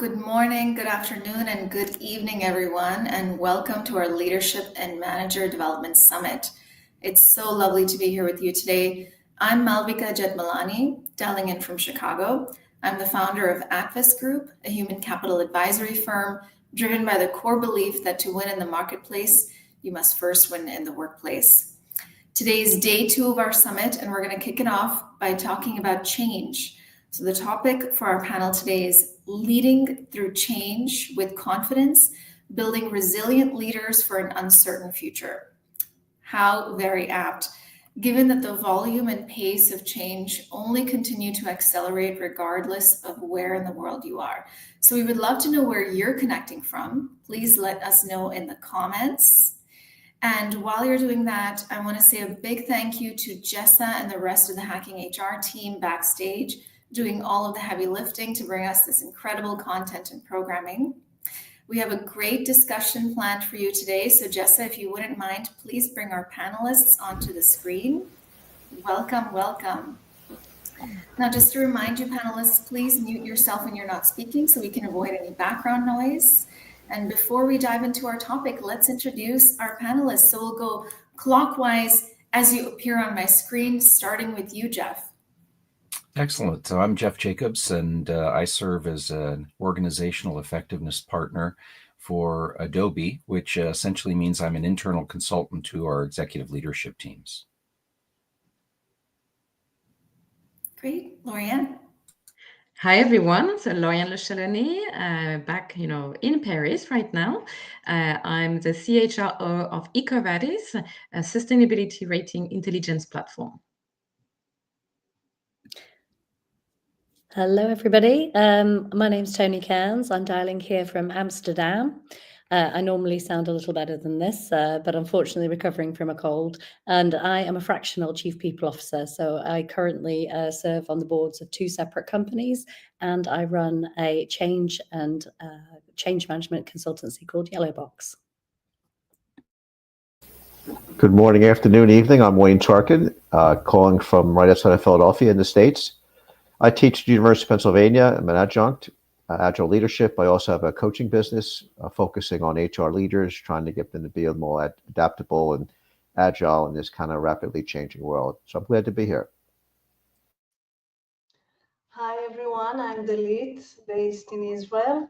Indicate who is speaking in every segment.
Speaker 1: Good morning, good afternoon, and good evening, everyone, and welcome to our Leadership and Manager Development Summit. It's so lovely to be here with you today. I'm Malvika Jetmalani, dialing in from Chicago. I'm the founder of Acvis Group, a human capital advisory firm driven by the core belief that to win in the marketplace, you must first win in the workplace. Today is day 2 of our summit, and we're going to kick it off by talking about change. So the topic for our panel today is leading through change with confidence, building resilient leaders for an uncertain future. How very apt, given that the volume and pace of change only continue to accelerate regardless of where in the world you are. So we would love to know where you're connecting from. Please let us know in the comments. And while you're doing that, I want to say a big thank you to Jessa and the rest of the Hacking HR team backstage, doing all of the heavy lifting to bring us this incredible content and programming. We have a great discussion planned for you today. So Jessa, if you wouldn't mind, please bring our panelists onto the screen. Welcome, welcome. Now, just to remind you, panelists, please mute yourself when you're not speaking so we can avoid any background noise. And before we dive into our topic, let's introduce our panelists. So we'll go clockwise as you appear on my screen, starting with you, Jeff.
Speaker 2: Excellent. So I'm Jeff Jacobs, and I serve as an organizational effectiveness partner for Adobe, which essentially means I'm an internal consultant to our executive leadership teams.
Speaker 1: Great. Lorianne.
Speaker 3: Hi, everyone. So Lorianne Le Chalonnet, back, in Paris right now. I'm the CHRO of EcoVadis, a sustainability rating intelligence platform.
Speaker 4: Hello, everybody. My name's Tony Cairns. I'm dialing here from Amsterdam. I normally sound a little better than this, but unfortunately recovering from a cold. And I am a fractional chief people officer. So I currently serve on the boards of 2 separate companies, and I run a change and change management consultancy called Yellowbox.
Speaker 5: Good morning, afternoon, evening. I'm Wayne Tarkin, calling from right outside of Philadelphia in the States. I teach at the University of Pennsylvania. I'm an adjunct, agile leadership. I also have a coaching business focusing on HR leaders, trying to get them to be more adaptable and agile in this kind of rapidly changing world. So I'm glad to be here.
Speaker 6: Hi, everyone. I'm Dalit, based in Israel.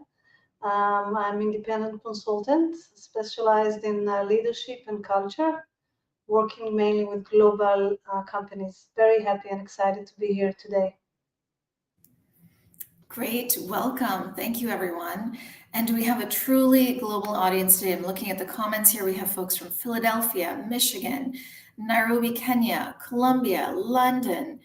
Speaker 6: I'm independent consultant, specialized in leadership and culture, working mainly with global companies. Very happy and excited to be here today.
Speaker 1: Great, welcome. Thank you, everyone. And we have a truly global audience today. I'm looking at the comments here. We have folks from Philadelphia, Michigan, Nairobi, Kenya, Colombia, London,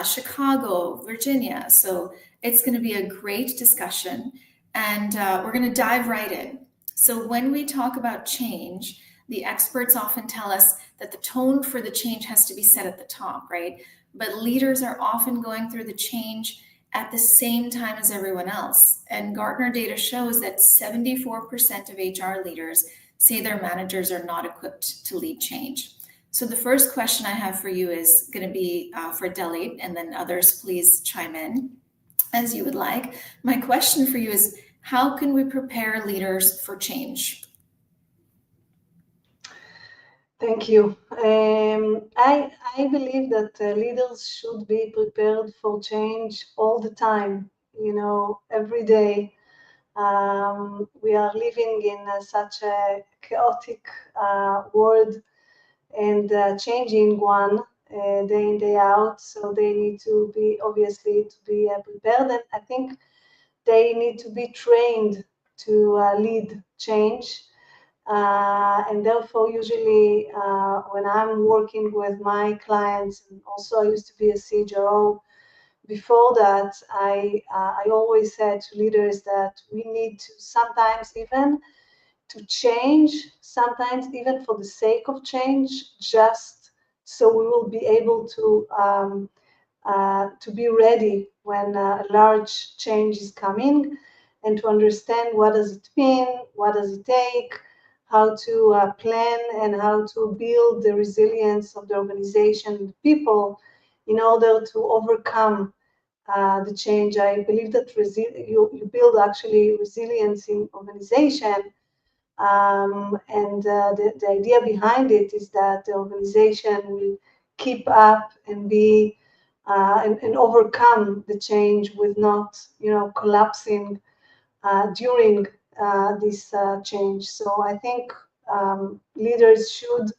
Speaker 1: Chicago, Virginia. So it's going to be a great discussion, and we're going to dive right in. So when we talk about change, the experts often tell us that the tone for the change has to be set at the top, right? But leaders are often going through the change at the same time as everyone else. And Gartner data shows that 74% of HR leaders say their managers are not equipped to lead change. So the first question I have for you is going to be for Dalit, and then others please chime in as you would like. My question for you is, how can we prepare leaders for change?
Speaker 6: Thank you. I believe that leaders should be prepared for change all the time, every day. We are living in such a chaotic world and changing one day in, day out. So they need to be, obviously, to be prepared. And I think they need to be trained to lead change. And therefore, usually when I'm working with my clients, and also I used to be a CHRO before that, I always said to leaders that we need to sometimes even to change, sometimes even for the sake of change, just so we will be able to be ready when a large change is coming, and to understand what does it mean, what does it take, how to plan and how to build the resilience of the organization and people in order to overcome the change. I believe that you build actually resilience in organization. And the idea behind it is that the organization will keep up and be and overcome the change with not, collapsing during this change. So I think leaders should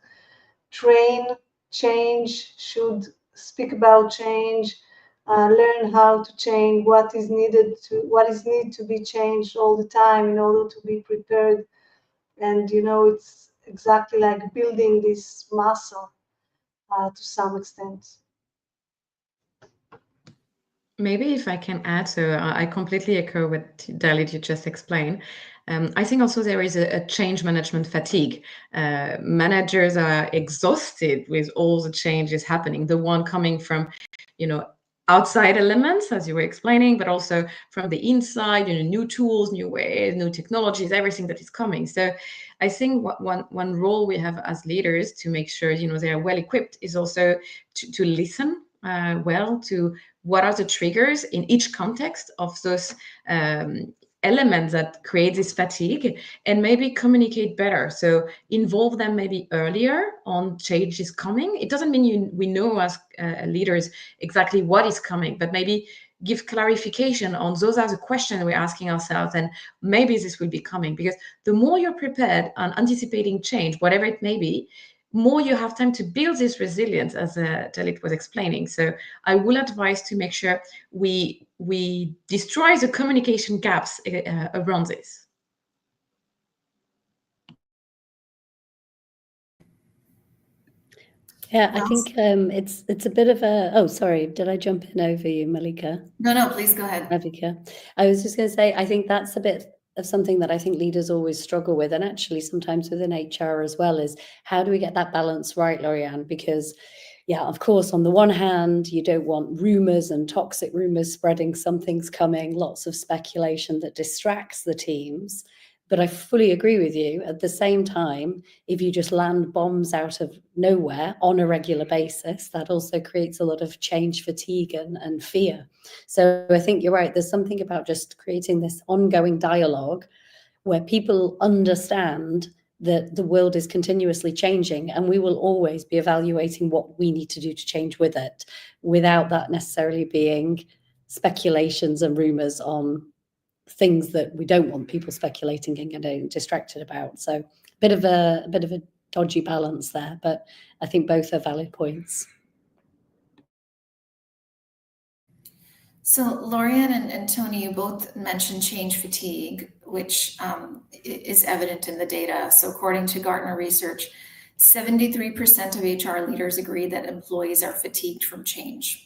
Speaker 6: train change, should speak about change, learn how to change, what is needed to be changed all the time in order to be prepared. And it's exactly like building this muscle to some extent.
Speaker 3: Maybe if I can add, so I completely echo what Dalit you just explained. I think also there is a change management fatigue. Managers are exhausted with all the changes happening, the one coming from, outside elements, as you were explaining, but also from the inside, new tools, new ways, new technologies, everything that is coming. So I think one role we have as leaders to make sure, they are well equipped is also to listen well to what are the triggers in each context of those elements that create this fatigue, and maybe communicate better. So involve them maybe earlier on change is coming. It doesn't mean we know as leaders exactly what is coming, but maybe give clarification on those are the questions we're asking ourselves, and maybe this will be coming. Because the more you're prepared on anticipating change, whatever it may be, more you have time to build this resilience, as Dalit was explaining. So I will advise to make sure we destroy the communication gaps around this.
Speaker 4: Yeah, I think it's a bit of a. Oh, sorry, did I jump in over you, Malika?
Speaker 1: No, please go ahead.
Speaker 4: Ravika. I was just going to say, I think that's a bit of something that I think leaders always struggle with, and actually sometimes within HR as well, is how do we get that balance right, Lauriane? Because, yeah, of course, on the one hand, you don't want rumors and toxic rumors spreading, something's coming, lots of speculation that distracts the teams. But I fully agree with you. At the same time, if you just land bombs out of nowhere on a regular basis, that also creates a lot of change fatigue and fear. So I think you're right. There's something about just creating this ongoing dialogue where people understand that the world is continuously changing, and we will always be evaluating what we need to do to change with it, without that necessarily being speculations and rumors on things that we don't want people speculating and getting distracted about. So a bit of a dodgy balance there, but I think both are valid points.
Speaker 1: So Lauriane and Tony, you both mentioned change fatigue, which is evident in the data. So according to Gartner research, 73% of HR leaders agree that employees are fatigued from change.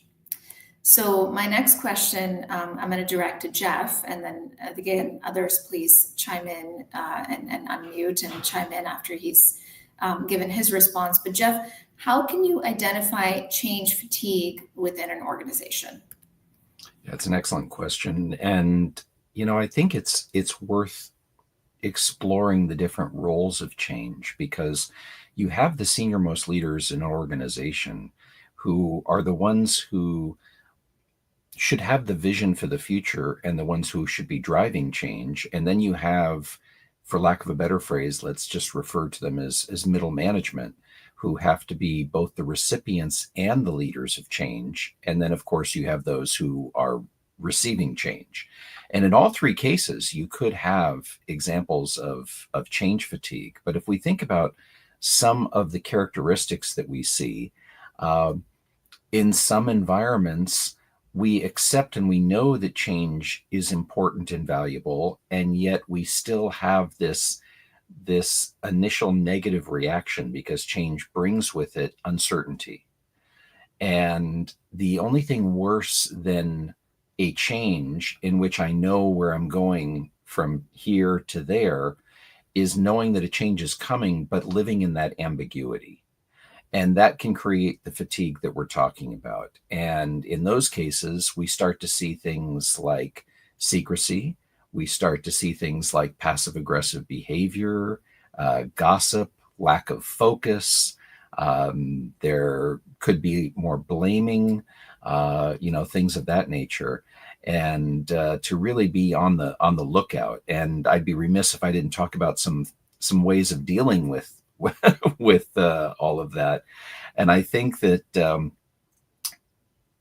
Speaker 1: So my next question, I'm going to direct to Jeff, and then again, others please chime in and unmute and chime in after he's given his response. But Jeff, how can you identify change fatigue within an organization?
Speaker 2: That's an excellent question. And, I think it's worth exploring the different roles of change, because you have the senior most leaders in an organization who are the ones who should have the vision for the future and the ones who should be driving change. And then you have, for lack of a better phrase, let's just refer to them as middle management, who have to be both the recipients and the leaders of change. And then, of course, you have those who are receiving change. And in all three cases, you could have examples of change fatigue. But if we think about some of the characteristics that we see, in some environments, we accept and we know that change is important and valuable, and yet we still have this initial negative reaction because change brings with it uncertainty. And the only thing worse than a change in which I know where I'm going from here to there is knowing that a change is coming, but living in that ambiguity. And that can create the fatigue that we're talking about. And in those cases, we start to see things like secrecy. We start to see things like passive aggressive behavior, gossip, lack of focus. There could be more blaming. things of that nature, and to really be on the lookout. And I'd be remiss if I didn't talk about some ways of dealing with with all of that. And I think that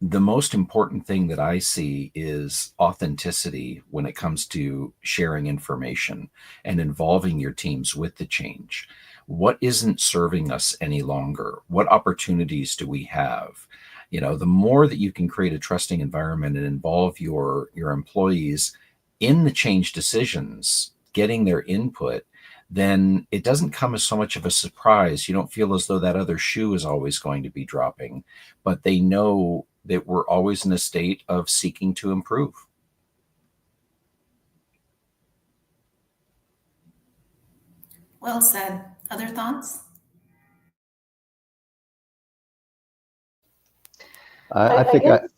Speaker 2: the most important thing that I see is authenticity when it comes to sharing information and involving your teams with the change. What isn't serving us any longer? What opportunities do we have? The more that you can create a trusting environment and involve your employees in the change decisions, getting their input, then it doesn't come as so much of a surprise. You don't feel as though that other shoe is always going to be dropping, but they know that we're always in a state of seeking to improve.
Speaker 1: Well said. Other thoughts?
Speaker 5: I think
Speaker 6: guess,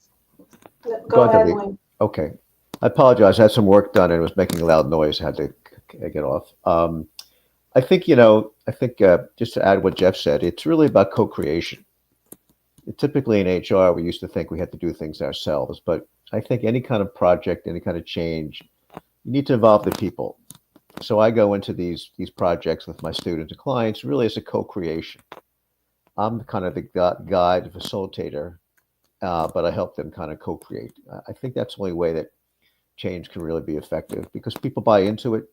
Speaker 6: go ahead,
Speaker 5: Lee.
Speaker 6: Wayne.
Speaker 5: Okay. I apologize. I had some work done and it was making a loud noise. I had to get off. I think, just to add what Jeff said, it's really about co-creation. Typically in HR, we used to think we had to do things ourselves, but I think any kind of project, any kind of change, you need to involve the people. So I go into these projects with my students and clients really as a co-creation. I'm kind of the guide, the facilitator, but I help them kind of co-create. I think that's the only way that change can really be effective, because people buy into it.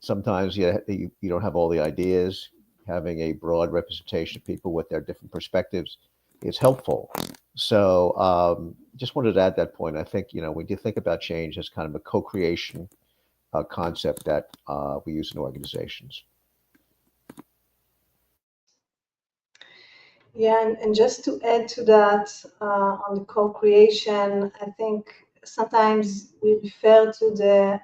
Speaker 5: Sometimes you don't have all the ideas. Having a broad representation of people with their different perspectives is helpful. So just wanted to add that point. I think, when you think about change as kind of a co-creation concept that we use in organizations.
Speaker 6: Yeah, and just to add to that, on the co-creation, I think sometimes we refer to the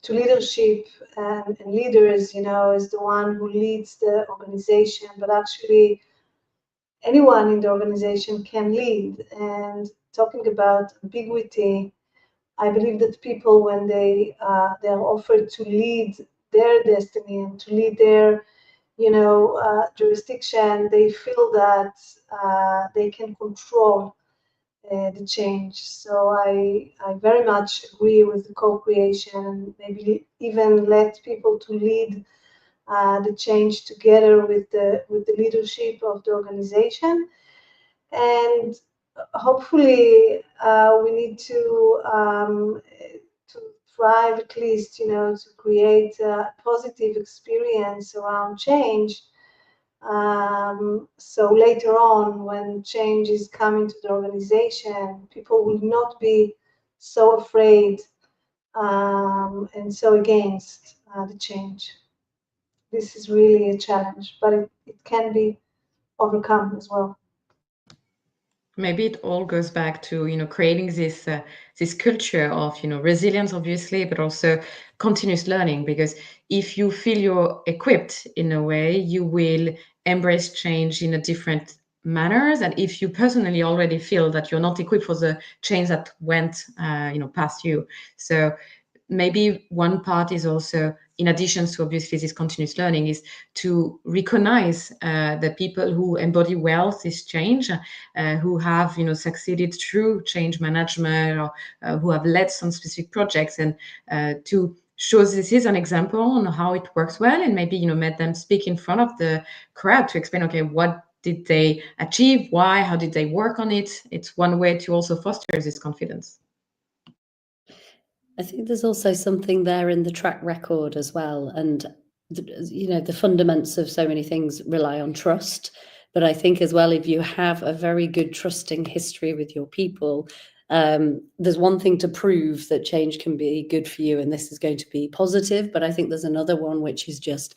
Speaker 6: to leadership and leaders, as the one who leads the organization, but actually anyone in the organization can lead. And talking about ambiguity, I believe that people, when they are offered to lead their destiny and to lead their jurisdiction, they feel that they can control the change. So I very much agree with the co-creation, and maybe even let people to lead the change together with the leadership of the organization. And hopefully we need to thrive, at least, to create a positive experience around change. So later on, when change is coming to the organization, people will not be so afraid and so against the change. This is really a challenge, but it can be overcome as well.
Speaker 3: Maybe it all goes back to creating this culture of resilience, obviously, but also continuous learning. Because if you feel you're equipped in a way, you will embrace change in a different manners. And if you personally already feel that you're not equipped for the change that went past you, so maybe one part is also, in addition to obviously this continuous learning, is to recognize the people who embody well this change, who have succeeded through change management, or who have led some specific projects, and to show this is an example on how it works well, and maybe let them speak in front of the crowd to explain, okay, what did they achieve, why, how did they work on it. It's one way to also foster this confidence.
Speaker 4: I think there's also something there in the track record as well. And, the fundaments of so many things rely on trust. But I think as well, if you have a very good trusting history with your people, there's one thing to prove that change can be good for you and this is going to be positive. But I think there's another one, which is just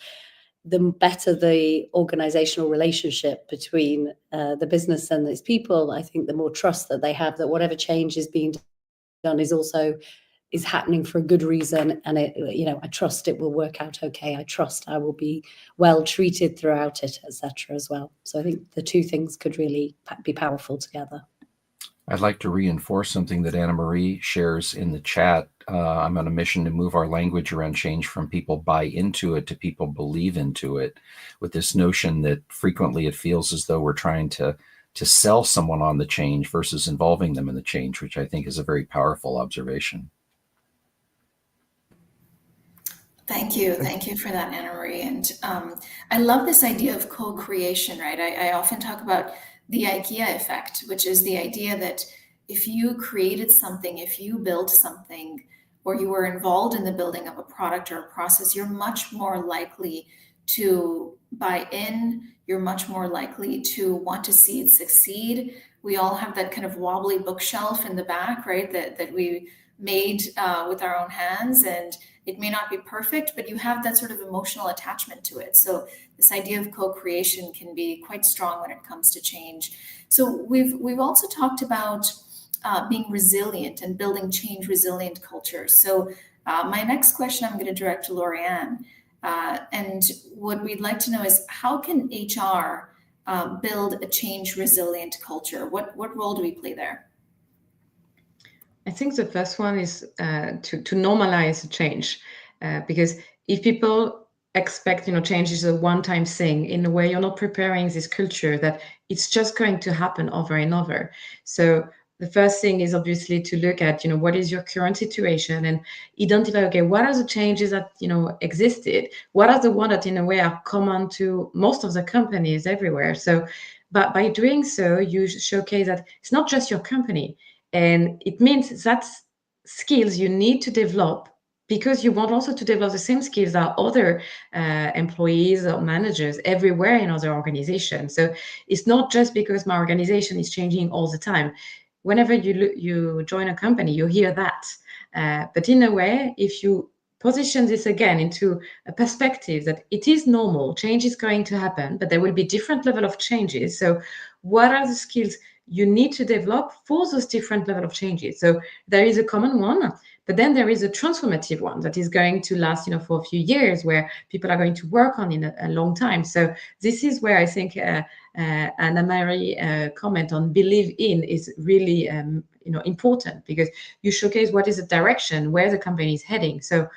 Speaker 4: the better the organizational relationship between the business and its people, I think the more trust that they have that whatever change is being done is happening for a good reason, and I trust it will work out okay. I trust I will be well treated throughout it, etc. as well. So I think the two things could really be powerful together.
Speaker 2: I'd like to reinforce something that Anna Marie shares in the chat. I'm on a mission to move our language around change from people buy into it to people believe into it, with this notion that frequently it feels as though we're trying to to sell someone on the change versus involving them in the change, which I think is a very powerful observation.
Speaker 1: Thank you. Thank you for that, Anna Marie. And I love this idea of co-creation, right? I often talk about the IKEA effect, which is the idea that if you created something, if you built something, or you were involved in the building of a product or a process, you're much more likely to buy in. You're much more likely to want to see it succeed. We all have that kind of wobbly bookshelf in the back, right? That we made with our own hands, and it may not be perfect, but you have that sort of emotional attachment to it. So this idea of co-creation can be quite strong when it comes to change. So we've also talked about being resilient and building change resilient cultures. So my next question I'm going to direct to Lorianne. And what we'd like to know is, how can HR build a change resilient culture? What role do we play there?
Speaker 3: I think the first one is to normalize change, because if people expect, change is a one-time thing, in a way you're not preparing this culture that it's just going to happen over and over. So the first thing is obviously to look at, what is your current situation and identify, okay, what are the changes that, existed? What are the ones that in a way are common to most of the companies everywhere? So, but by doing so, you showcase that it's not just your company. And it means that's skills you need to develop, because you want also to develop the same skills that other employees or managers everywhere in other organizations. So it's not just because my organization is changing all the time. Whenever you join a company, you hear that. But in a way, if you position this again into a perspective that it is normal, change is going to happen, but there will be different level of changes. So what are the skills you need to develop for those different level of changes? So there is a common one, but then there is a transformative one that is going to last, for a few years, where people are going to work on in a long time. So this is where I think Anna Marie comment on believe in is really important, because you showcase what is the direction where the company is heading. So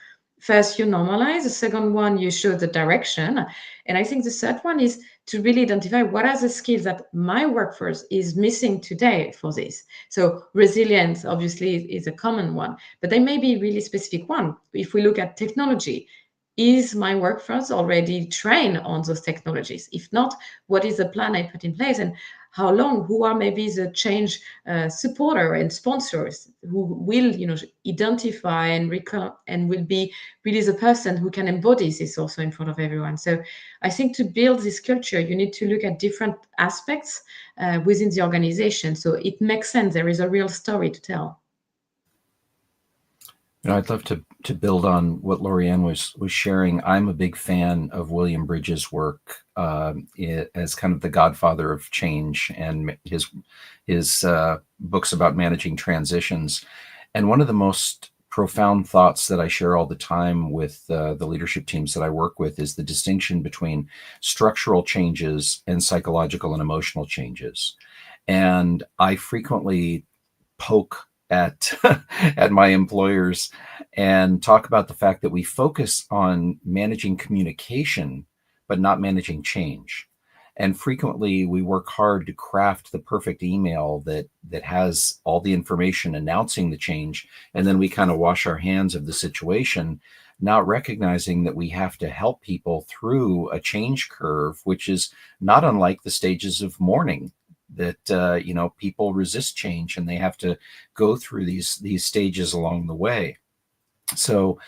Speaker 3: first you normalize, the second one you show the direction, and I think the third one is to really identify what are the skills that my workforce is missing today for this. So resilience obviously is a common one, but there may be really specific one. If we look at technology, is my workforce already trained on those technologies? If not, what is the plan I put in place, and how long? Who are maybe the change supporter and sponsors who will, identify and will be really the person who can embody this also in front of everyone. So I think to build this culture, you need to look at different aspects within the organization. So it makes sense. There is a real story to tell.
Speaker 2: I'd love to build on what Lorianne was sharing. I'm a big fan of William Bridges' work as kind of the godfather of change, and his books about managing transitions. And one of the most profound thoughts that I share all the time with the leadership teams that I work with is the distinction between structural changes and psychological and emotional changes. And I frequently poke at my employers and talk about the fact that we focus on managing communication, but not managing change. And frequently we work hard to craft the perfect email that has all the information announcing the change, and then we kind of wash our hands of the situation, not recognizing that we have to help people through a change curve, which is not unlike the stages of mourning. That people resist change, and they have to go through these stages along the way. So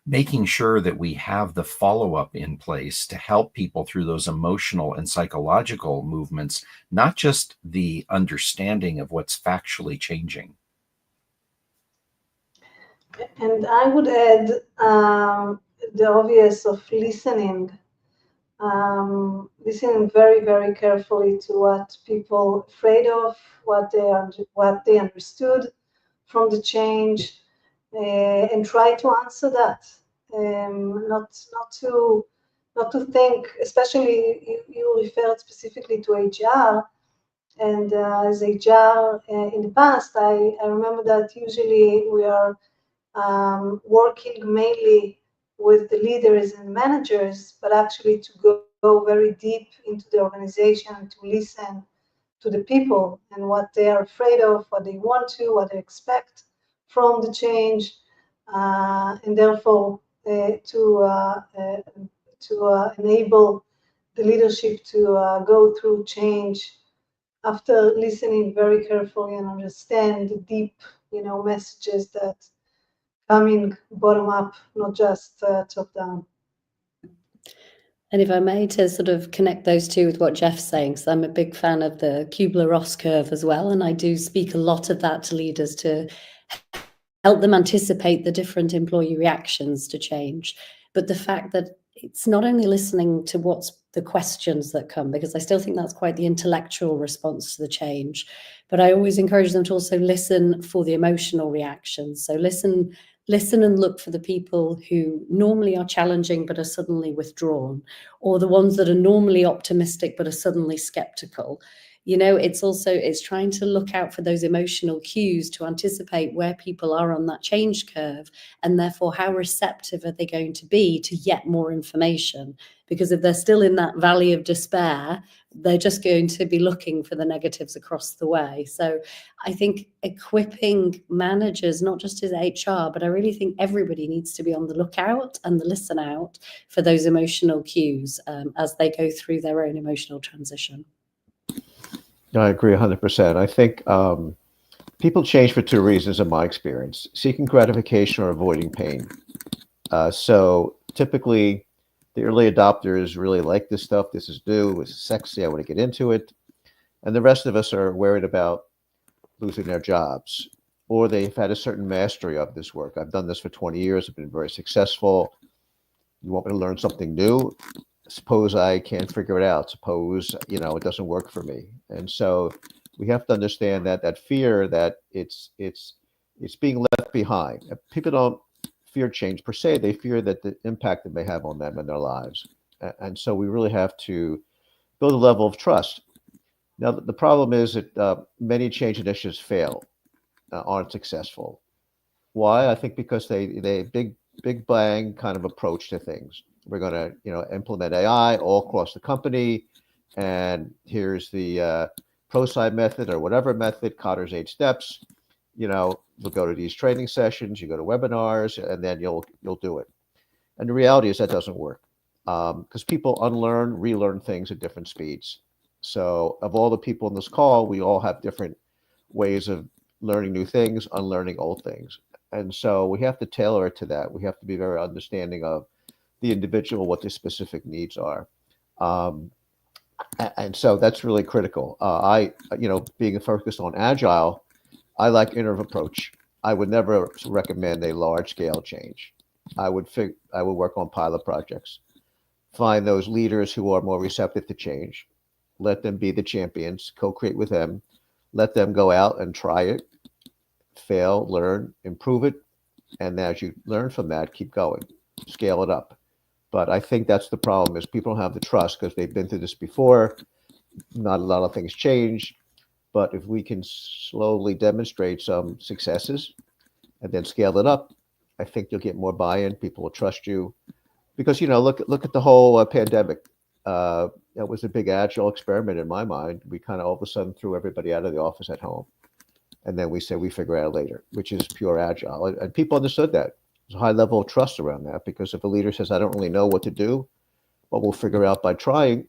Speaker 2: making sure that we have the follow-up in place to help people through those emotional and psychological movements, not just the understanding of what's factually changing.
Speaker 6: And I would add the obvious of listening. Listening very, very carefully to what people are afraid of, what they understood from the change, and try to answer that. Not to think, especially you referred specifically to HR, and as HR in the past, I remember that usually we are working mainly with the leaders and managers, but actually to go very deep into the organization, to listen to the people and what they are afraid of, what they want to, what they expect from the change, and therefore to enable the leadership to go through change after listening very carefully and understand the deep, messages that coming bottom up, not just top down.
Speaker 4: And if I may, to sort of connect those two with what Jeff's saying, because I'm a big fan of the Kubler-Ross curve as well, and I do speak a lot of that to leaders to help them anticipate the different employee reactions to change. But the fact that it's not only listening to what's the questions that come, because I still think that's quite the intellectual response to the change, but I always encourage them to also listen for the emotional reactions. So listen and look for the people who normally are challenging but are suddenly withdrawn, or the ones that are normally optimistic but are suddenly skeptical. It's trying to look out for those emotional cues to anticipate where people are on that change curve, and therefore how receptive are they going to be to yet more information. Because if they're still in that valley of despair, they're just going to be looking for the negatives across the way. So I think equipping managers, not just as HR, but I really think everybody needs to be on the lookout and the listen out for those emotional cues as they go through their own emotional transition.
Speaker 5: I agree 100%. I think people change for two reasons in my experience: seeking gratification or avoiding pain. So typically, the early adopters really like this stuff. This is new, it's sexy, I want to get into it. And the rest of us are worried about losing their jobs, or they've had a certain mastery of this work. I've done this for 20 years, I've been very successful. You want me to learn something new? Suppose I can't figure it out. Suppose, it doesn't work for me. And so we have to understand that fear that it's being left behind. People don't fear change per se. They fear that the impact it may have on them in their lives. And so we really have to build a level of trust. Now, the problem is that many change initiatives fail, aren't successful. Why? I think because they big bang kind of approach to things. We're going to, implement AI all across the company, and here's the ProSci method or whatever method, Kotter's 8 steps. You'll go to these training sessions, you go to webinars, and then you'll do it. And the reality is that doesn't work because people unlearn, relearn things at different speeds. So of all the people in this call, we all have different ways of learning new things, unlearning old things. And so we have to tailor it to that. We have to be very understanding of the individual, what their specific needs are. And so that's really critical. Being focused on agile, I like iterative approach. I would never recommend a large scale change. I would work on pilot projects, find those leaders who are more receptive to change, let them be the champions, co-create with them, let them go out and try it, fail, learn, improve it. And as you learn from that, keep going, scale it up. But I think that's the problem, is people don't have the trust because they've been through this before. Not a lot of things change. But if we can slowly demonstrate some successes and then scale it up, I think you'll get more buy-in. People will trust you. Because, look at the whole pandemic. It was a big agile experiment in my mind. We kind of all of a sudden threw everybody out of the office at home. And then we said we figure it out later, which is pure agile. And people understood that. There's a high level of trust around that, because if a leader says, I don't really know what to do, but we'll figure it out by trying,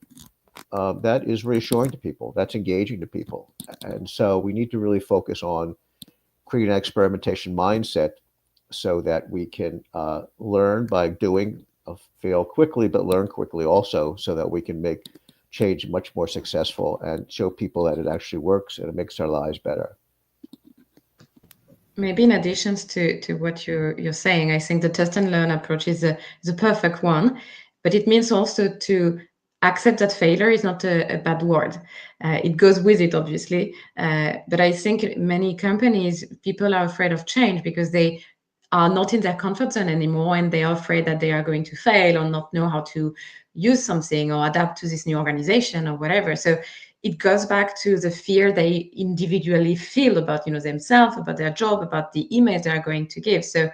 Speaker 5: that is reassuring to people. That's engaging to people. And so we need to really focus on creating an experimentation mindset so that we can learn by doing, fail quickly, but learn quickly also, so that we can make change much more successful and show people that it actually works and it makes their lives better.
Speaker 3: Maybe in addition to what you're saying, I think the test and learn approach is the perfect one, but it means also to accept that failure is not a bad word. It goes with it, obviously. But I think many companies, people are afraid of change because they are not in their comfort zone anymore, and they are afraid that they are going to fail or not know how to use something or adapt to this new organization or whatever. So it goes back to the fear they individually feel about themselves, about their job, about the image they are going to give. So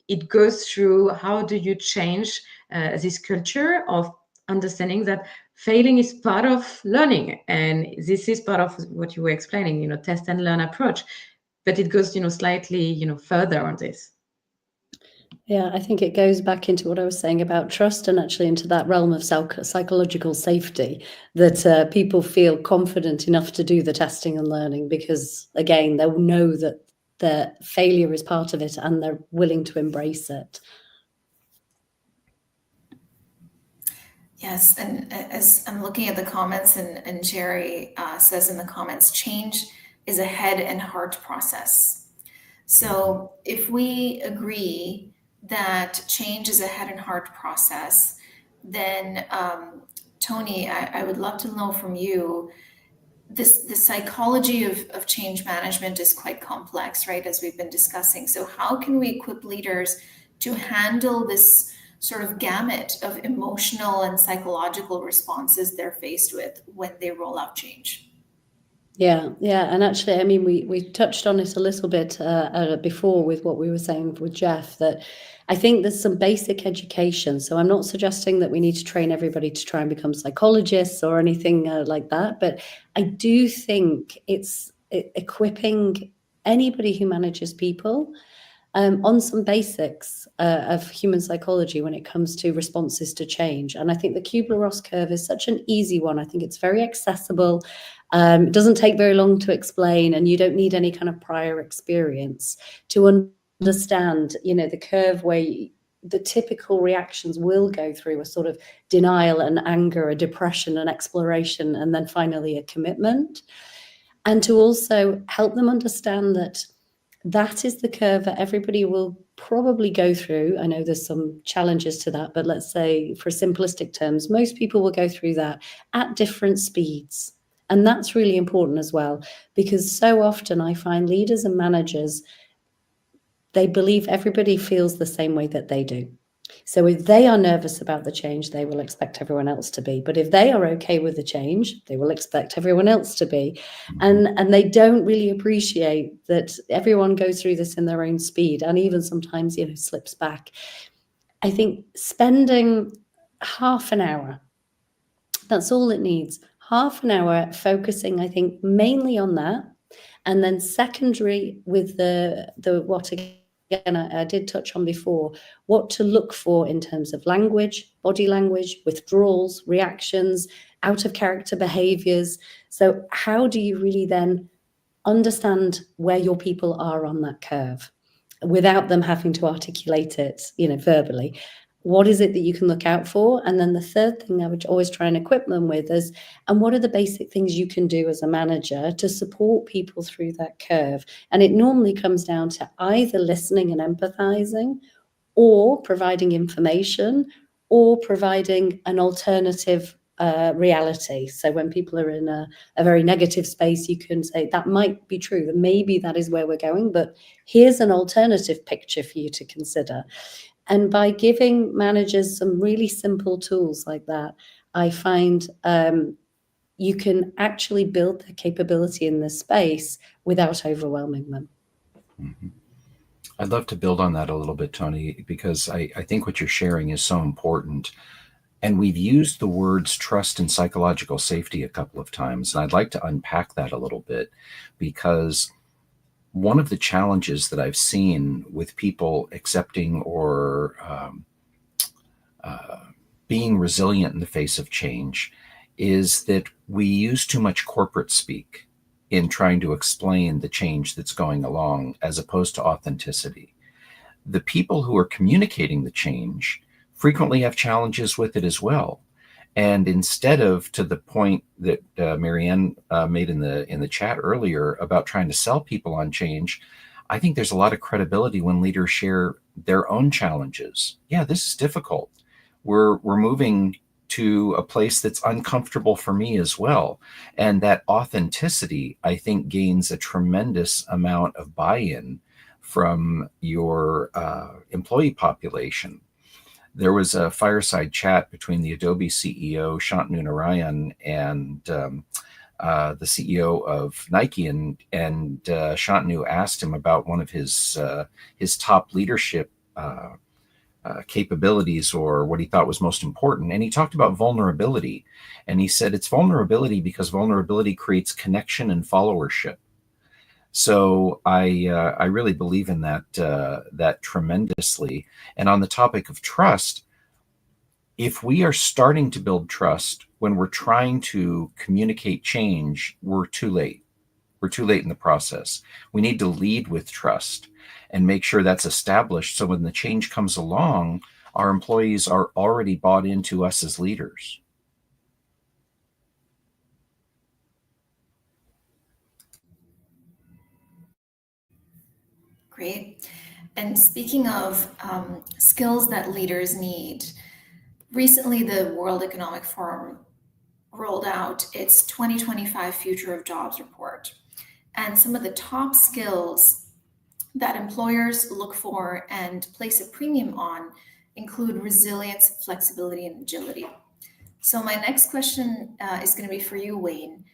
Speaker 3: it goes through, how do you change this culture of understanding that failing is part of learning, and this is part of what you were explaining, test and learn approach, but it goes, slightly, further on this.
Speaker 4: Yeah, I think it goes back into what I was saying about trust, and actually into that realm of psychological safety, that people feel confident enough to do the testing and learning because, again, they'll know that their failure is part of it and they're willing to embrace it.
Speaker 1: Yes, and as I'm looking at the comments, and Jerry says in the comments, change is a head and heart process. So if we agree that change is a head and heart process, then Tony, I would love to know from you, the psychology of change management is quite complex, right, as we've been discussing. So how can we equip leaders to handle this sort of gamut of emotional and psychological responses they're faced with when they roll out change?
Speaker 4: Yeah, and actually, I mean, we touched on it a little bit before with what we were saying with Jeff, that I think there's some basic education. So I'm not suggesting that we need to train everybody to try and become psychologists or anything like that, but I do think it's equipping anybody who manages people on some basics of human psychology when it comes to responses to change. And I think the Kubler-Ross curve is such an easy one. I think it's very accessible. It doesn't take very long to explain, and you don't need any kind of prior experience to understand, the curve where the typical reactions will go through a sort of denial and anger, a depression, an exploration, and then finally a commitment. And to also help them understand that is the curve that everybody will probably go through. I know there's some challenges to that, but let's say for simplistic terms, most people will go through that at different speeds. And that's really important as well, because so often I find leaders and managers, they believe everybody feels the same way that they do. So if they are nervous about the change, they will expect everyone else to be. But if they are okay with the change, they will expect everyone else to be. And they don't really appreciate that everyone goes through this in their own speed, and even sometimes, slips back. I think spending half an hour, that's all it needs. Half an hour focusing, I think, mainly on that. And then secondary with the what again I did touch on before, what to look for in terms of language, body language, withdrawals, reactions, out of character behaviors. So how do you really then understand where your people are on that curve without them having to articulate it, verbally? What is it that you can look out for? And then the third thing I would always try and equip them with is, and what are the basic things you can do as a manager to support people through that curve? And it normally comes down to either listening and empathizing, or providing information, or providing an alternative reality. So when people are in a very negative space, you can say that might be true, that maybe that is where we're going, but here's an alternative picture for you to consider. And by giving managers some really simple tools like that, I find you can actually build their capability in this space without overwhelming them.
Speaker 2: Mm-hmm. I'd love to build on that a little bit, Tony, because I think what you're sharing is so important. And we've used the words trust and psychological safety a couple of times. And I'd like to unpack that a little bit, because one of the challenges that I've seen with people accepting or being resilient in the face of change is that we use too much corporate speak in trying to explain the change that's going along, as opposed to authenticity. The people who are communicating the change frequently have challenges with it as well. And instead of, to the point that Marianne made in the chat earlier about trying to sell people on change, I think there's a lot of credibility when leaders share their own challenges. Yeah, this is difficult. We're moving to a place that's uncomfortable for me as well. And that authenticity, I think, gains a tremendous amount of buy-in from your employee population. There was a fireside chat between the Adobe CEO, Shantanu Narayan, and the CEO of Nike, and Shantanu asked him about one of his top leadership capabilities or what he thought was most important. And he talked about vulnerability. And he said it's vulnerability because vulnerability creates connection and followership. So I really believe in that tremendously. And on the topic of trust, if we are starting to build trust when we're trying to communicate change, we're too late. We're too late in the process. We need to lead with trust and make sure that's established. So when the change comes along, our employees are already bought into us as leaders.
Speaker 1: Great. And speaking of skills that leaders need, recently the World Economic Forum rolled out its 2025 Future of Jobs report. And some of the top skills that employers look for and place a premium on include resilience, flexibility, and agility. So my next question is going to be for you, Wayne.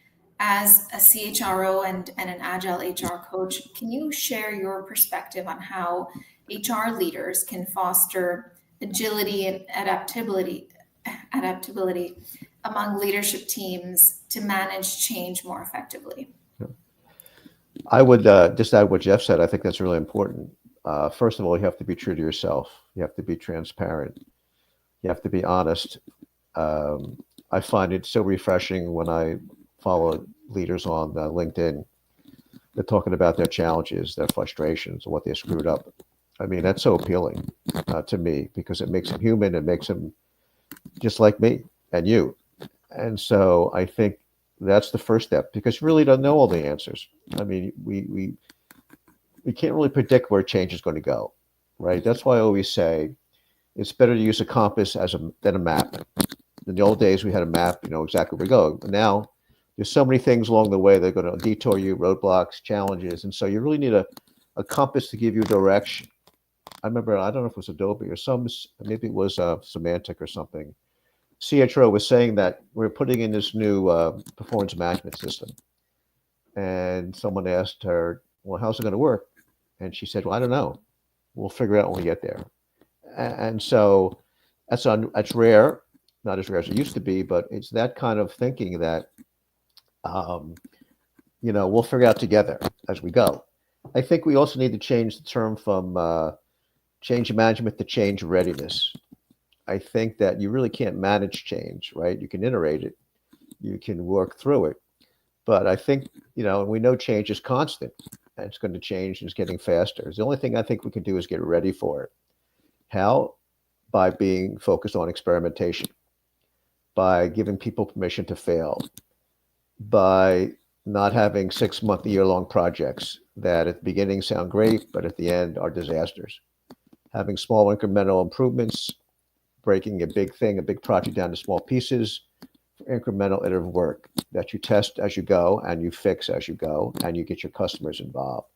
Speaker 1: As a CHRO and an agile HR coach, can you share your perspective on how HR leaders can foster agility and adaptability among leadership teams to manage change more effectively?
Speaker 5: I would just add what Jeff said. I think that's really important. First of all, you have to be true to yourself. You have to be transparent. You have to be honest. I find it so refreshing when I follow leaders on LinkedIn. They're talking about their challenges, their frustrations, what they screwed up. I mean, that's so appealing to me because it makes them human. It makes them just like me and you. And so I think that's the first step because you really don't know all the answers. I mean, we can't really predict where change is going to go, right? That's why I always say it's better to use a compass than a map. In the old days, we had a map, you know exactly where we go. But now there's so many things along the way that are going to detour you, roadblocks, challenges. And so you really need a compass to give you direction. I remember, I don't know if it was Adobe or maybe it was Symantec or something. CHRO was saying that we're putting in this new performance management system. And someone asked her, well, how's it going to work? And she said, well, I don't know. We'll figure it out when we get there. And so that's rare, not as rare as it used to be, but it's that kind of thinking that, we'll figure out together as we go. I think we also need to change the term from change management to change readiness. I think that you really can't manage change, right? You can iterate it, you can work through it. But I think, we know change is constant and it's going to change and it's getting faster. The only thing I think we can do is get ready for it. How? By being focused on experimentation, by giving people permission to fail, by not having 6-month, year-long projects that at the beginning sound great, but at the end are disasters. Having small incremental improvements, breaking a big project down to small pieces, incremental iterative work that you test as you go and you fix as you go and you get your customers involved.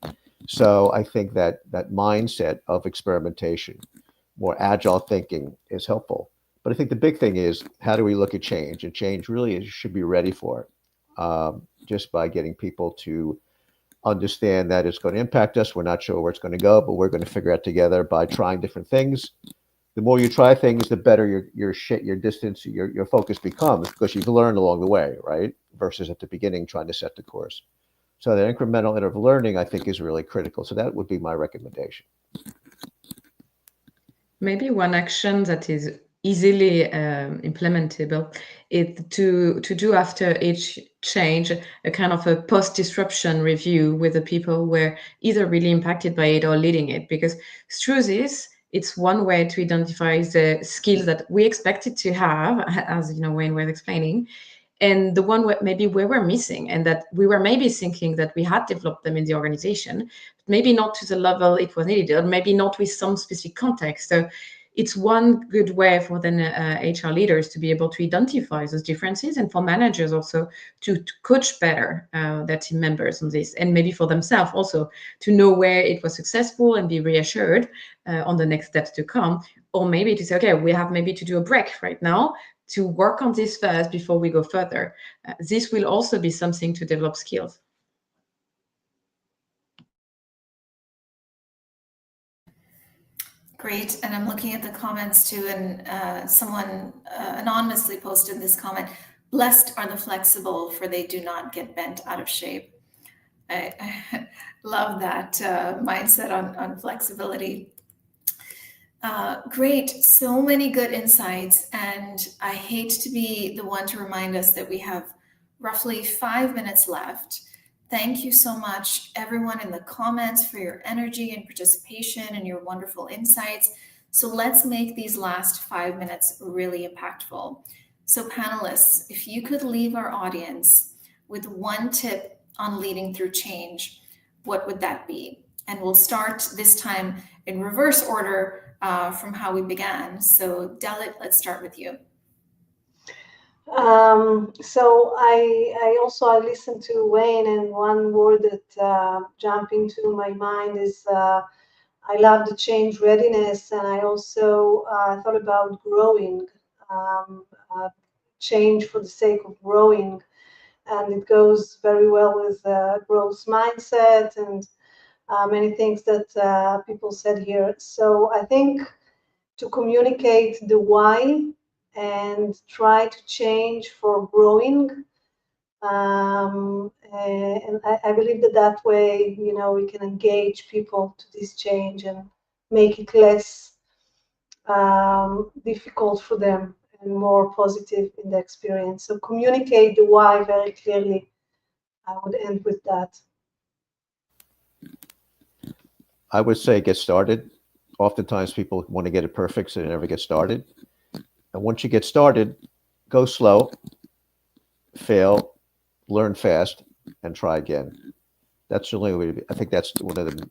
Speaker 5: So I think that mindset of experimentation, more agile thinking is helpful. But I think the big thing is, how do we look at change? And change really should be ready for it, just by getting people to understand that it's going to impact us. We're not sure where it's going to go, but we're going to figure out together by trying different things. The more you try things, the better your distance, your focus becomes because you've learned along the way, right? Versus at the beginning trying to set the course. So the incremental iterative learning, I think, is really critical. So that would be my recommendation.
Speaker 3: Maybe one action that is easily implementable is to do after each change a kind of a post-disruption review with the people who were either really impacted by it or leading it. Because through this, it's one way to identify the skills that we expected to have, as Wayne was explaining, and the one where we're missing, and that we were maybe thinking that we had developed them in the organization, but maybe not to the level it was needed, or maybe not with some specific context. So it's one good way for the HR leaders to be able to identify those differences, and for managers also to coach better their team members on this, and maybe for themselves also to know where it was successful and be reassured on the next steps to come, or maybe to say, okay, we have maybe to do a break right now to work on this first before we go further. This will also be something to develop skills.
Speaker 1: Great. And I'm looking at the comments too, and someone anonymously posted this comment: "Blessed are the flexible, for they do not get bent out of shape." I love that mindset on flexibility. Great. So many good insights. And I hate to be the one to remind us that we have roughly 5 minutes left. Thank you so much, everyone in the comments, for your energy and participation and your wonderful insights. So let's make these last 5 minutes really impactful. So panelists, if you could leave our audience with one tip on leading through change, what would that be? And we'll start this time in reverse order from how we began. So Dalit, let's start with you.
Speaker 6: So I listened to Wayne, and one word that jumped into my mind is I love the change readiness, and I also thought about growing, change for the sake of growing, and it goes very well with growth mindset and many things that people said here. So I think to communicate the why and try to change for growing. And I believe that way, we can engage people to this change and make it less difficult for them and more positive in the experience. So communicate the why very clearly. I would end with that.
Speaker 5: I would say get started. Oftentimes people want to get it perfect, so they never get started. And once you get started, go slow, fail, learn fast, and try again. That's the only way to be. I think that's one of the,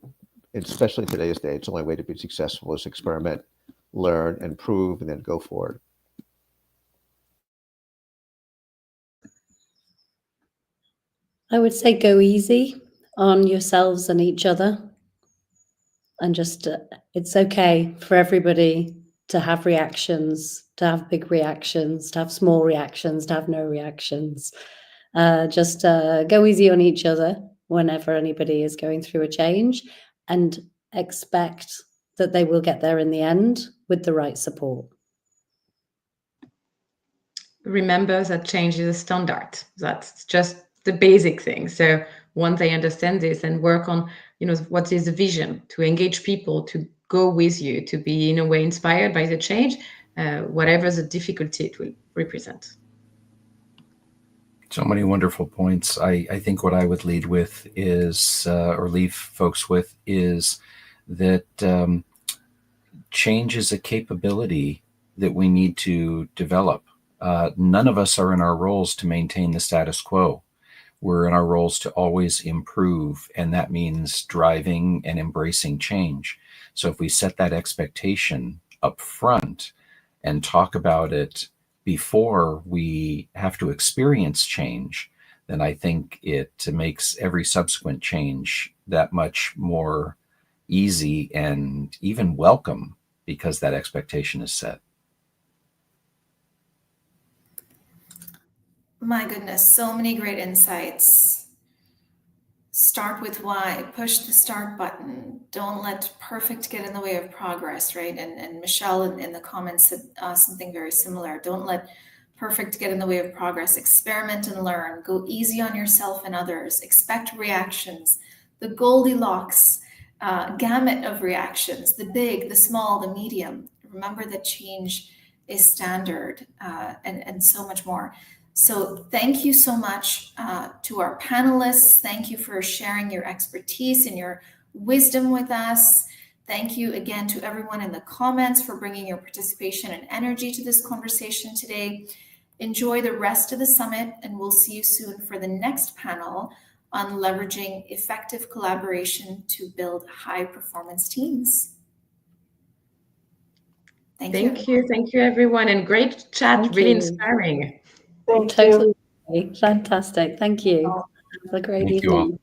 Speaker 5: especially in today's day, it's the only way to be successful is experiment, learn, improve, and then go forward.
Speaker 4: I would say go easy on yourselves and each other. And just, it's okay for everybody to have reactions, to have big reactions, to have small reactions, to have no reactions. Just go easy on each other whenever anybody is going through a change, and expect that they will get there in the end with the right support.
Speaker 3: Remember that change is a standard. That's just the basic thing. So once they understand this and work on, what is the vision, to engage people, to go with you, to be in a way inspired by the change, whatever the difficulty it will represent.
Speaker 2: So many wonderful points. I think what I would lead with is, or leave folks with, is that change is a capability that we need to develop. None of us are in our roles to maintain the status quo. We're in our roles to always improve, and that means driving and embracing change. So if we set that expectation up front and talk about it before we have to experience change, then I think it makes every subsequent change that much more easy and even welcome, because that expectation is set.
Speaker 1: My goodness, so many great insights. Start with why, push the start button. Don't let perfect get in the way of progress, right? And Michelle in the comments said something very similar. Don't let perfect get in the way of progress. Experiment and learn. Go easy on yourself and others. Expect reactions. The Goldilocks gamut of reactions, the big, the small, the medium. Remember that change is standard, and so much more. So thank you so much to our panelists. Thank you for sharing your expertise and your wisdom with us. Thank you again to everyone in the comments for bringing your participation and energy to this conversation today. Enjoy the rest of the summit, and we'll see you soon for the next panel on leveraging effective collaboration to build high-performance teams. Thank you.
Speaker 3: Thank you, everyone, and great chat,
Speaker 4: Thank
Speaker 3: really
Speaker 4: you.
Speaker 3: inspiring.
Speaker 6: Thank
Speaker 4: Totally
Speaker 6: you.
Speaker 4: fantastic. Thank you. Have a great
Speaker 2: Thank you all.
Speaker 4: evening.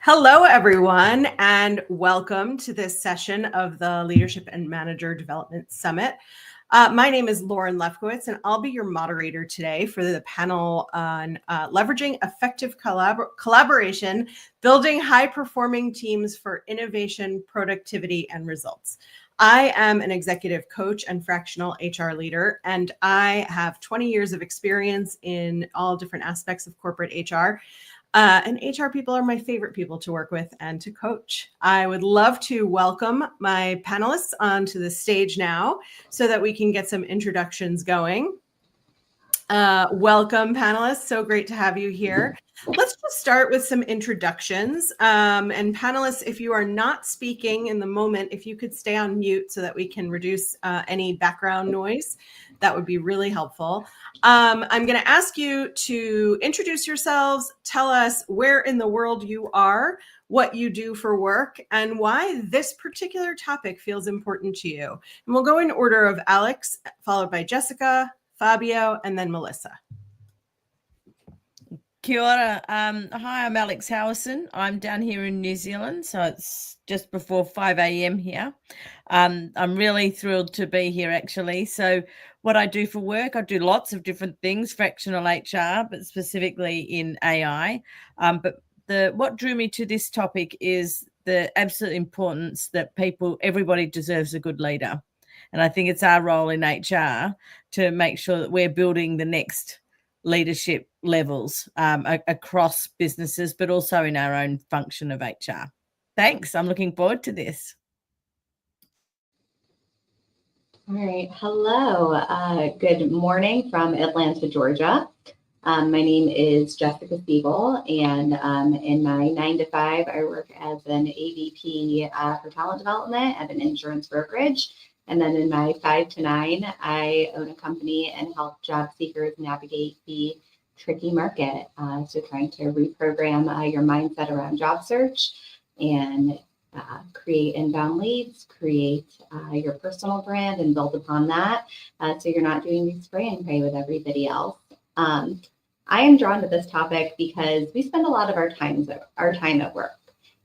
Speaker 7: Hello, everyone, and welcome to this session of the Leadership and Manager Development Summit. My name is Lauren Lefkowitz, and I'll be your moderator today for the panel on leveraging effective collaboration, building high-performing teams for innovation, productivity, and results. I am an executive coach and fractional HR leader, and I have 20 years of experience in all different aspects of corporate HR. And HR people are my favorite people to work with and to coach. I would love to welcome my panelists onto the stage now so that we can get some introductions going. Welcome, panelists. So great to have you here. Let's just start with some introductions. And panelists, if you are not speaking in the moment, if you could stay on mute so that we can reduce any background noise, that would be really helpful. I'm going to ask you to introduce yourselves, tell us where in the world you are, what you do for work, and why this particular topic feels important to you. And we'll go in order of Alex, followed by Jessica, Fabio, and then Melissa.
Speaker 8: Kia ora. Hi, I'm Alex Howison. I'm down here in New Zealand, so it's just before 5 a.m. here. I'm really thrilled to be here, actually. So what I do for work, I do lots of different things, fractional HR, but specifically in AI. But what drew me to this topic is the absolute importance that everybody deserves a good leader. And I think it's our role in HR to make sure that we're building the next leadership levels across businesses, but also in our own function of HR. Thanks. I'm looking forward to this.
Speaker 9: All right. Hello. Good morning from Atlanta, Georgia. My name is Jessica Siegel, and in my 9 to 5, I work as an AVP for talent development at an insurance brokerage. And then in my 5 to 9, I own a company and help job seekers navigate the tricky market. So trying to reprogram your mindset around job search and create inbound leads, create your personal brand and build upon that. So you're not doing the spray and pray with everybody else. I am drawn to this topic because we spend a lot of our time at work,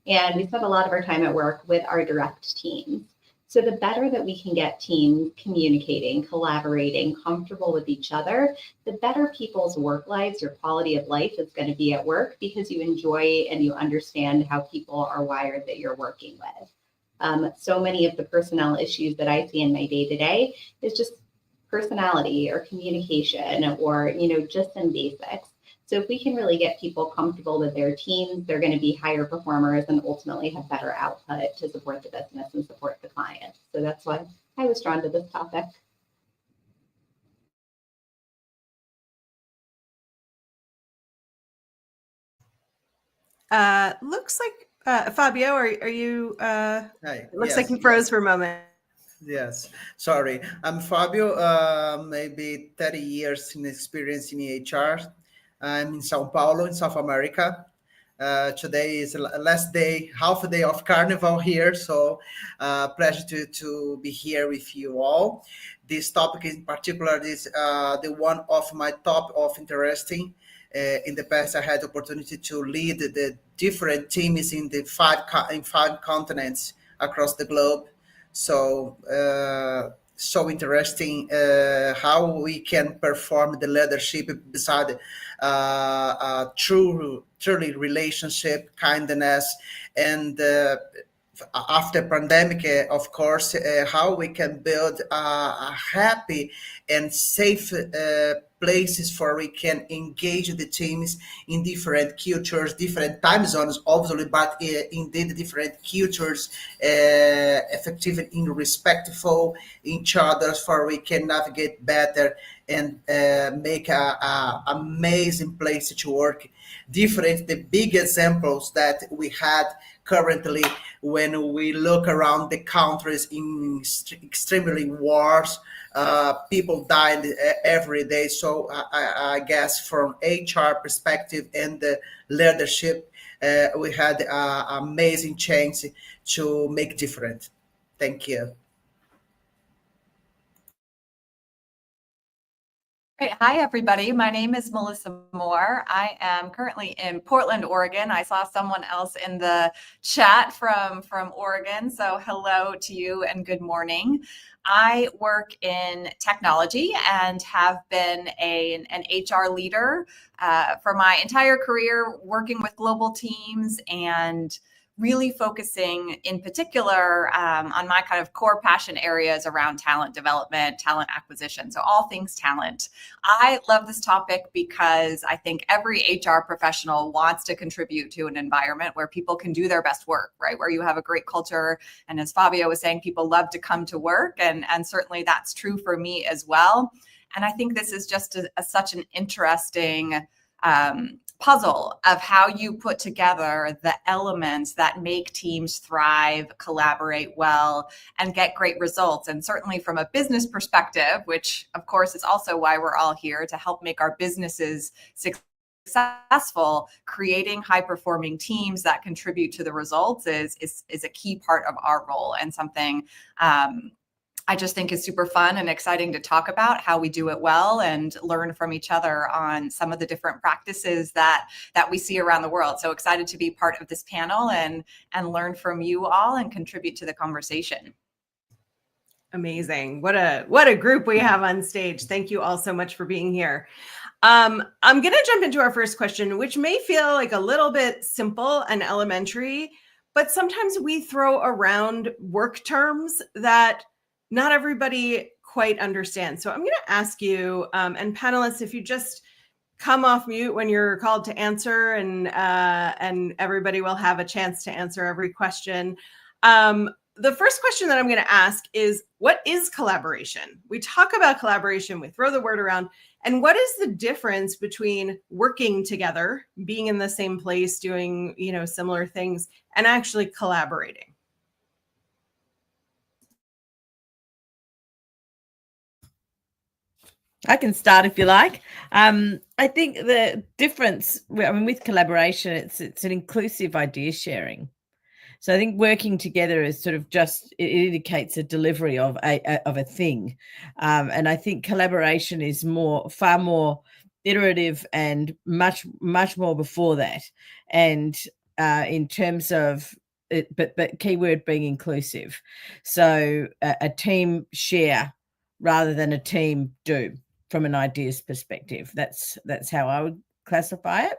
Speaker 9: and we spend a lot of our time at work with our direct teams. So the better that we can get teams communicating, collaborating, comfortable with each other, the better people's work lives, your quality of life is going to be at work because you enjoy and you understand how people are wired that you're working with. So many of the personnel issues that I see in my day-to-day is just personality or communication or, just some basics. So if we can really get people comfortable with their teams, they're going to be higher performers and ultimately have better output to support the business and support the client. So that's why I was drawn to this topic.
Speaker 7: Looks like, Fabio, are you,
Speaker 10: Hi.
Speaker 7: it looks
Speaker 10: Yes,
Speaker 7: like you froze for a moment.
Speaker 10: Yes, sorry. I'm Fabio, maybe 30 years in experience in HR. I'm in Sao Paulo, in South America. Today is the last day, half a day of Carnival here. So pleasure to be here with you all. This topic in particular is the one of my top of interesting. In the past, I had the opportunity to lead the different teams in the five continents across the globe. So so interesting how we can perform the leadership beside truly relationship, kindness, and after pandemic, of course, how we can build a happy and safe places for we can engage the teams in different cultures, different time zones, obviously, but indeed different cultures, effective and respectful each other, for we can navigate better and make a amazing place to work. Different, the big examples that we had currently when we look around the countries in extremely wars, people died every day. So I guess from HR perspective and the leadership, we had amazing chance to make different. Thank you.
Speaker 11: Great. Hi, everybody. My name is Melissa Moore. I am currently in Portland, Oregon. I saw someone else in the chat from Oregon. So hello to you and good morning. I work in technology and have been an HR leader for my entire career, working with global teams and really focusing in particular on my kind of core passion areas around talent development, talent acquisition. So all things talent. I love this topic because I think every HR professional wants to contribute to an environment where people can do their best work, right? Where you have a great culture. And as Fabio was saying, people love to come to work. And certainly that's true for me as well. And I think this is just such an interesting puzzle of how you put together the elements that make teams thrive, collaborate well, and get great results. And certainly from a business perspective, which of course is also why we're all here to help make our businesses successful, creating high-performing teams that contribute to the results is a key part of our role, and something I just think is super fun and exciting to talk about how we do it well and learn from each other on some of the different practices that we see around the world. So excited to be part of this panel and learn from you all and contribute to the conversation.
Speaker 7: Amazing. What a group we have on stage. Thank you all so much for being here. I'm going to jump into our first question, which may feel like a little bit simple and elementary, but sometimes we throw around work terms that not everybody quite understands. So I'm going to ask you, and panelists, if you just come off mute when you're called to answer, and everybody will have a chance to answer every question. The first question that I'm going to ask is, what is collaboration? We talk about collaboration, we throw the word around, and what is the difference between working together, being in the same place, doing, similar things, and actually collaborating?
Speaker 8: I can start if you like. I think the difference, with collaboration, it's an inclusive idea sharing. So I think working together is sort of it indicates a delivery of a thing, and I think collaboration is far more iterative and much more before that. And in terms of it, but keyword being inclusive. So a team share rather than a team do. From an ideas perspective, that's how I would classify it.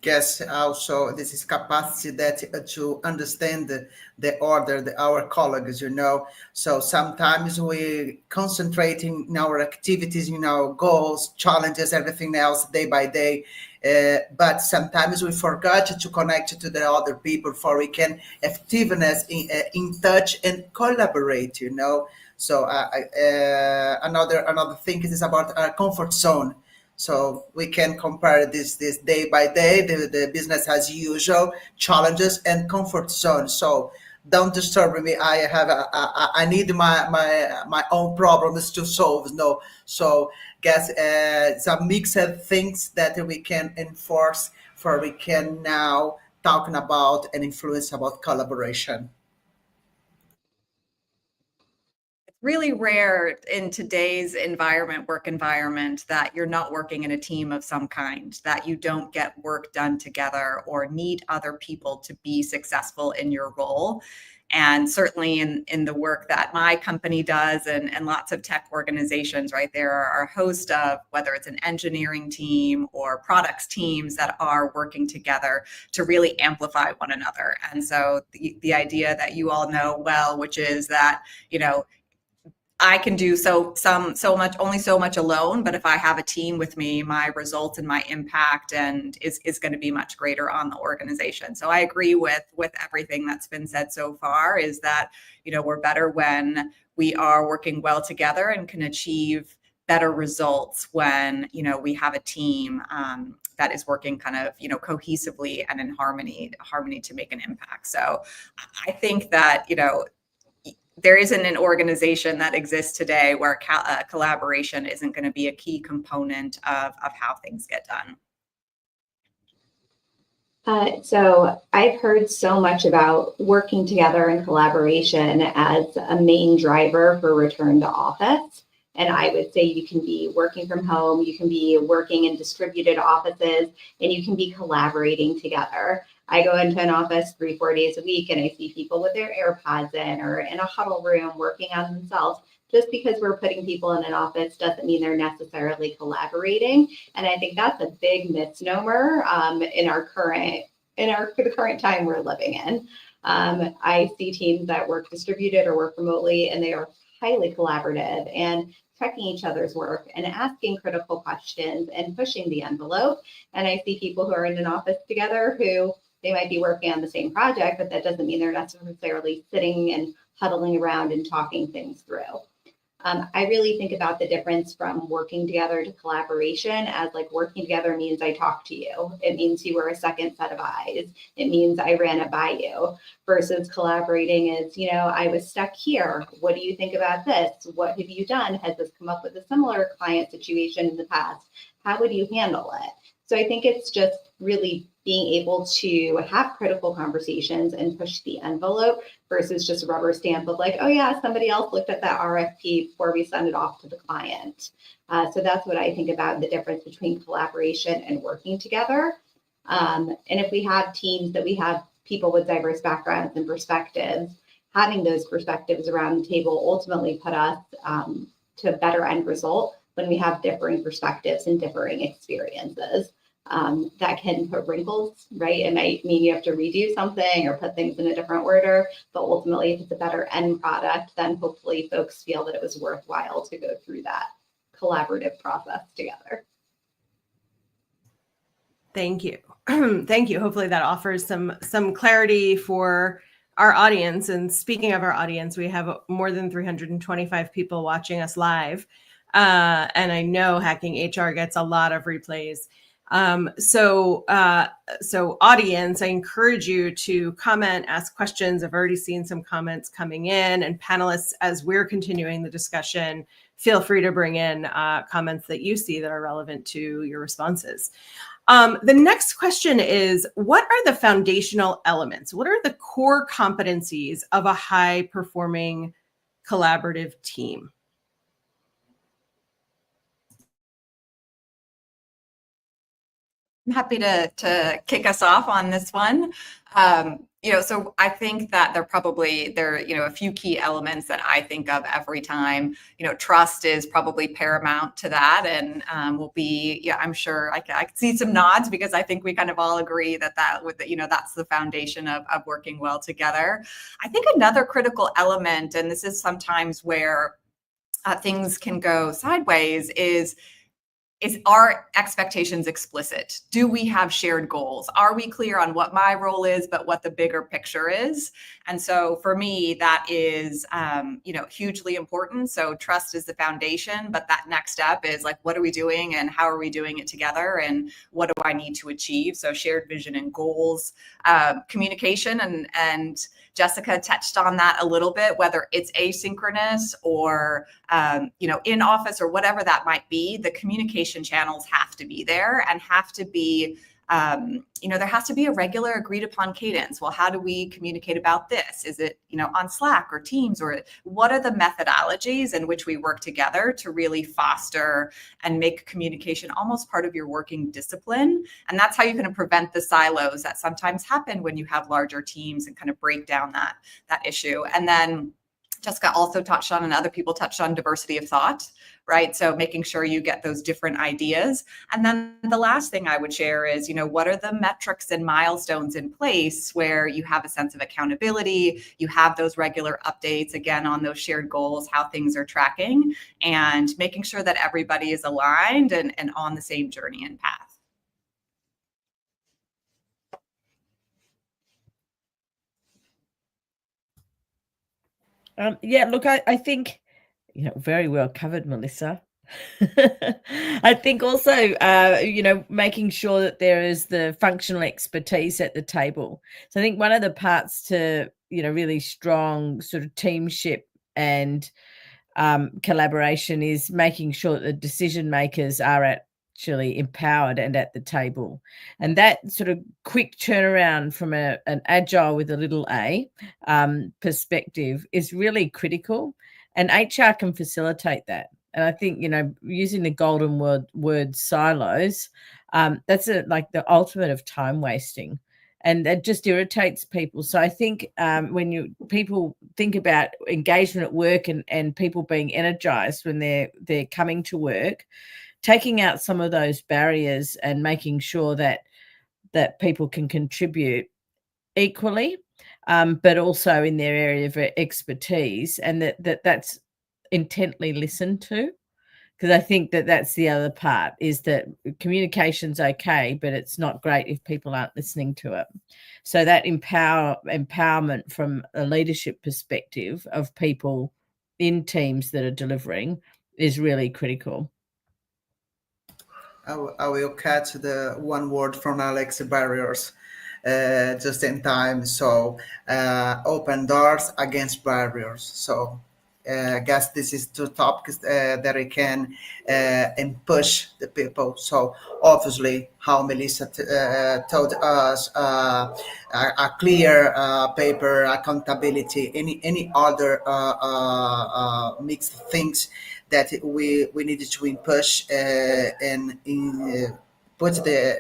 Speaker 10: Guess also this is capacity that to understand the order, our colleagues, So sometimes we concentrating in our activities, goals, challenges, everything else day by day. But sometimes we forgot to connect to the other people for we can effectiveness in touch and collaborate, So another thing is about our comfort zone. So we can compare this day by day, the business as usual, challenges and comfort zone. So don't disturb me. I need my own problems to solve. No, so guess some mixed things that we can enforce for we can now talking about and influence about collaboration.
Speaker 11: Really rare in today's work environment, that you're not working in a team of some kind, that you don't get work done together or need other people to be successful in your role. And certainly in the work that my company does and lots of tech organizations, right, there are a host of, whether it's an engineering team or products teams that are working together to really amplify one another. And so the idea that you all know well, which is that, I can do only so much alone, but if I have a team with me, my results and my impact is going to be much greater on the organization. So I agree with everything that's been said so far, is that, we're better when we are working well together and can achieve better results when, we have a team that is working kind of, cohesively and in harmony to make an impact. So I think that, there isn't an organization that exists today where collaboration isn't going to be a key component of how things get done.
Speaker 9: So I've heard so much about working together and collaboration as a main driver for return to office. And I would say you can be working from home, you can be working in distributed offices, and you can be collaborating together. I go into an office 3-4 days a week and I see people with their AirPods in or in a huddle room working on themselves. Just because we're putting people in an office doesn't mean they're necessarily collaborating. And I think that's a big misnomer in the current time we're living in. I see teams that work distributed or work remotely, and they are highly collaborative and checking each other's work and asking critical questions and pushing the envelope. And I see people who are in an office together who they might be working on the same project, but that doesn't mean they're necessarily sitting and huddling around and talking things through. I really think about the difference from working together to collaboration as like working together means I talk to you. It means you were a second set of eyes. It means I ran it by you versus collaborating is, I was stuck here. What do you think about this? What have you done? Has this come up with a similar client situation in the past? How would you handle it? So I think it's just really being able to have critical conversations and push the envelope versus just a rubber stamp of like, oh yeah, somebody else looked at that RFP before we send it off to the client. So that's what I think about the difference between collaboration and working together. And if we have teams that we have people with diverse backgrounds and perspectives, having those perspectives around the table ultimately put us to a better end result when we have differing perspectives and differing experiences. That can put wrinkles, right? It might mean you have to redo something or put things in a different order, but ultimately if it's a better end product, then hopefully folks feel that it was worthwhile to go through that collaborative process together.
Speaker 7: Thank you. Thank you. Hopefully that offers some clarity for our audience. And speaking of our audience, we have more than 325 people watching us live. And I know Hacking HR gets a lot of replays. So audience, I encourage you to comment, ask questions. I've already seen some comments coming in, and panelists, as we're continuing the discussion, feel free to bring in comments that you see that are relevant to your responses. The next question is, what are the foundational elements? What are the core competencies of a high-performing collaborative team?
Speaker 11: I'm happy to kick us off on this one. So I think that there are a few key elements that I think of every time. Trust is probably paramount to that, and I'm sure I can see some nods because I think we kind of all agree that's the foundation of working well together. I think another critical element, and this is sometimes where things can go sideways, is our expectations explicit? Do we have shared goals? Are we clear on what my role is, but what the bigger picture is? And so for me, that is, hugely important. So trust is the foundation, but that next step is like, what are we doing and how are we doing it together? And what do I need to achieve? So shared vision and goals, communication, and Jessica touched on that a little bit, whether it's asynchronous or, in office or whatever that might be, the communication channels have to be there and have to be, there has to be a regular agreed upon cadence. Well, how do we communicate about this? Is it, on Slack or Teams, or what are the methodologies in which we work together to really foster and make communication almost part of your working discipline? And that's how you can prevent the silos that sometimes happen when you have larger teams and kind of break down that issue. And then Jessica also touched on, and other people touched on, diversity of thought, right? So making sure you get those different ideas. And then the last thing I would share is, what are the metrics and milestones in place where you have a sense of accountability, you have those regular updates, again, on those shared goals, how things are tracking, and making sure that everybody is aligned and on the same journey and path.
Speaker 8: I think, very well covered, Melissa. I think also, making sure that there is the functional expertise at the table. So I think one of the parts to, really strong sort of teamship and collaboration is making sure that the decision makers are at actually empowered and at the table. And that sort of quick turnaround from an agile with a little a perspective is really critical, and HR can facilitate that. And I think, using the golden word silos, that's like the ultimate of time wasting. And that just irritates people. So I think when people think about engagement at work and people being energized when they're coming to work, taking out some of those barriers and making sure that people can contribute equally, but also in their area of expertise, and that's intently listened to. Because I think that's the other part, is that communication's okay, but it's not great if people aren't listening to it. So that empowerment from a leadership perspective of people in teams that are delivering is really critical.
Speaker 10: I will catch the one word from Alex, barriers, just in time. So open doors against barriers. So I guess this is two topics that we can and push the people. So obviously, how Melissa told us, a clear paper, accountability, any other mixed things that we needed to push and put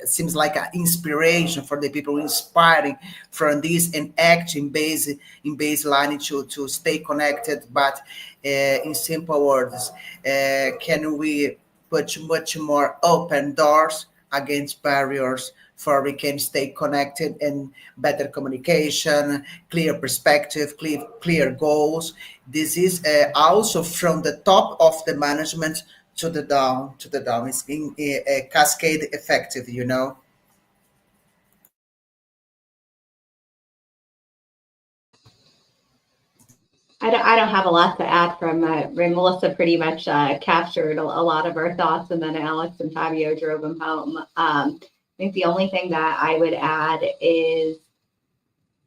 Speaker 10: seems like an inspiration for the people, inspiring from this and act in baseline to stay connected. But in simple words, can we put much more open doors against barriers for we can stay connected and better communication, clear perspective, clear goals. This is also from the top of the management to the down. It's in a cascade effective,
Speaker 9: I don't have a lot to add from Melissa pretty much captured a lot of our thoughts, and then Alex and Fabio drove them home. I think the only thing that I would add is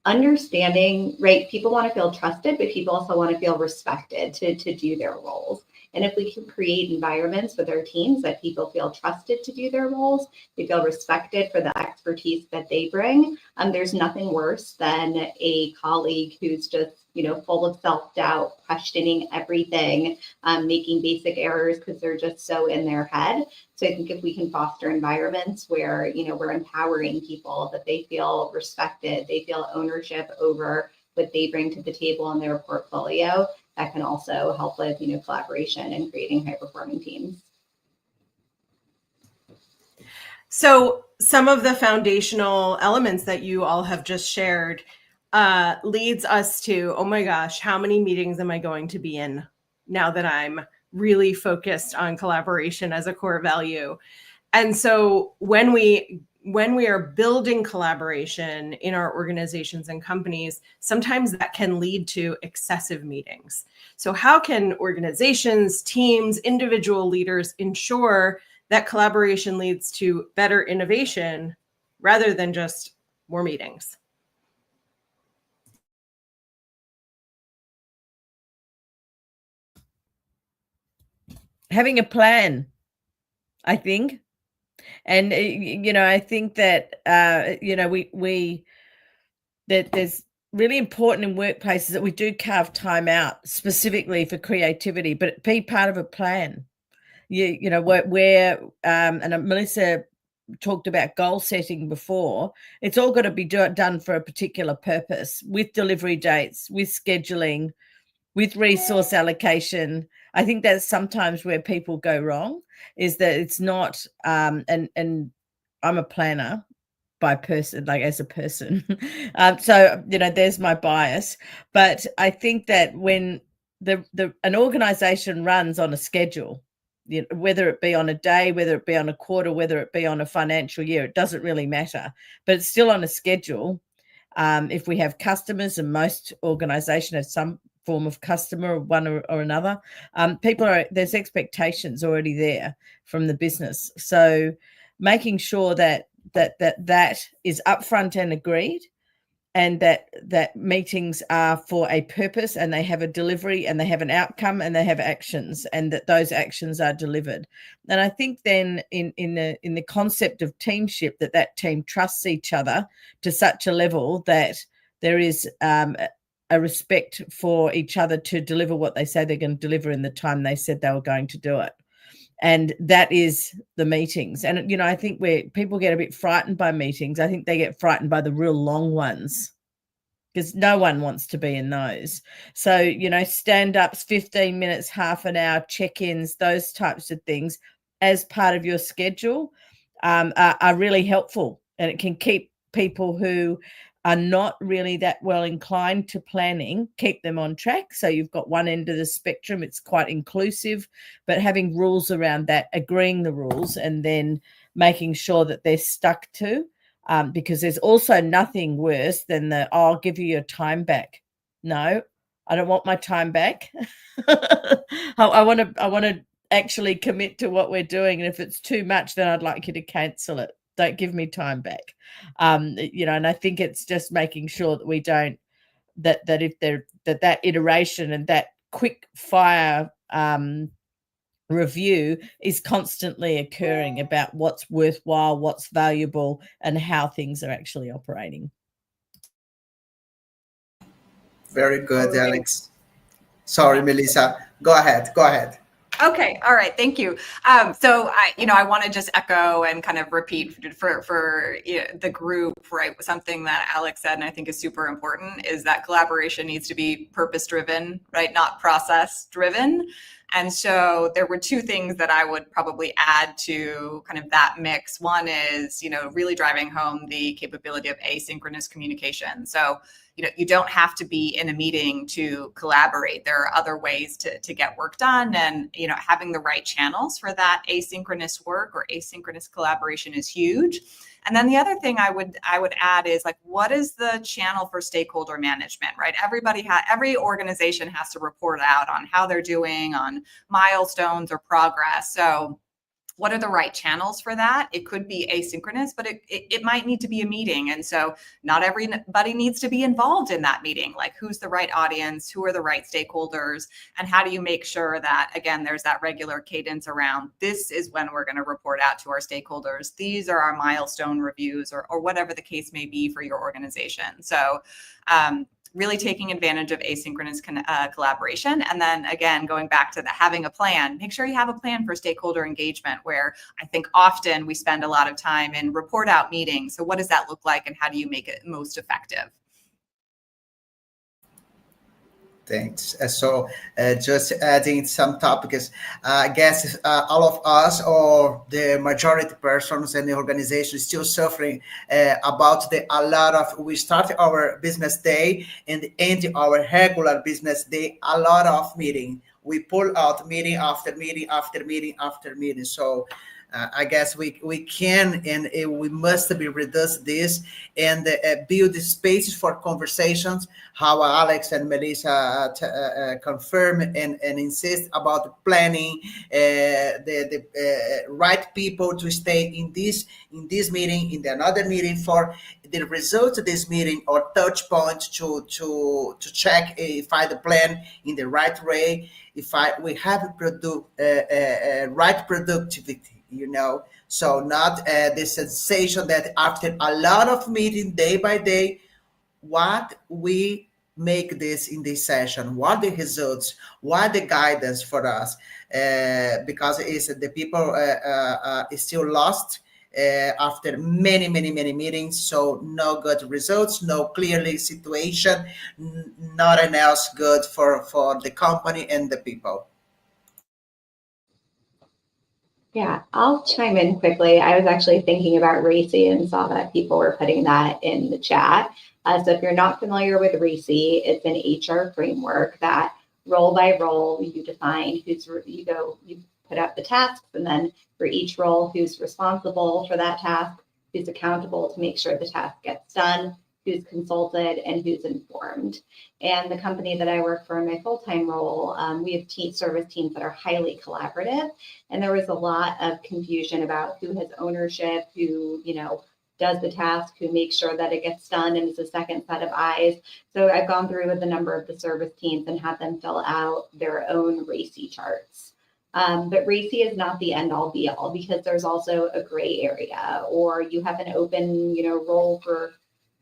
Speaker 9: understanding, right? People want to feel trusted, but people also want to feel respected to do their roles. And if we can create environments with our teams that people feel trusted to do their roles, they feel respected for the expertise that they bring, there's nothing worse than a colleague who's just, full of self-doubt, questioning everything, making basic errors because they're just so in their head. So I think if we can foster environments where, we're empowering people, that they feel respected, they feel ownership over what they bring to the table in their portfolio, that can also help with, collaboration and creating high-performing teams.
Speaker 7: So some of the foundational elements that you all have just shared leads us to, oh my gosh, how many meetings am I going to be in now that I'm really focused on collaboration as a core value? And so when we are building collaboration in our organizations and companies, sometimes that can lead to excessive meetings. So how can organizations, teams, individual leaders ensure that collaboration leads to better innovation rather than just more meetings?
Speaker 8: Having a plan, I think. And, I think that, that there's really important in workplaces that we do carve time out specifically for creativity, but it be part of a plan. Where and Melissa talked about goal setting before, it's all got to be done for a particular purpose, with delivery dates, with scheduling, with resource allocation. I think that's sometimes where people go wrong, is that it's not, and I'm a planner by person, like as a person. So, there's my bias. But I think that when an organization runs on a schedule, whether it be on a day, whether it be on a quarter, whether it be on a financial year, it doesn't really matter, but it's still on a schedule. If we have customers, and most organizations have some form of customer, one or another, there's expectations already there from the business. So making sure that is upfront and agreed, and that meetings are for a purpose, and they have a delivery, and they have an outcome, and they have actions, and that those actions are delivered. And I think then in the concept of teamship, that team trusts each other to such a level that there is a respect for each other to deliver what they say they're going to deliver in the time they said they were going to do it. And that is the meetings. And, you know, I think where people get a bit frightened by meetings, I think they get frightened by the real long ones, because no one wants to be in those. So, you know, stand-ups, 15 minutes, half an hour, check-ins, those types of things as part of your schedule are really helpful. And it can keep people who are not really that well inclined to planning, keep them on track. So you've got one end of the spectrum, it's quite inclusive, but having rules around that, agreeing the rules, and then making sure that they're stuck to, because there's also nothing worse than I'll give you your time back. No, I don't want my time back. I want to actually commit to what we're doing. And if it's too much, then I'd like you to cancel it. Don't give me time back. You know, and I think it's just making sure that we don't, that if there, that iteration and that quick fire review is constantly occurring about what's worthwhile, what's valuable, and how things are actually operating.
Speaker 10: Very good, Alex. Sorry, Melissa. Go ahead.
Speaker 11: Okay. All right. Thank you. So I want to just echo and kind of repeat for the group, right? Something that Alex said, and I think is super important, is that collaboration needs to be purpose-driven, right? Not process-driven. And so there were two things that I would probably add to kind of that mix. One is, really driving home the capability of asynchronous communication. So, you don't have to be in a meeting to collaborate. There are other ways to get work done, and, having the right channels for that asynchronous work or asynchronous collaboration is huge. And then the other thing I would add is, like, what is the channel for stakeholder management, right? Every organization has to report out on how they're doing on milestones or progress. So what are the right channels for that? It could be asynchronous, but it might need to be a meeting. And so not everybody needs to be involved in that meeting. Like, who's the right audience? Who are the right stakeholders? And how do you make sure that, again, there's that regular cadence around, this is when we're going to report out to our stakeholders. These are our milestone reviews, or whatever the case may be for your organization. So, really taking advantage of asynchronous collaboration. And then again, going back to having a plan, make sure you have a plan for stakeholder engagement, where I think often we spend a lot of time in report out meetings. So what does that look like, and how do you make it most effective?
Speaker 10: Thanks. So just adding some topics, I guess all of us, or the majority persons in the organization, is still suffering about we start our business day and end our regular business day, a lot of meeting. We pull out meeting after meeting after meeting after meeting. So I guess we can, and we must be reduce this and build spaces for conversations. How Alex and Melissa confirm and insist about planning the right people to stay in this meeting, in the another meeting, for the results of this meeting, or touch points to check if I the plan in the right way, if we have right productivity. So not the sensation that after a lot of meeting day by day, what we make this in this session, what the results, what the guidance for us, because the people is still lost after many meetings. So no good results, no clearly situation, nothing else good for the company and the people.
Speaker 9: Yeah, I'll chime in quickly. I was actually thinking about RACI and saw that people were putting that in the chat. So if you're not familiar with RACI, it's an HR framework that role by role you define you put out the tasks, and then for each role, who's responsible for that task, who's accountable to make sure the task gets done, who's consulted, and who's informed. And the company that I work for in my full-time role, we have service teams that are highly collaborative. And there was a lot of confusion about who has ownership, who, does the task, who makes sure that it gets done, and is a second set of eyes. So I've gone through with a number of the service teams and had them fill out their own RACI charts. But RACI is not the end all be all, because there's also a gray area, or you have an open, role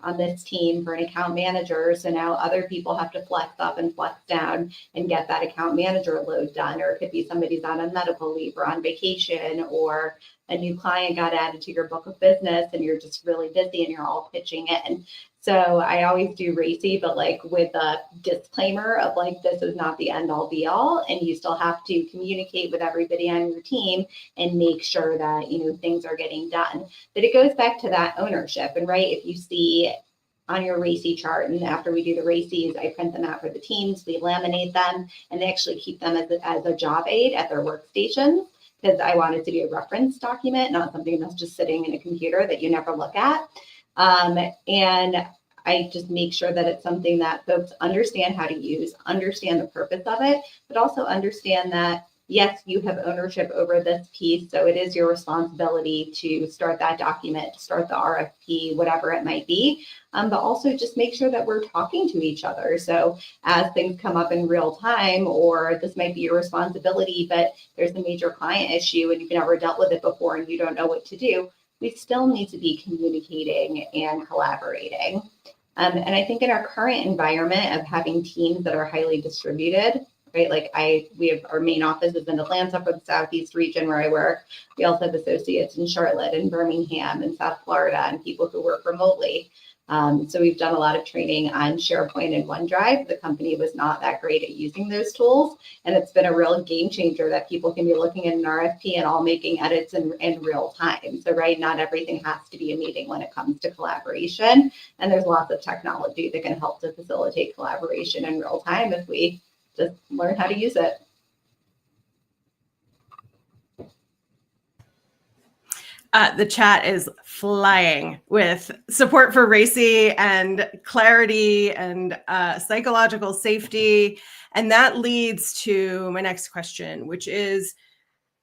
Speaker 9: on this team for an account manager. So now other people have to flex up and flex down and get that account manager load done. Or it could be somebody's on a medical leave or on vacation, or a new client got added to your book of business and you're just really busy and you're all pitching in. So I always do RACI, but like with a disclaimer of like, this is not the end all be all, and you still have to communicate with everybody on your team and make sure that, things are getting done. But it goes back to that ownership. And right, if you see on your RACI chart, and after we do the RACIs, I print them out for the teams, we laminate them, and they actually keep them as a job aid at their workstations, because I want it to be a reference document, not something that's just sitting in a computer that you never look at. And I just make sure that it's something that folks understand how to use, understand the purpose of it, but also understand that, yes, you have ownership over this piece. So it is your responsibility to start that document, to start the RFP, whatever it might be. But also just make sure that we're talking to each other. So as things come up in real time, or this might be your responsibility, but there's a major client issue and you've never dealt with it before and you don't know what to do, we still need to be communicating and collaborating. And I think in our current environment of having teams that are highly distributed, right? Like we have our main office is in Atlanta for the Southeast region where I work. We also have associates in Charlotte and Birmingham and South Florida, and people who work remotely. So we've done a lot of training on SharePoint and OneDrive. The company was not that great at using those tools, and it's been a real game changer that people can be looking at an RFP and all making edits in real time. So right, not everything has to be a meeting when it comes to collaboration, and there's lots of technology that can help to facilitate collaboration in real time if we just learn how to use it.
Speaker 7: The chat is flying with support for RACI and clarity and psychological safety. And that leads to my next question, which is,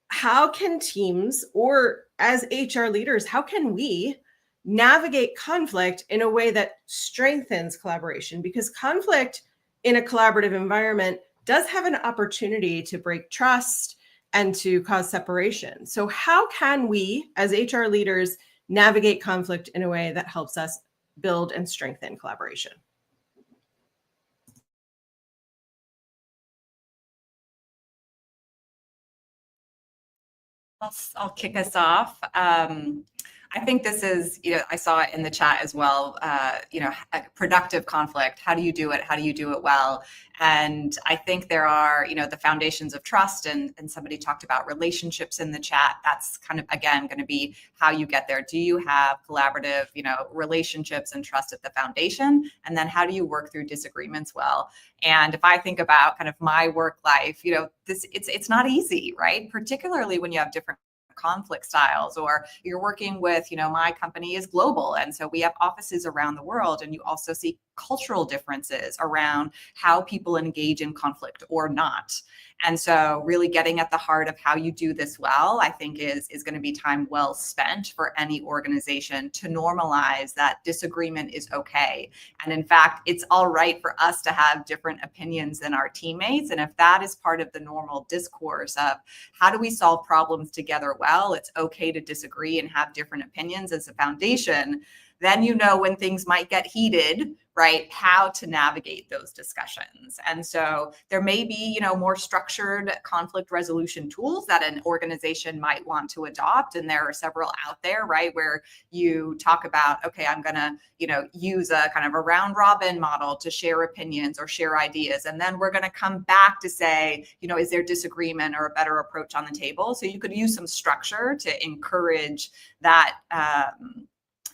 Speaker 7: how can teams, or as HR leaders, how can we navigate conflict in a way that strengthens collaboration? Because conflict in a collaborative environment does have an opportunity to break trust and to cause separation. So how can we, as HR leaders, navigate conflict in a way that helps us build and strengthen collaboration?
Speaker 11: I'll kick us off. I think this is, I saw it in the chat as well, a productive conflict. How do you do it? How do you do it well? And I think there are, the foundations of trust, and somebody talked about relationships in the chat. That's kind of, again, going to be how you get there. Do you have collaborative, relationships and trust at the foundation? And then how do you work through disagreements well? And if I think about kind of my work life, it's not easy, right? Particularly when you have different conflict styles, or you're working with, my company is global, and so we have offices around the world, and you also see cultural differences around how people engage in conflict or not. And so really getting at the heart of how you do this well, I think is going to be time well spent for any organization to normalize that disagreement is okay. And in fact, it's all right for us to have different opinions than our teammates. And if that is part of the normal discourse of how do we solve problems together well, it's okay to disagree and have different opinions as a foundation, then when things might get heated, right, how to navigate those discussions. And so there may be, more structured conflict resolution tools that an organization might want to adopt. And there are several out there, right, where you talk about, okay, I'm going to, use a kind of a round robin model to share opinions or share ideas. And then we're going to come back to say, is there disagreement or a better approach on the table? So you could use some structure to encourage that,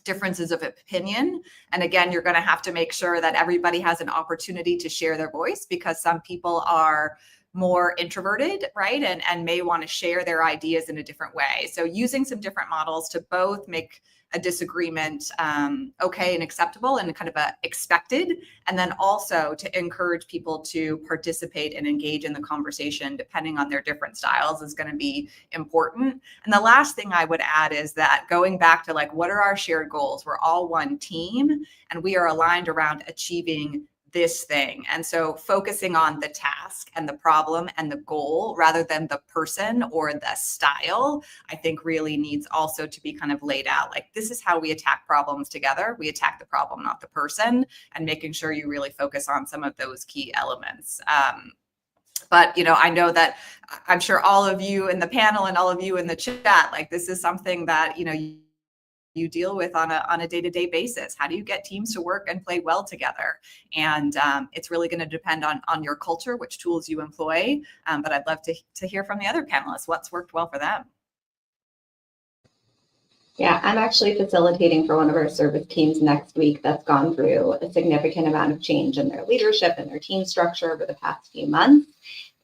Speaker 11: differences of opinion. And again, you're going to have to make sure that everybody has an opportunity to share their voice, because some people are more introverted, right? And may want to share their ideas in a different way. So using some different models to both make a disagreement okay and acceptable and kind of expected, and then also to encourage people to participate and engage in the conversation depending on their different styles is going to be important. And the last thing I would add is that going back to like, what are our shared goals? We're all one team and we are aligned around achieving this thing. And so focusing on the task and the problem and the goal rather than the person or the style, I think really needs also to be kind of laid out. Like, this is how we attack problems together. We attack the problem, not the person, and making sure you really focus on some of those key elements. But, you know, I know that I'm sure all of you in the panel and all of you in the chat, like, this is something that, you know, you deal with on a day-to-day basis. How do you get teams to work and play well together? And it's really going to depend on your culture, which tools you employ. But I'd love to hear from the other panelists, what's worked well for them.
Speaker 9: Yeah, I'm actually facilitating for one of our service teams next week that's gone through a significant amount of change in their leadership and their team structure over the past few months.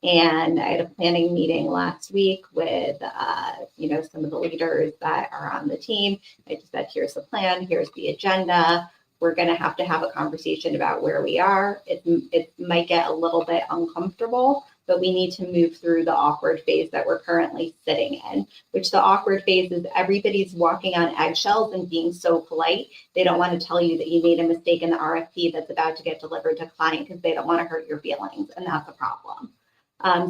Speaker 9: And I had a planning meeting last week with, you know, some of the leaders that are on the team. I just said, here's the plan, here's the agenda. We're going to have a conversation about where we are. It might get a little bit uncomfortable, but we need to move through the awkward phase that we're currently sitting in, which the awkward phase is everybody's walking on eggshells and being so polite. They don't want to tell you that you made a mistake in the RFP that's about to get delivered to client because they don't want to hurt your feelings, and that's a problem.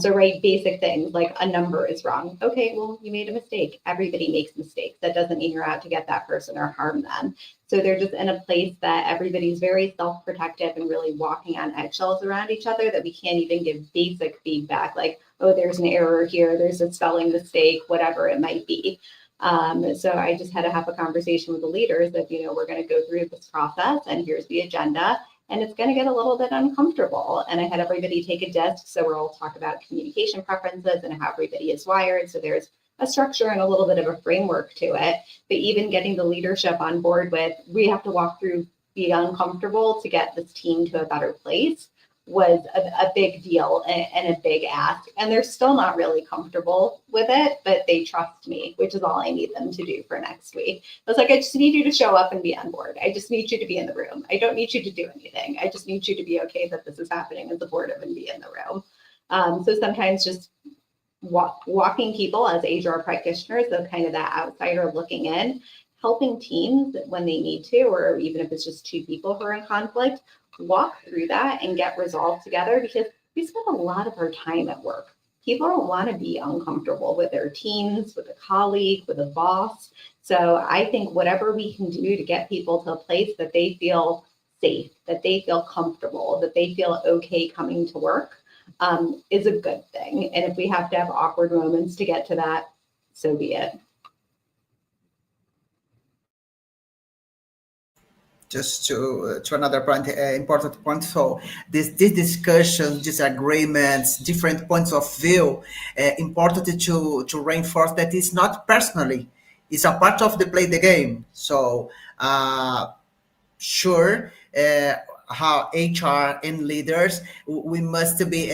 Speaker 9: So right, basic things like a number is wrong. Okay, well, you made a mistake. Everybody makes mistakes. That doesn't mean you're out to get that person or harm them. So they're just in a place that everybody's very self-protective and really walking on eggshells around each other, that we can't even give basic feedback like, oh, there's an error here, there's a spelling mistake, whatever it might be. So I just had to have a conversation with the leaders that, you know, we're going to go through this process and here's the agenda. And it's going to get a little bit uncomfortable. And I had everybody take a disc. So we'll all talk about communication preferences and how everybody is wired. So there's a structure and a little bit of a framework to it. But even getting the leadership on board with, we have to walk through being uncomfortable to get this team to a better place was a big deal and a big ask. And they're still not really comfortable with it, but they trust me, which is all I need them to do for next week. I was like, I just need you to show up and be on board. I just need you to be in the room. I don't need you to do anything. I just need you to be okay that this is happening and supportive and be in the room. So sometimes just walking people as HR practitioners, so kind of that outsider looking in, helping teams when they need to, or even if it's just two people who are in conflict, walk through that and get resolved together, because we spend a lot of our time at work. People don't want to be uncomfortable with their teams, with a colleague, with a boss. So I think whatever we can do to get people to a place that they feel safe, that they feel comfortable, that they feel okay coming to work is a good thing. And if we have to have awkward moments to get to that, so be it.
Speaker 10: Just to another point, important point. So this discussion, disagreements, different points of view, important to reinforce that it's not personally, it's a part of the play the game. So sure, how HR and leaders, we must be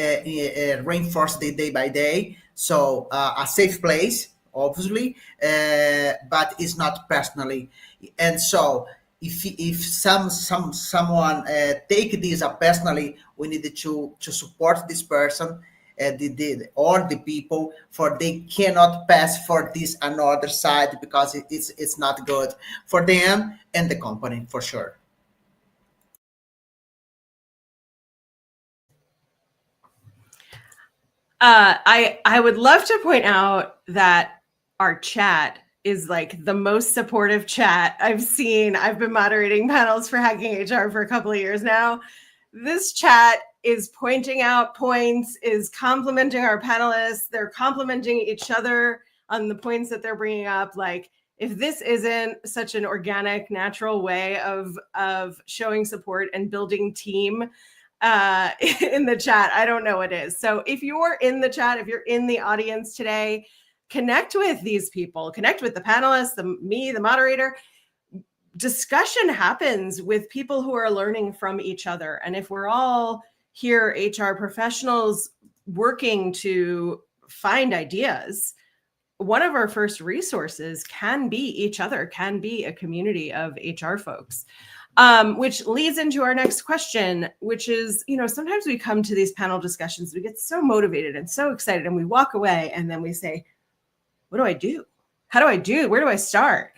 Speaker 10: reinforced day by day. So a safe place, obviously, but it's not personally. And so if someone take this personally, we need to support this person, or the people, for they cannot pass for this another side, because it's not good for them and the company, for sure.
Speaker 7: I would love to point out that our chat is like the most supportive chat I've seen. I've been moderating panels for Hacking HR for a couple of years now. This chat is pointing out points, is complimenting our panelists. They're complimenting each other on the points that they're bringing up. Like, if this isn't such an organic, natural way of showing support and building team in the chat, I don't know what is. So if you're in the chat, if you're in the audience today, connect with these people, connect with the panelists, me, the moderator. Discussion happens with people who are learning from each other. And if we're all here, HR professionals, working to find ideas, one of our first resources can be each other, can be a community of HR folks. Which leads into our next question, which is, sometimes we come to these panel discussions, we get so motivated and so excited, and we walk away and then we say, what do I do? How do I do? Where do I start?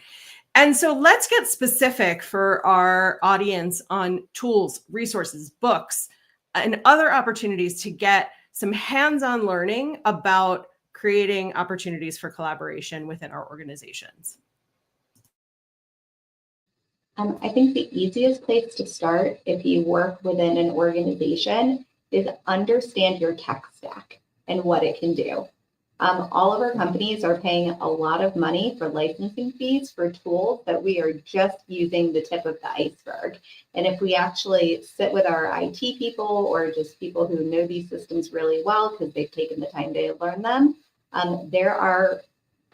Speaker 7: And so let's get specific for our audience on tools, resources, books, and other opportunities to get some hands-on learning about creating opportunities for collaboration within our organizations.
Speaker 9: I think the easiest place to start if you work within an organization is understand your tech stack and what it can do. All of our companies are paying a lot of money for licensing fees for tools that we are just using the tip of the iceberg. And if we actually sit with our IT people or just people who know these systems really well because they've taken the time to learn them, there are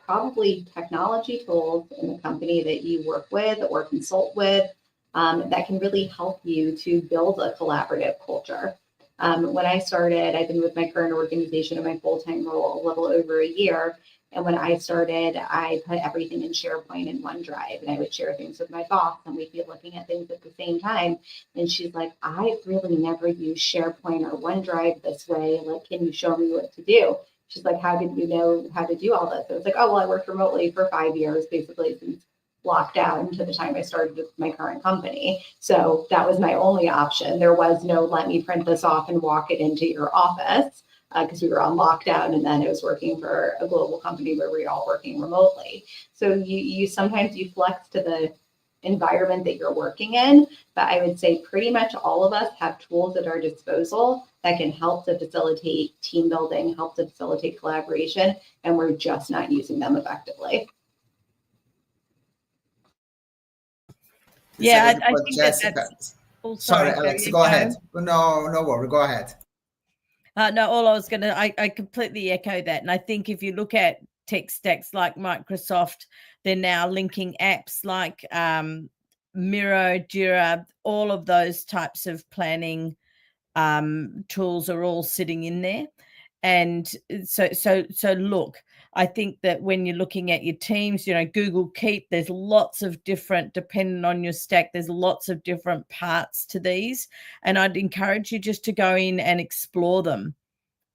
Speaker 9: probably technology tools in the company that you work with or consult with that can really help you to build a collaborative culture. When I started, I've been with my current organization in my full-time role a little over a year. And when I started, I put everything in SharePoint and OneDrive, and I would share things with my boss, and we'd be looking at things at the same time. And she's like, I've really never used SharePoint or OneDrive this way. Like, can you show me what to do? She's like, how did you know how to do all this? I was like, oh, well, I worked remotely for 5 years, basically since lockdown to the time I started with my current company. So that was my only option. There was no, let me print this off and walk it into your office because we were on lockdown, and then it was working for a global company where we were all working remotely. So you sometimes you flex to the environment that you're working in, but I would say pretty much all of us have tools at our disposal that can help to facilitate team building, help to facilitate collaboration, and we're just not using them effectively.
Speaker 8: Yeah, I think
Speaker 10: Jessica.
Speaker 8: that's. Oh,
Speaker 10: sorry, Alex, go ahead. No worry, go ahead.
Speaker 8: No, all I was going to, I completely echo that. And I think if you look at tech stacks like Microsoft, they're now linking apps like Miro, Jira, all of those types of planning tools are all sitting in there. And so look, I think that when you're looking at your teams, Google Keep, there's lots of different, depending on your stack, there's lots of different parts to these. And I'd encourage you just to go in and explore them.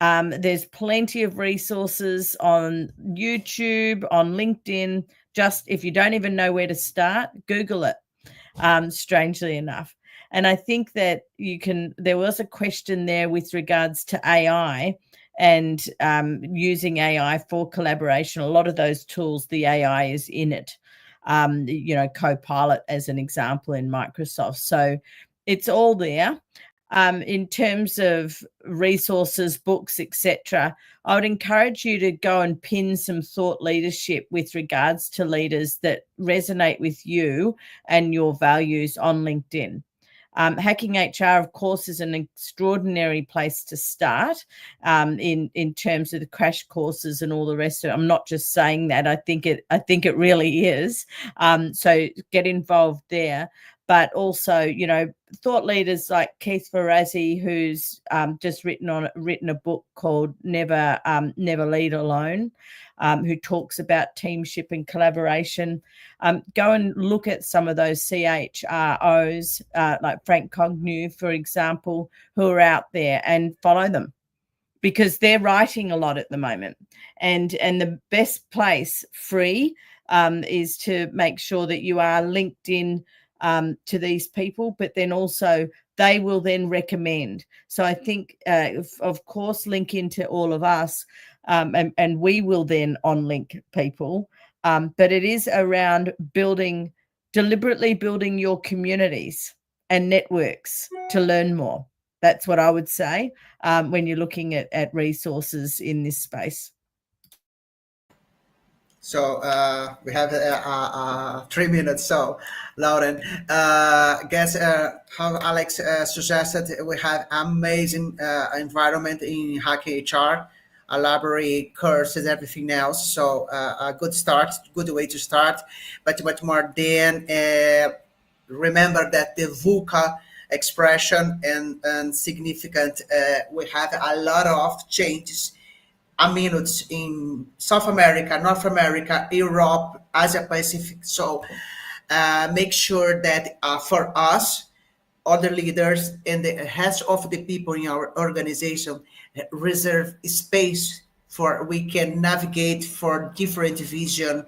Speaker 8: There's plenty of resources on YouTube, on LinkedIn. Just if you don't even know where to start, Google it, strangely enough. And I think that there was a question there with regards to AI and using AI for collaboration. A lot of those tools, the AI is in it, Copilot as an example in Microsoft. So it's all there. In terms of resources, books, etc., I would encourage you to go and pin some thought leadership with regards to leaders that resonate with you and your values on LinkedIn. Hacking HR, of course, is an extraordinary place to start in terms of the crash courses and all the rest of it. I'm not just saying that. I think it really is. So get involved there. But also, thought leaders like Keith Ferrazzi, who's just written a book called Never Lead Alone, who talks about teamship and collaboration. Go and look at some of those CHROs, like Frank Cognew, for example, who are out there, and follow them because they're writing a lot at the moment. And the best place, free, is to make sure that you are linked in to these people, but then also they will then recommend. So I think, of course, link into all of us, and we will then on-link people. But it is around deliberately building your communities and networks to learn more. That's what I would say when you're looking at resources in this space.
Speaker 10: So we have 3 minutes. So, Lauren, guess how Alex suggested we have amazing environment in Hacking HR, a library, courses, everything else. So a good start, good way to start. But more than remember that the VUCA expression and significant. We have a lot of changes. I mean, it's in South America, North America, Europe, Asia Pacific. So make sure that for us, other leaders and the heads of the people in our organization reserve space for we can navigate for different vision,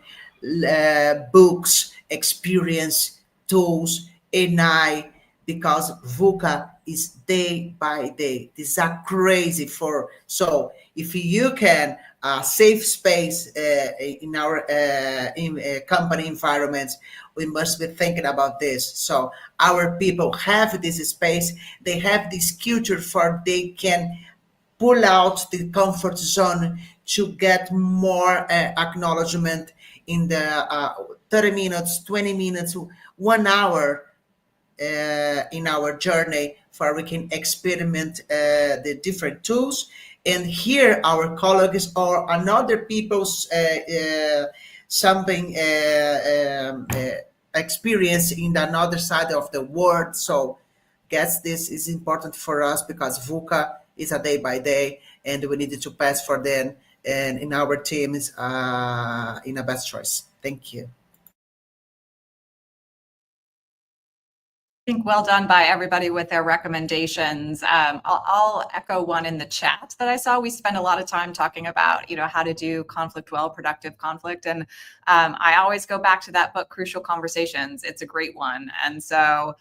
Speaker 10: books, experience, tools, AI, because VUCA is day by day. These are crazy for, so if you can safe space in our company environments, we must be thinking about this. So our people have this space, they have this culture for they can pull out the comfort zone to get more acknowledgement in the 30 minutes, 20 minutes, 1 hour in our journey for we can experiment the different tools and hear our colleagues or another people's something experience in another side of the world. So guess this is important for us because VUCA is a day by day and we needed to pass for them and in our teams in a best choice. Thank you.
Speaker 11: I think well done by everybody with their recommendations. I'll echo one in the chat that I saw. We spend a lot of time talking about, how to do conflict well, productive conflict. And I always go back to that book, Crucial Conversations. It's a great one. And so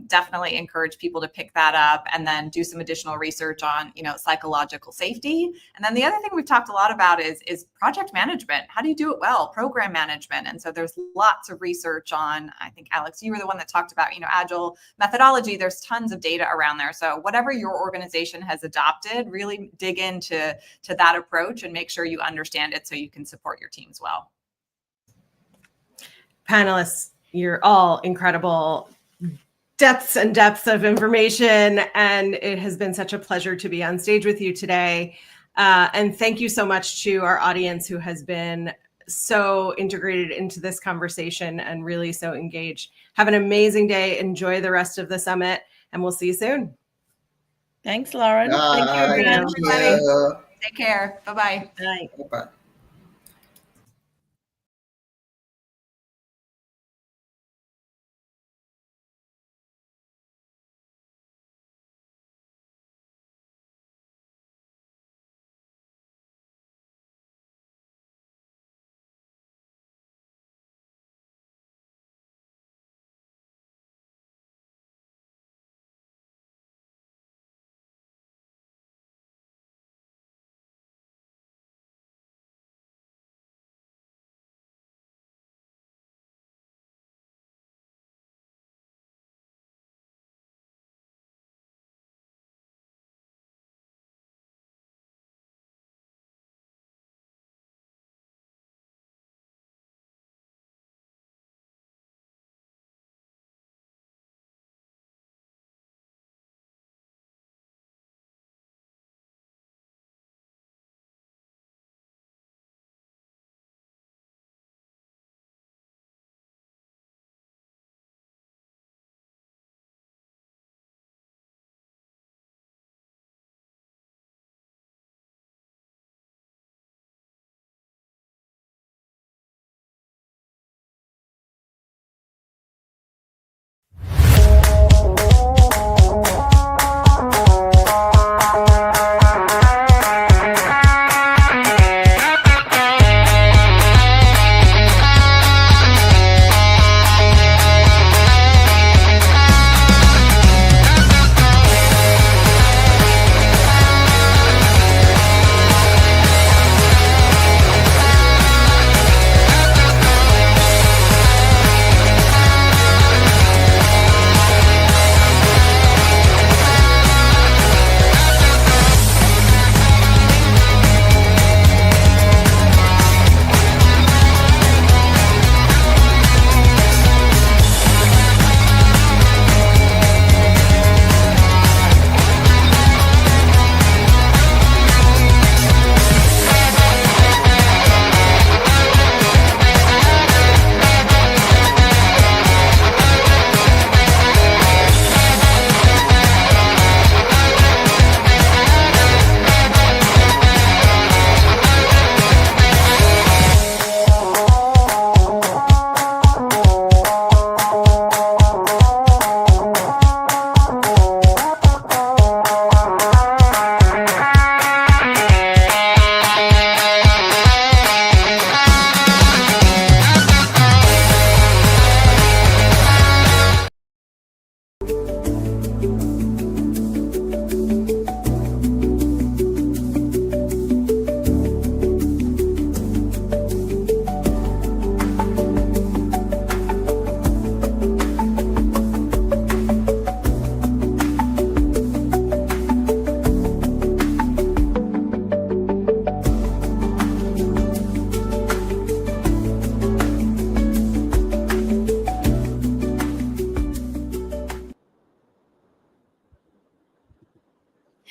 Speaker 11: definitely encourage people to pick that up and then do some additional research on, psychological safety. And then the other thing we've talked a lot about is project management. How do you do it well? Program management. And so there's lots of research on, I think, Alex, you were the one that talked about, agile methodology. There's tons of data around there. So whatever your organization has adopted, really dig into that approach and make sure you understand it so you can support your teams well.
Speaker 7: Panelists, you're all incredible. Depths and depths of information. And it has been such a pleasure to be on stage with you today. And thank you so much to our audience who has been so integrated into this conversation and really so engaged. Have an amazing day. Enjoy the rest of the summit and we'll see you soon.
Speaker 8: Thanks, Lauren.
Speaker 10: Thank you,
Speaker 11: everybody. Take care. Bye-bye.
Speaker 7: Bye.
Speaker 10: Bye.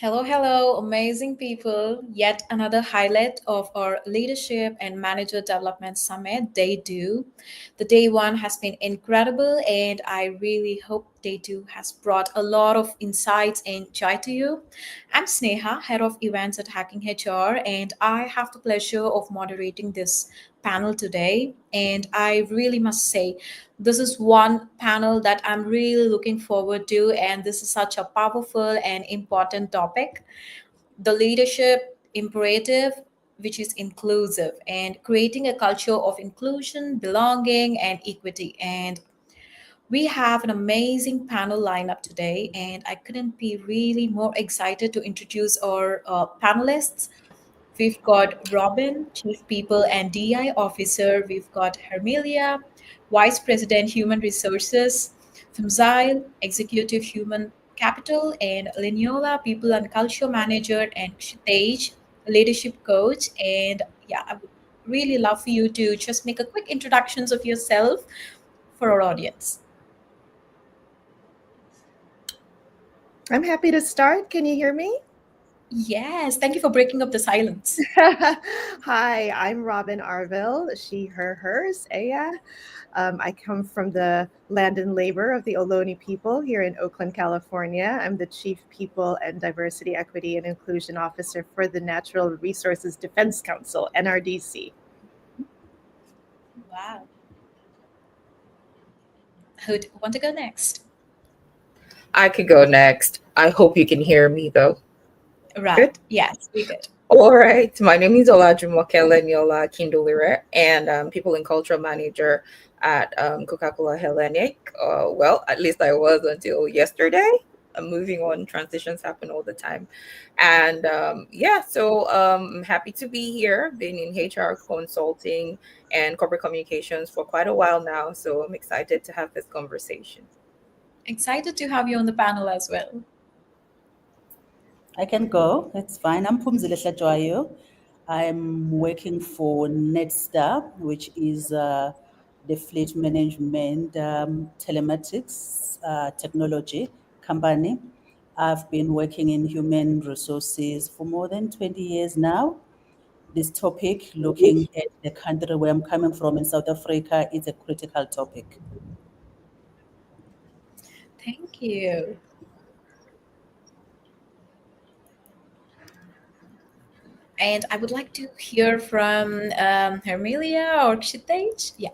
Speaker 12: Hello, hello, amazing people. Yet another highlight of our Leadership and Manager Development Summit, Day 2. The Day 1 has been incredible, and I really hope Day 2 has brought a lot of insights and joy to you. I'm Sneha, Head of Events at Hacking HR, and I have the pleasure of moderating this panel today. And I really must say, this is one panel that I'm really looking forward to, and this is such a powerful and important topic. The leadership imperative, which is inclusive and creating a culture of inclusion, belonging, and equity. And we have an amazing panel lineup today, and I couldn't be really more excited to introduce our panelists. We've got Robin, Chief People and DI Officer. We've got Hermelia, Vice President Human Resources. Fimzail, Executive Human Capital. And Liniola, People and Culture Manager. And Kshitej, Leadership Coach. And yeah, I would really love for you to just make a quick introductions of yourself for our audience.
Speaker 13: I'm happy to start. Can you hear me?
Speaker 12: Yes, thank you for breaking up the silence.
Speaker 13: Hi, I'm Robin Arville, she, her, hers, Aya. I come from the land and labor of the Ohlone people here in Oakland, California. I'm the Chief People and Diversity, Equity, and Inclusion Officer for the Natural Resources Defense Council, NRDC.
Speaker 12: Wow. Who'd want to go next?
Speaker 14: I could go next. I hope you can hear me though.
Speaker 12: Right.
Speaker 14: Good?
Speaker 12: Yes, we could.
Speaker 14: All right. My name is Olajumoke Leniola Kindulire, and I'm People and Culture Manager at Coca-Cola Hellenic. Well, at least I was until yesterday. I'm moving on. Transitions happen all the time. And I'm happy to be here. Been in HR consulting and corporate communications for quite a while now. So I'm excited to have this conversation.
Speaker 12: Excited to have you on the panel as well.
Speaker 15: I can go. It's fine. I'm Phumzile Hlatshwayo. I'm working for Netstar, which is the fleet management telematics technology company. I've been working in human resources for more than 20 years now. This topic, looking at the country where I'm coming from in South Africa, is a critical topic.
Speaker 12: Thank you. And I would like to hear from Hermelia or Kshitej. Yeah.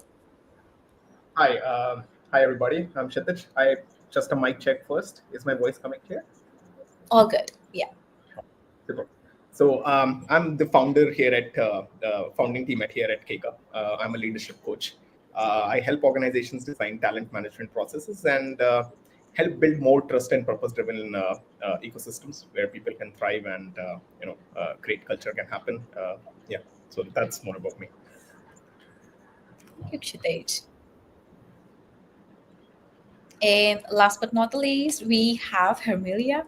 Speaker 16: Hi, everybody. I'm Kshitej. Just a mic check first. Is my voice coming clear?
Speaker 12: All good. Yeah.
Speaker 16: Super. So I'm the founder here at the founding team here at KECA. I'm a leadership coach. I help organizations design talent management processes and help build more trust and purpose-driven ecosystems where people can thrive and great culture can happen. So that's more about me.
Speaker 12: Thank you, Kshitej. And last but not least, we have Hermelia.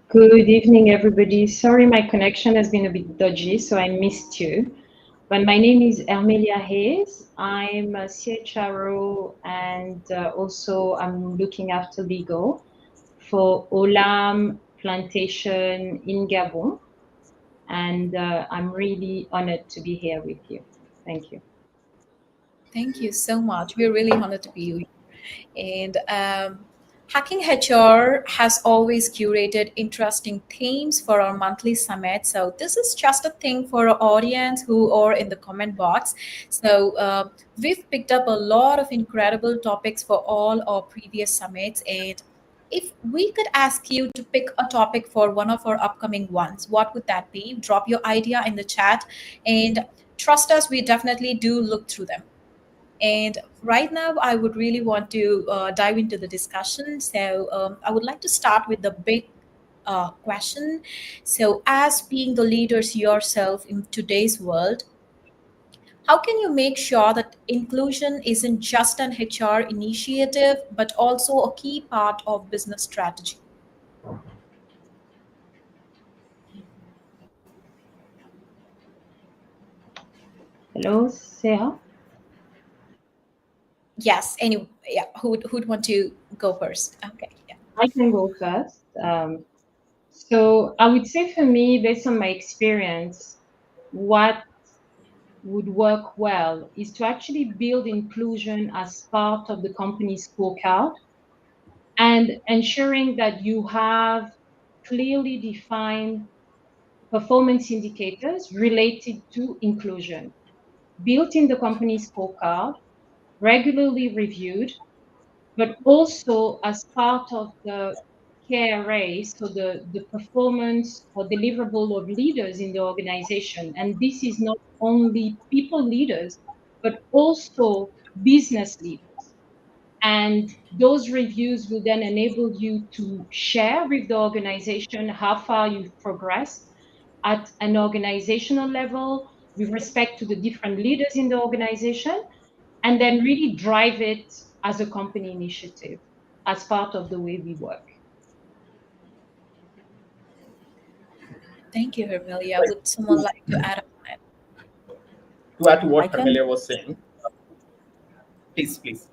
Speaker 17: Good evening, everybody. Sorry, my connection has been a bit dodgy, so I missed you. But my name is Hermelia Hayes. I'm a CHRO and also I'm looking after legal for Olam Plantation in Gabon. And I'm really honored to be here with you. Thank you.
Speaker 12: Thank you so much. We're really honored to be here. And Hacking HR has always curated interesting themes for our monthly summit. So this is just a thing for our audience who are in the comment box. So we've picked up a lot of incredible topics for all our previous summits. And if we could ask you to pick a topic for one of our upcoming ones, what would that be? Drop your idea in the chat. And trust us, we definitely do look through them. And right now, I would really want to dive into the discussion. So I would like to start with the big question. So as being the leaders yourself in today's world, how can you make sure that inclusion isn't just an HR initiative, but also a key part of business strategy?
Speaker 17: Hello, Sarah.
Speaker 12: Yes. Who'd want to go first? Okay. Yeah.
Speaker 17: I can go first. So I would say for me, based on my experience, what would work well is to actually build inclusion as part of the company's scorecard and ensuring that you have clearly defined performance indicators related to inclusion, built in the company's scorecard, regularly reviewed, but also as part of the KRA, so the performance or deliverable of leaders in the organization. And this is not only people leaders, but also business leaders. And those reviews will then enable you to share with the organization how far you've progressed at an organizational level with respect to the different leaders in the organization, and then really drive it as a company initiative, as part of the way we work.
Speaker 12: Thank you, Hermelia. Would someone like to add on that?
Speaker 16: To add to what
Speaker 15: I can-
Speaker 16: Hermelia was saying, please.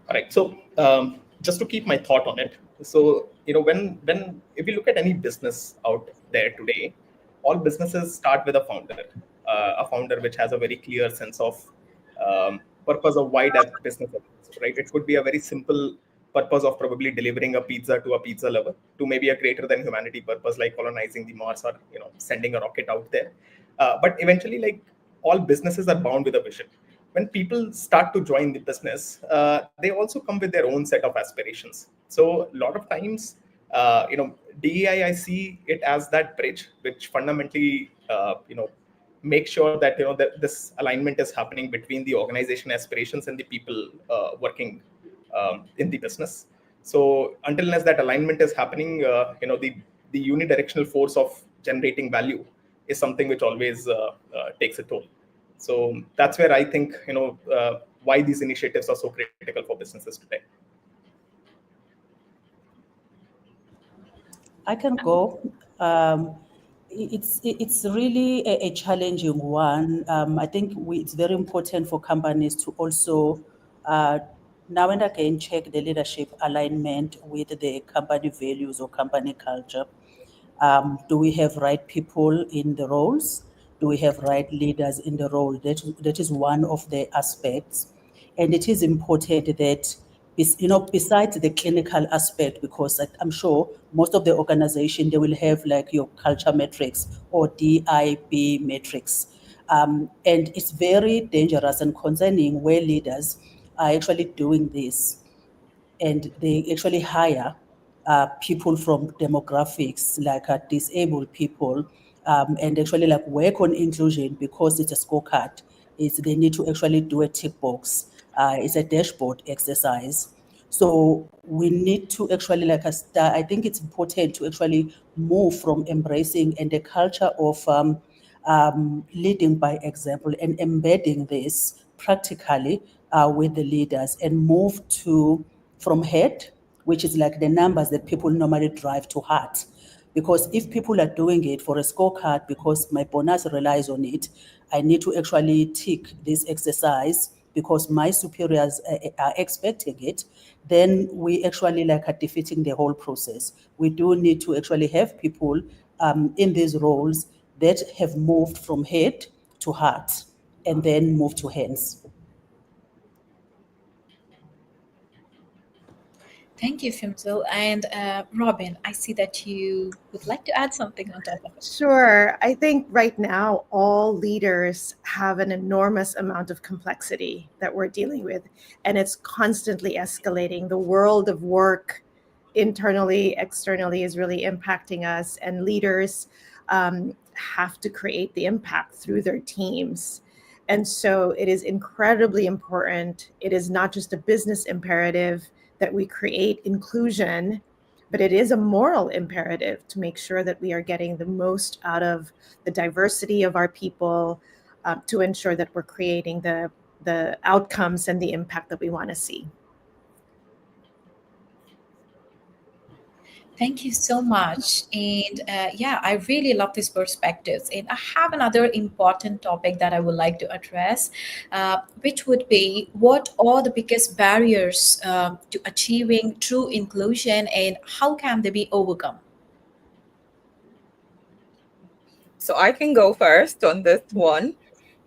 Speaker 16: All right. So just to keep my thought on it. So, when if you look at any business out there today, all businesses start with a founder which has a very clear sense of purpose of why that business exists, right? It could be a very simple purpose of probably delivering a pizza to a pizza lover, to maybe a greater than humanity purpose like colonizing the Mars or sending a rocket out there. But eventually, like, all businesses are bound with a vision. When people start to join the business, they also come with their own set of aspirations. So a lot of times, DEI, I see it as that bridge, which fundamentally, make sure that that this alignment is happening between the organization aspirations and the people working in the business. So until unless that alignment is happening, the unidirectional force of generating value is something which always takes a toll. So that's where I think why these initiatives are so critical for businesses today.
Speaker 15: I can go. It's really a challenging one. I think it's very important for companies to also now and again check the leadership alignment with the company values or company culture. Do we have right people in the roles? Do we have right leaders in the role? That is one of the aspects. And it is important that, besides the clinical aspect, because I'm sure most of the organization, they will have like your culture metrics or DIB metrics. And it's very dangerous and concerning where leaders are actually doing this. And they actually hire people from demographics like disabled people, and actually like work on inclusion because it's a scorecard. They need to actually do a tick box. It's a dashboard exercise. So we need to actually I think it's important to actually move from embracing and the culture of leading by example and embedding this practically with the leaders and move from head, which is like the numbers that people normally drive to heart. Because if people are doing it for a scorecard, because my bonus relies on it, I need to actually tick this exercise because my superiors are expecting it, then we actually are defeating the whole process. We do need to actually have people in these roles that have moved from head to heart and then move to hands.
Speaker 12: Thank you, Fimzo. And Robin, I see that you would like to add something on top of it.
Speaker 13: Sure. I think right now all leaders have an enormous amount of complexity that we're dealing with, and it's constantly escalating. The world of work, internally, externally, is really impacting us, and leaders have to create the impact through their teams. And so it is incredibly important. It is not just a business imperative that we create inclusion, but it is a moral imperative to make sure that we are getting the most out of the diversity of our people, to ensure that we're creating the outcomes and the impact that we want to see.
Speaker 12: Thank you so much. And yeah, I really love these perspectives. And I have another important topic that I would like to address, which would be what are the biggest barriers to achieving true inclusion and how can they be overcome?
Speaker 14: So I can go first on this one.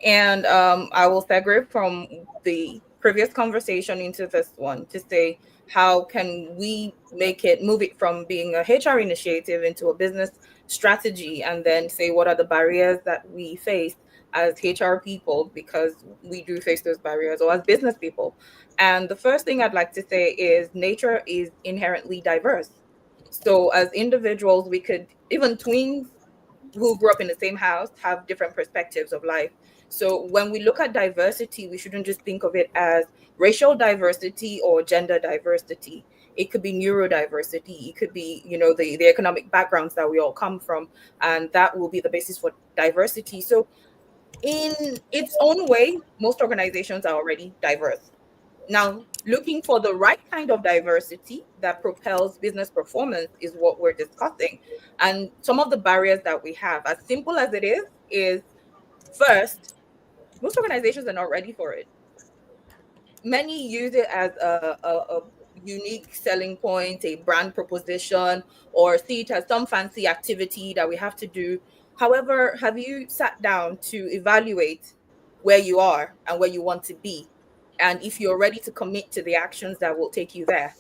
Speaker 14: And I will segue from the previous conversation into this one to say, how can we move it from being a HR initiative into a business strategy, and then say what are the barriers that we face as HR people, because we do face those barriers, or as business people. And the first thing I'd like to say is nature is inherently diverse. So as individuals, we could, even twins who grew up in the same house, have different perspectives of life. So when we look at diversity, we shouldn't just think of it as racial diversity or gender diversity. It could be neurodiversity. It could be, the economic backgrounds that we all come from, and that will be the basis for diversity. So in its own way, most organizations are already diverse. Now, looking for the right kind of diversity that propels business performance is what we're discussing. And some of the barriers that we have, as simple as it is first, most organizations are not ready for it. Many use it as a unique selling point, a brand proposition, or see it as some fancy activity that we have to do. However, have you sat down to evaluate where you are and where you want to be? And if you're ready to commit to the actions that will take you there,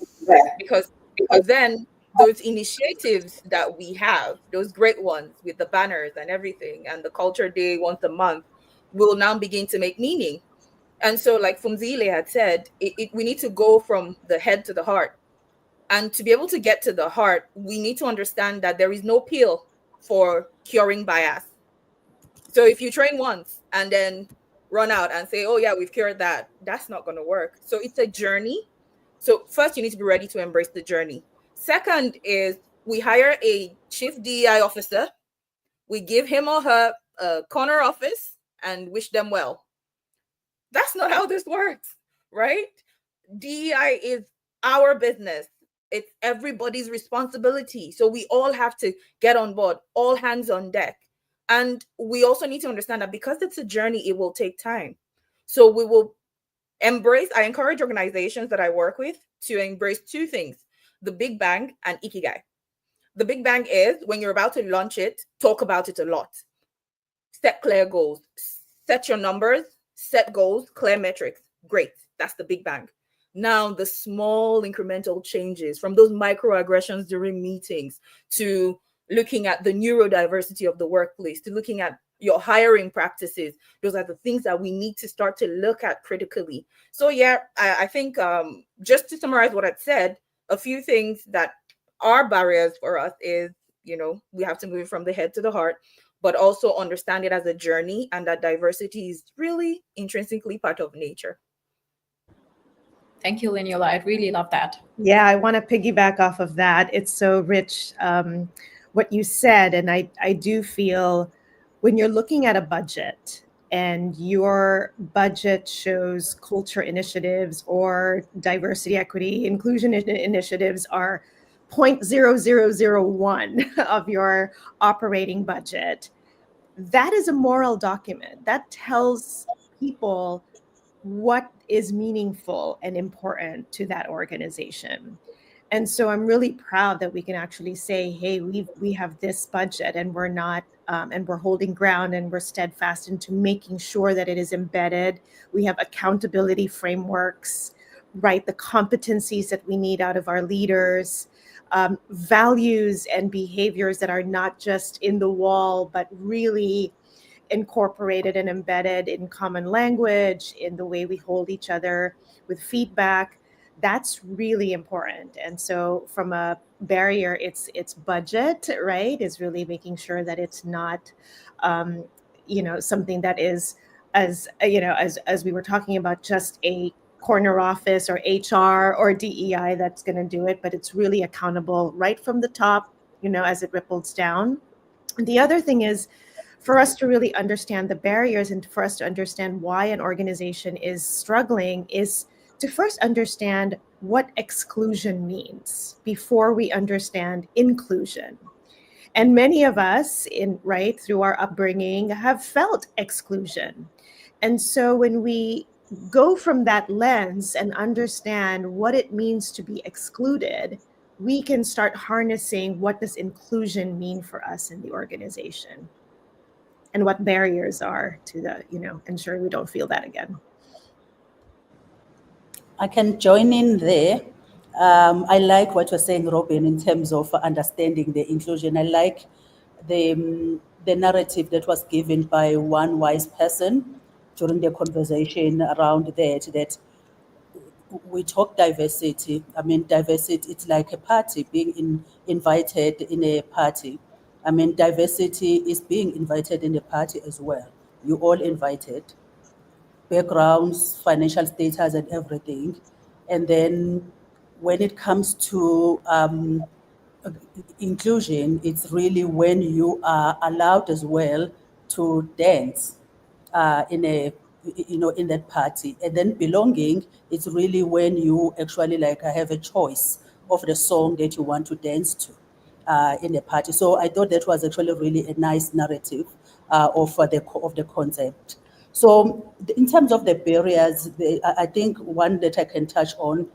Speaker 14: because then those initiatives that we have, those great ones with the banners and everything, and the culture day once a month, will now begin to make meaning. And so, like Fumzile had said, we need to go from the head to the heart. And to be able to get to the heart, we need to understand that there is no pill for curing bias. So if you train once and then run out and say, oh yeah, we've cured that, that's not going to work. So it's a journey. So first, you need to be ready to embrace the journey. Second is we hire a chief DEI officer. We give him or her a corner office and wish them well. That's not how this works, right? DEI is our business. It's everybody's responsibility. So we all have to get on board, all hands on deck. And we also need to understand that because it's a journey, it will take time. So we will I encourage organizations that I work with to embrace two things: the Big Bang and Ikigai. The Big Bang is when you're about to launch it, talk about it a lot. Set clear goals, set your numbers, set goals, clear metrics. Great. That's the Big Bang. Now, the small incremental changes, from those microaggressions during meetings to looking at the neurodiversity of the workplace, to looking at your hiring practices, those are the things that we need to start to look at critically. So yeah, I think just to summarize what I'd said, a few things that are barriers for us is, we have to move it from the head to the heart, but also understand it as a journey, and that diversity is really intrinsically part of nature.
Speaker 12: Thank you, Liniola. I really love that.
Speaker 13: Yeah, I want to piggyback off of that. It's so rich what you said. And I do feel when you're looking at a budget and your budget shows culture initiatives or diversity, equity, inclusion initiatives are 0.0001 of your operating budget, that is a moral document. That tells people what is meaningful and important to that organization. And so I'm really proud that we can actually say, hey, we have this budget, and we're not, and we're holding ground, and we're steadfast into making sure that it is embedded. We have accountability frameworks, right? The competencies that we need out of our leaders, values and behaviors that are not just in the wall, but really incorporated and embedded in common language, in the way we hold each other with feedback. That's really important. And so from a barrier, it's budget, right? Is really making sure that it's not, something that is, as we were talking about, just a corner office or HR or DEI that's going to do it, but it's really accountable right from the top, as it ripples down. And the other thing is, for us to really understand the barriers and for us to understand why an organization is struggling, is to first understand what exclusion means before we understand inclusion. And many of us, through our upbringing, have felt exclusion. And so when we go from that lens and understand what it means to be excluded, we can start harnessing what does inclusion mean for us in the organization and what barriers are to ensure we don't feel that again.
Speaker 15: I can join in there. I like what you're saying, Robin, in terms of understanding the inclusion. I like the narrative that was given by one wise person during the conversation around that we talk diversity. I mean, diversity, it's like a party, being invited in a party. I mean, diversity is being invited in a party as well. You all invited, backgrounds, financial status, and everything. And then when it comes to inclusion, it's really when you are allowed as well to dance in that party. And then belonging, it's really when you actually have a choice of the song that you want to dance to in a party. So I thought that was actually really a nice narrative of the concept. So in terms of the barriers, I think one that I can touch on,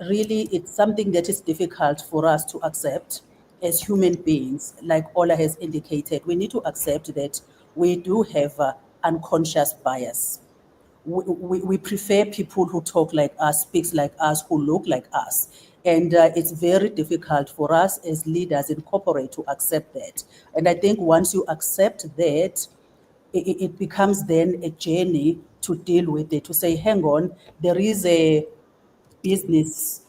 Speaker 15: really it's something that is difficult for us to accept as human beings. Like Ola has indicated, we need to accept that we do have unconscious bias. We prefer people who talk like us, speaks like us, who look like us. And it's very difficult for us as leaders in corporate to accept that. And I think once you accept that, it becomes then a journey to deal with it, to say, hang on, there is a business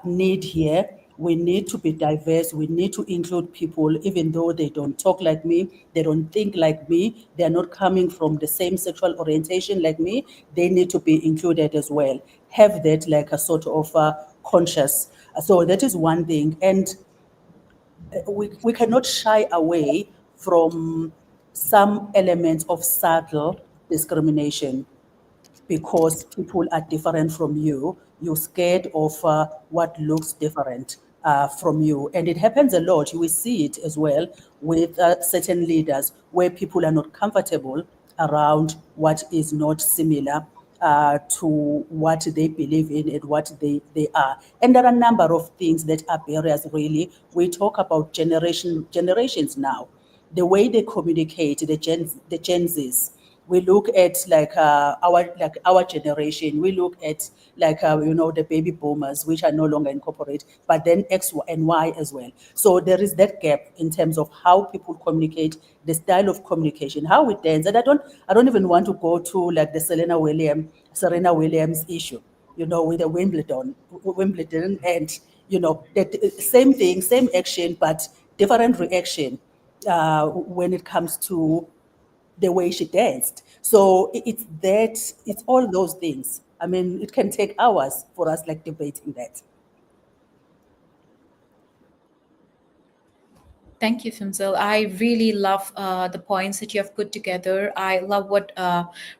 Speaker 15: need here. We need to be diverse. We need to include people, even though they don't talk like me, they don't think like me, they're not coming from the same sexual orientation like me. They need to be included as well. Have that like a sort of conscious. So that is one thing. And we cannot shy away from some elements of subtle discrimination because people are different from you. You're scared of what looks different from you. And it happens a lot. We see it as well with certain leaders where people are not comfortable around what is not similar to what they believe in and what they are. And there are a number of things that are barriers, really. We talk about generations now. The way they communicate, the Gen Zs. We look at our generation. We look at the baby boomers, which are no longer incorporated, but then X and Y as well. So there is that gap in terms of how people communicate, the style of communication, how we dance. And I don't even want to go to like the Serena Williams issue, with the Wimbledon, and that same thing, same action, but different reaction when it comes to the way she danced. So it's all those things. I mean, it can take hours for us debating that.
Speaker 12: Thank you, Fimzil. I really love the points that you have put together. I love what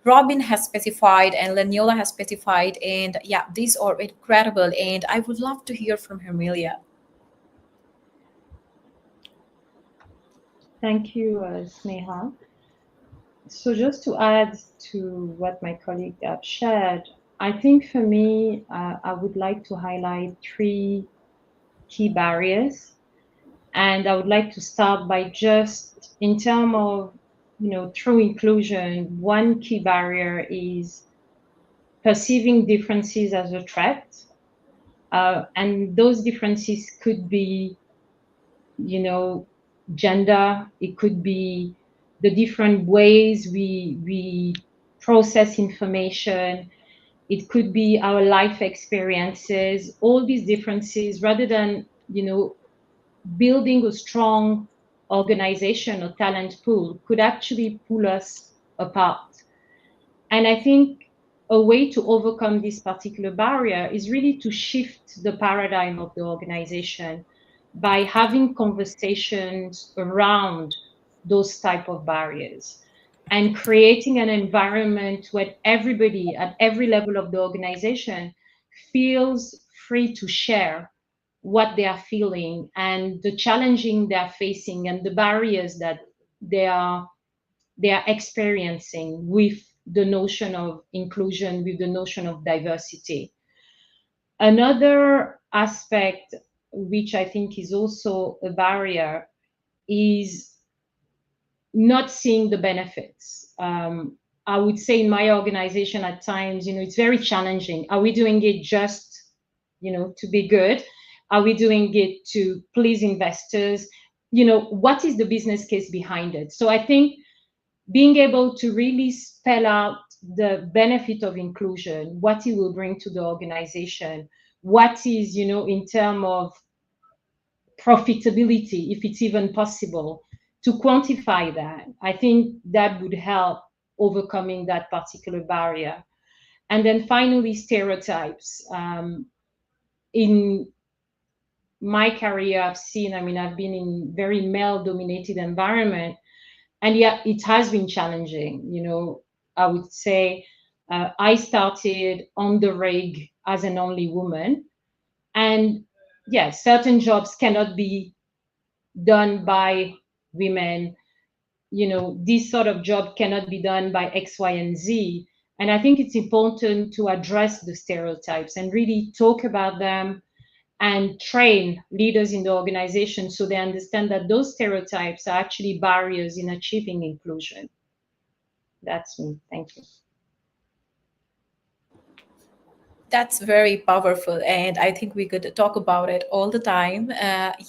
Speaker 12: Robin has specified and Laniola has specified. And yeah, these are incredible. And I would love to hear from Hermelia.
Speaker 17: Thank you, Sneha. So just to add to what my colleague have shared, I think for me, I would like to highlight 3 key barriers. And I would like to start by just in terms of, through inclusion, one key barrier is perceiving differences as a threat. And those differences could be, gender, it could be the different ways we process information, it could be our life experiences, all these differences, rather than, building a strong organization or talent pool could actually pull us apart. And I think a way to overcome this particular barrier is really to shift the paradigm of the organization by having conversations around those type of barriers and creating an environment where everybody at every level of the organization feels free to share what they are feeling and the challenging they are facing and the barriers that they are experiencing with the notion of inclusion, with the notion of diversity. Another aspect which I think is also a barrier is not seeing the benefits. I would say in my organization at times, it's very challenging. Are we doing it just, to be good? Are we doing it to please investors? What is the business case behind it? So I think being able to really spell out the benefit of inclusion, what it will bring to the organization, what is, in terms of profitability, if it's even possible, to quantify that, I think that would help overcoming that particular barrier. And then finally, stereotypes. In my career, I've been in very male-dominated environment, and yet it has been challenging. I would say I started on the rig as an only woman, and yes, certain jobs cannot be done by women. This sort of job cannot be done by X, Y, and Z. And I think it's important to address the stereotypes and really talk about them and train leaders in the organization so they understand that those stereotypes are actually barriers in achieving inclusion. That's me. Thank you.
Speaker 12: That's very powerful, and I think we could talk about it all the time.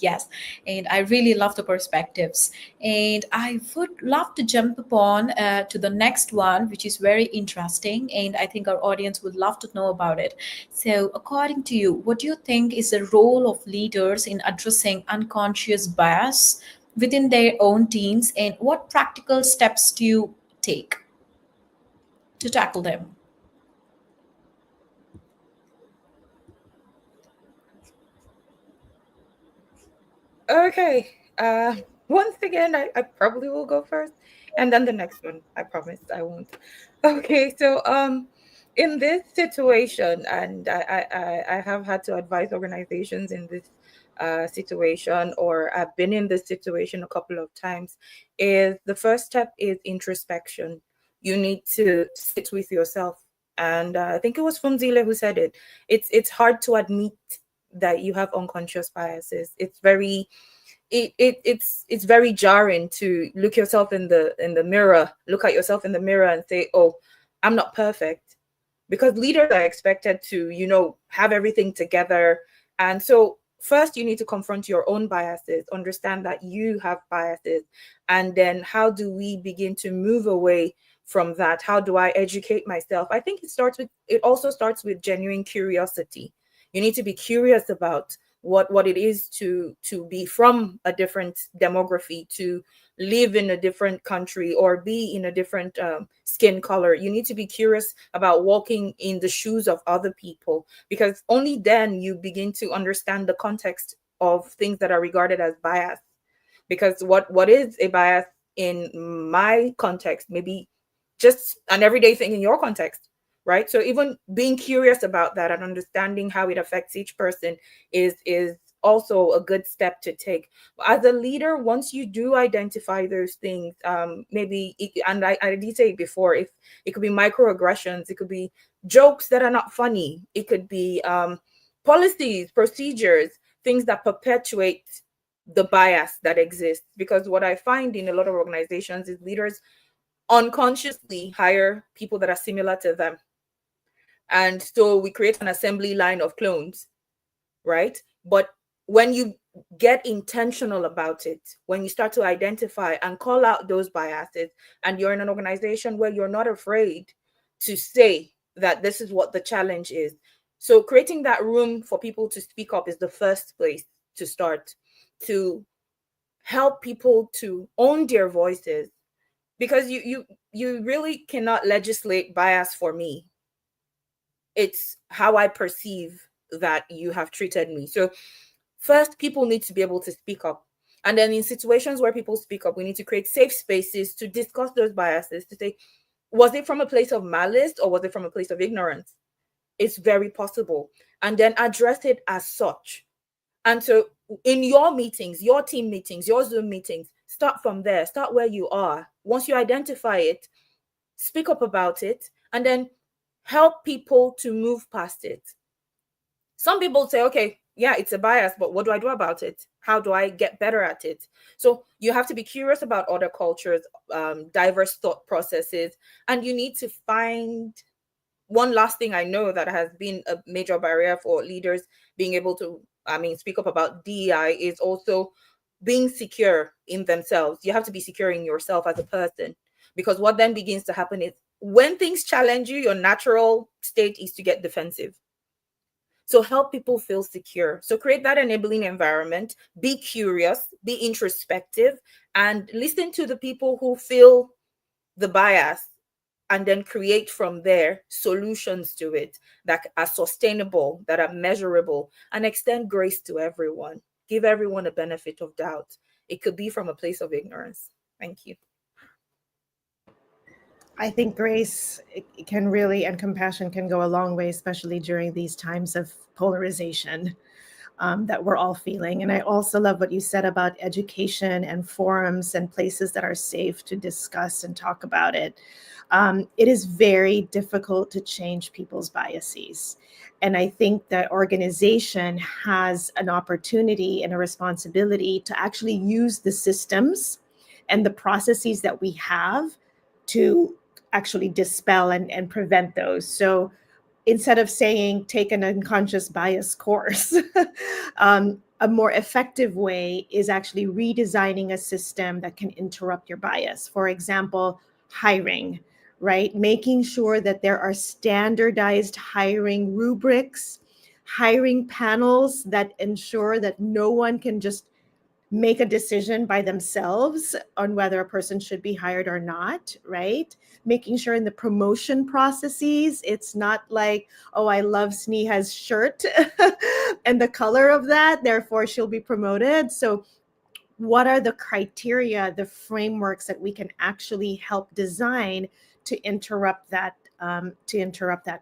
Speaker 12: Yes, and I really love the perspectives, and I would love to jump upon to the next one, which is very interesting, and I think our audience would love to know about it. So according to you, what do you think is the role of leaders in addressing unconscious bias within their own teams, and what practical steps do you take to tackle them?
Speaker 14: Okay. Once again, I probably will go first, and then the next one. I promise I won't. Okay. So in this situation, and I have had to advise organizations in this situation, or I've been in this situation a couple of times, is the first step is introspection. You need to sit with yourself. And I think it was Funzile who said it. It's hard to admit that you have unconscious biases. It's very it's very jarring to look yourself in the mirror, look at yourself in the mirror and say, oh, I'm not perfect, because leaders are expected to have everything together. And so first you need to confront your own biases, understand that you have biases, and then how do we begin to move away from that? How do I educate myself? I think it also starts with genuine curiosity. You need to be curious about what it is to be from a different demography, to live in a different country, or be in a different skin color. You need to be curious about walking in the shoes of other people, because only then you begin to understand the context of things that are regarded as bias. Because what is a bias in my context may be just an everyday thing in your context. Right. So even being curious about that and understanding how it affects each person is also a good step to take. As a leader, once you do identify those things, and I did say it before, if it could be microaggressions, it could be jokes that are not funny, it could be policies, procedures, things that perpetuate the bias that exists. Because what I find in a lot of organizations is leaders unconsciously hire people that are similar to them. And so we create an assembly line of clones, right? But when you get intentional about it, when you start to identify and call out those biases, and you're in an organization where you're not afraid to say that this is what the challenge is. So creating that room for people to speak up is the first place to start, to help people to own their voices, because you really cannot legislate bias for me. It's how I perceive that you have treated me. So first, people need to be able to speak up. And then in situations where people speak up, we need to create safe spaces to discuss those biases, to say, was it from a place of malice or was it from a place of ignorance? It's very possible. And then address it as such. And so in your meetings, your team meetings, your Zoom meetings, start from there. Start where you are. Once you identify it, speak up about it, and then help people to move past it. Some people say, okay, yeah, it's a bias, but what do I do about it? How do I get better at it? So you have to be curious about other cultures, diverse thought processes, and you need to find one last thing I know that has been a major barrier for leaders being able to, speak up about DEI is also being secure in themselves. You have to be secure in yourself as a person, because what then begins to happen is when things challenge you, your natural state is to get defensive. So help people feel secure. So create that enabling environment, be curious, be introspective, and listen to the people who feel the bias, and then create from there solutions to it that are sustainable, that are measurable, and extend grace to everyone. Give everyone a benefit of doubt. It could be from a place of ignorance. Thank you.
Speaker 13: I think grace can really, and compassion can go a long way, especially during these times of polarization that we're all feeling. And I also love what you said about education and forums and places that are safe to discuss and talk about it. It is very difficult to change people's biases. And I think that organization has an opportunity and a responsibility to actually use the systems and the processes that we have to actually dispel and prevent those. So instead of saying take an unconscious bias course, a more effective way is actually redesigning a system that can interrupt your bias. For example, hiring, right? Making sure that there are standardized hiring rubrics, hiring panels that ensure that no one can just make a decision by themselves on whether a person should be hired or not, right? Making sure in the promotion processes, it's not like, oh, I love Sneha's shirt and the color of that, therefore she'll be promoted. So what are the criteria, the frameworks that we can actually help design to interrupt that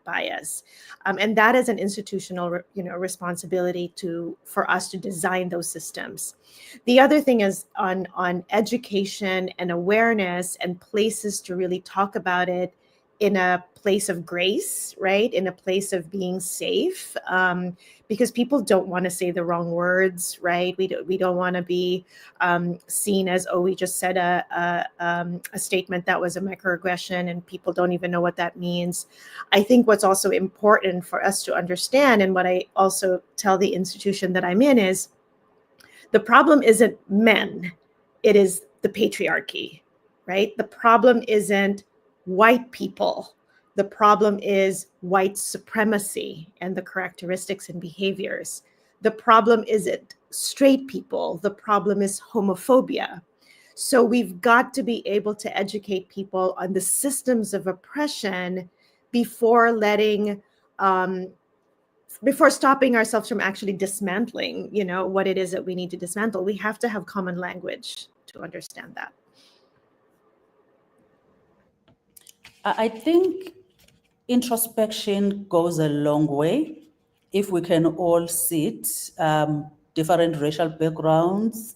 Speaker 13: bias, and that is an institutional, responsibility for us to design those systems. The other thing is on education and awareness and places to really talk about it in a place of grace, right? In a place of being safe, because people don't want to say the wrong words, right? We don't want to be seen as, oh, we just said a statement that was a microaggression and people don't even know what that means. I think what's also important for us to understand, and what I also tell the institution that I'm in, is the problem isn't men, it is the patriarchy, right? The problem isn't white people. The problem is white supremacy and the characteristics and behaviors. The problem isn't straight people. The problem is homophobia. So we've got to be able to educate people on the systems of oppression before before stopping ourselves from actually dismantling, what it is that we need to dismantle. We have to have common language to understand that.
Speaker 15: I think introspection goes a long way. If we can all sit, different racial backgrounds,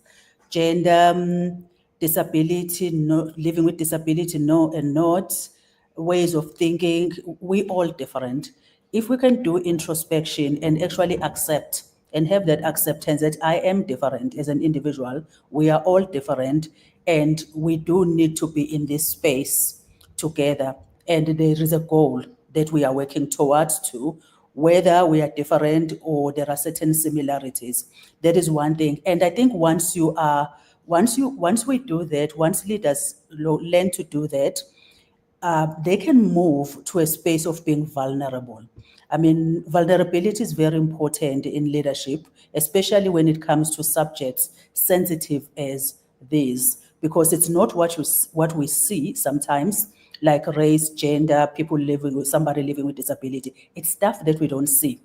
Speaker 15: gender, disability, living with disability, and not, ways of thinking, we all different. If we can do introspection and actually accept and have that acceptance that I am different as an individual, we are all different, and we do need to be in this space together. And there is a goal that we are working towards to, whether we are different or there are certain similarities. That is one thing. And I think once we do that, once leaders learn to do that, they can move to a space of being vulnerable. Vulnerability is very important in leadership, especially when it comes to subjects sensitive as these, because it's not what we see sometimes, like race, gender, somebody living with disability. It's stuff that we don't see.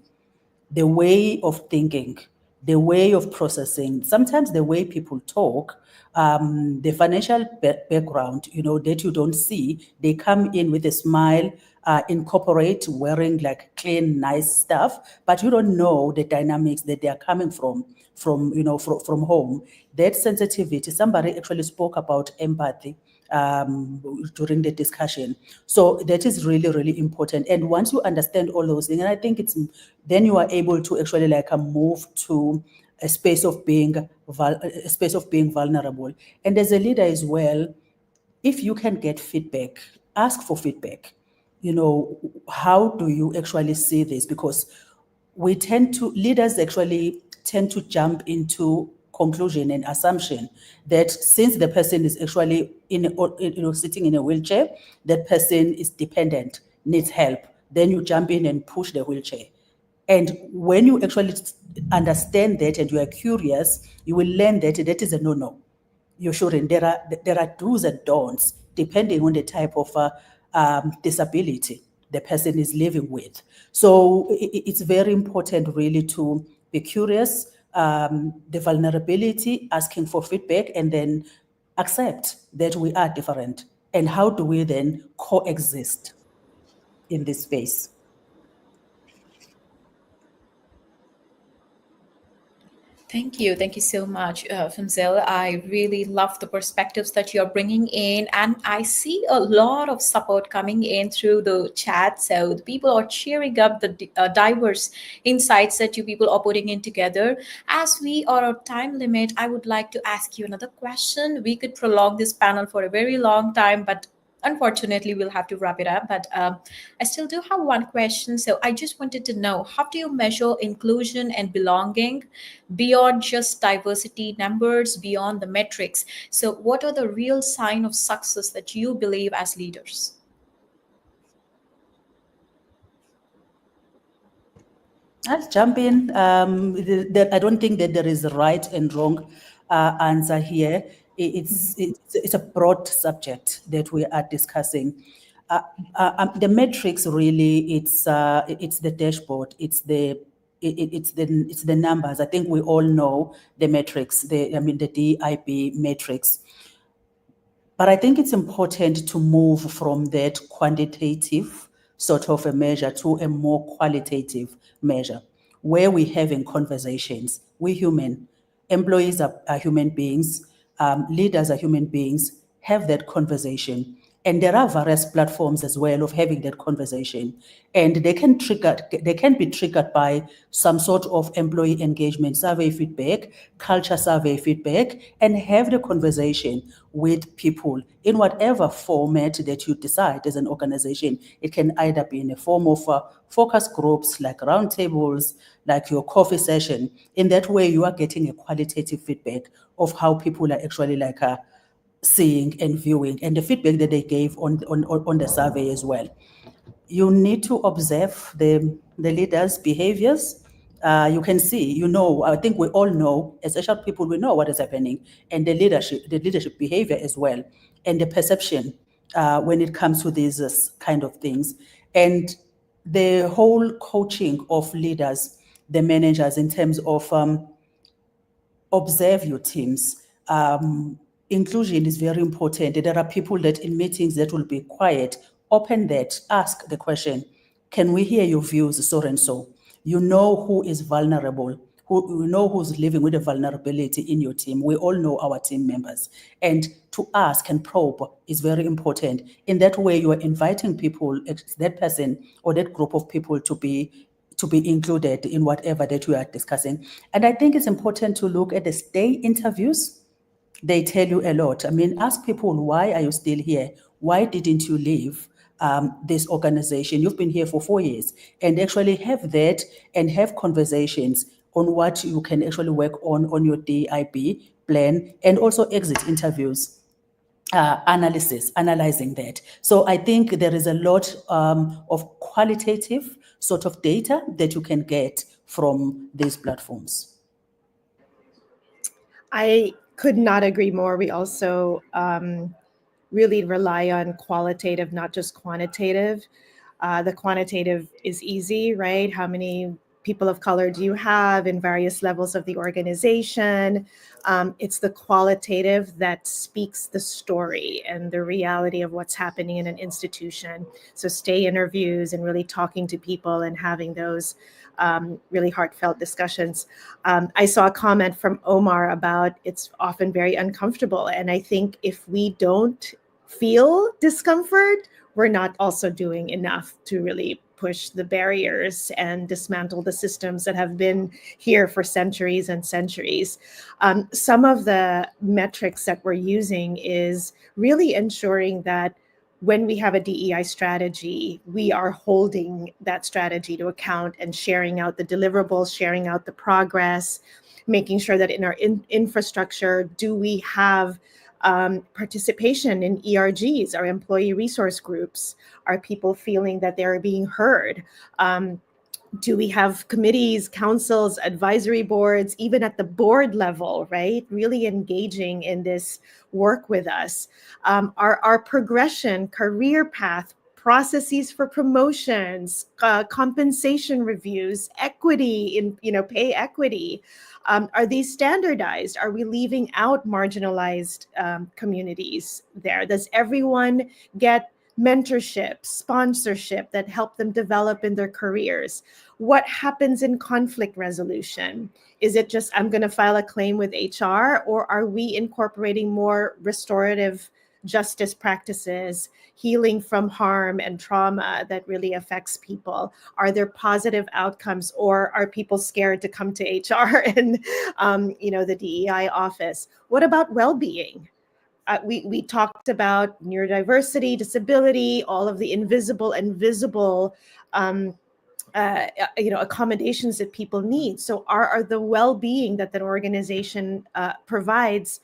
Speaker 15: The way of thinking, the way of processing, sometimes the way people talk, the financial background, that you don't see. They come in with a smile, incorporate wearing like clean, nice stuff, but you don't know the dynamics that they are coming from home. That sensitivity, somebody actually spoke about empathy during the discussion. So that is really, really important. And once you understand all those things, and I think then you are able to actually move to a space of being vulnerable. And as a leader as well, if you can get feedback, ask for feedback. How do you actually see this? Because leaders actually tend to jump into conclusion and assumption that since the person is actually sitting in a wheelchair, that person is dependent, needs help. Then you jump in and push the wheelchair. And when you actually understand that and you are curious, you will learn that that is a no-no. You shouldn't. There are do's and don'ts depending on the type of disability the person is living with. So it's very important really to be curious, the vulnerability, asking for feedback, and then accept that we are different. And how do we then coexist in this space?
Speaker 12: Thank you. Thank you so much, Funzel. I really love the perspectives that you're bringing in. And I see a lot of support coming in through the chat. So the people are cheering up the diverse insights that you people are putting in together. As we are on time limit, I would like to ask you another question. We could prolong this panel for a very long time, but unfortunately, we'll have to wrap it up, but I still do have one question. So I just wanted to know, how do you measure inclusion and belonging beyond just diversity numbers, beyond the metrics? So what are the real signs of success that you believe as leaders?
Speaker 15: I'll jump in. I don't think that there is a right and wrong answer here. It's a broad subject that we are discussing. The metrics really, it's the dashboard, it's the numbers. I think we all know the metrics, the DIB metrics. But I think it's important to move from that quantitative sort of a measure to a more qualitative measure, where we're having conversations. We're human. Employees are human beings. Leaders are human beings. Have that conversation. And there are various platforms as well of having that conversation. And they can be triggered by some sort of employee engagement survey feedback, culture survey feedback, and have the conversation with people in whatever format that you decide as an organization. It can either be in a form of focus groups, like roundtables, like your coffee session. In that way, you are getting a qualitative feedback of how people are actually seeing and viewing, and the feedback that they gave on the survey as well. You need to observe the leaders' behaviors. You can see, I think we all know, as HR people, we know what is happening, and the leadership behavior as well, and the perception when it comes to these kind of things. And the whole coaching of leaders, the managers, in terms of observe your teams. Inclusion is very important. There are people that in meetings that will be quiet. Open that, ask the question, can we hear your views, so and so? You know who is vulnerable, you know who's living with a vulnerability in your team. We all know our team members. And to ask and probe is very important. In that way, you are inviting people, that person or that group of people to be included in whatever that you are discussing. And I think it's important to look at the stay interviews. They tell you a lot. Ask people, why are you still here? Why didn't you leave this organization? You've been here for 4 years. And actually have that and have conversations on what you can actually work on your DIB plan, and also exit interviews, analyzing that. So I think there is a lot of qualitative sort of data that you can get from these platforms.
Speaker 13: I could not agree more. We also really rely on qualitative, not just quantitative. The quantitative is easy, right? How many people of color do you have in various levels of the organization? It's the qualitative that speaks the story and the reality of what's happening in an institution. So stay interviews and really talking to people and having those really heartfelt discussions. I saw a comment from Omar about it's often very uncomfortable. And I think if we don't feel discomfort, we're not also doing enough to really push the barriers and dismantle the systems that have been here for centuries and centuries. Some of the metrics that we're using is really ensuring that when we have a DEI strategy, we are holding that strategy to account and sharing out the deliverables, sharing out the progress, making sure that in our infrastructure, do we have participation in ERGs, our employee resource groups? Are people feeling that they're being heard? Do we have committees, councils, advisory boards, even at the board level, right? Really engaging in this work with us. Our progression, career path, processes for promotions, compensation reviews, equity in, pay equity. Are these standardized? Are we leaving out marginalized communities there? Does everyone get mentorship, sponsorship that help them develop in their careers? What happens in conflict resolution? Is it just, I'm going to file a claim with HR, or are we incorporating more restorative justice practices, healing from harm and trauma that really affects people? Are there positive outcomes, or are people scared to come to HR and, the DEI office? What about well-being? We talked about neurodiversity, disability, all of the invisible and visible accommodations that people need. So are the well-being that that organization provides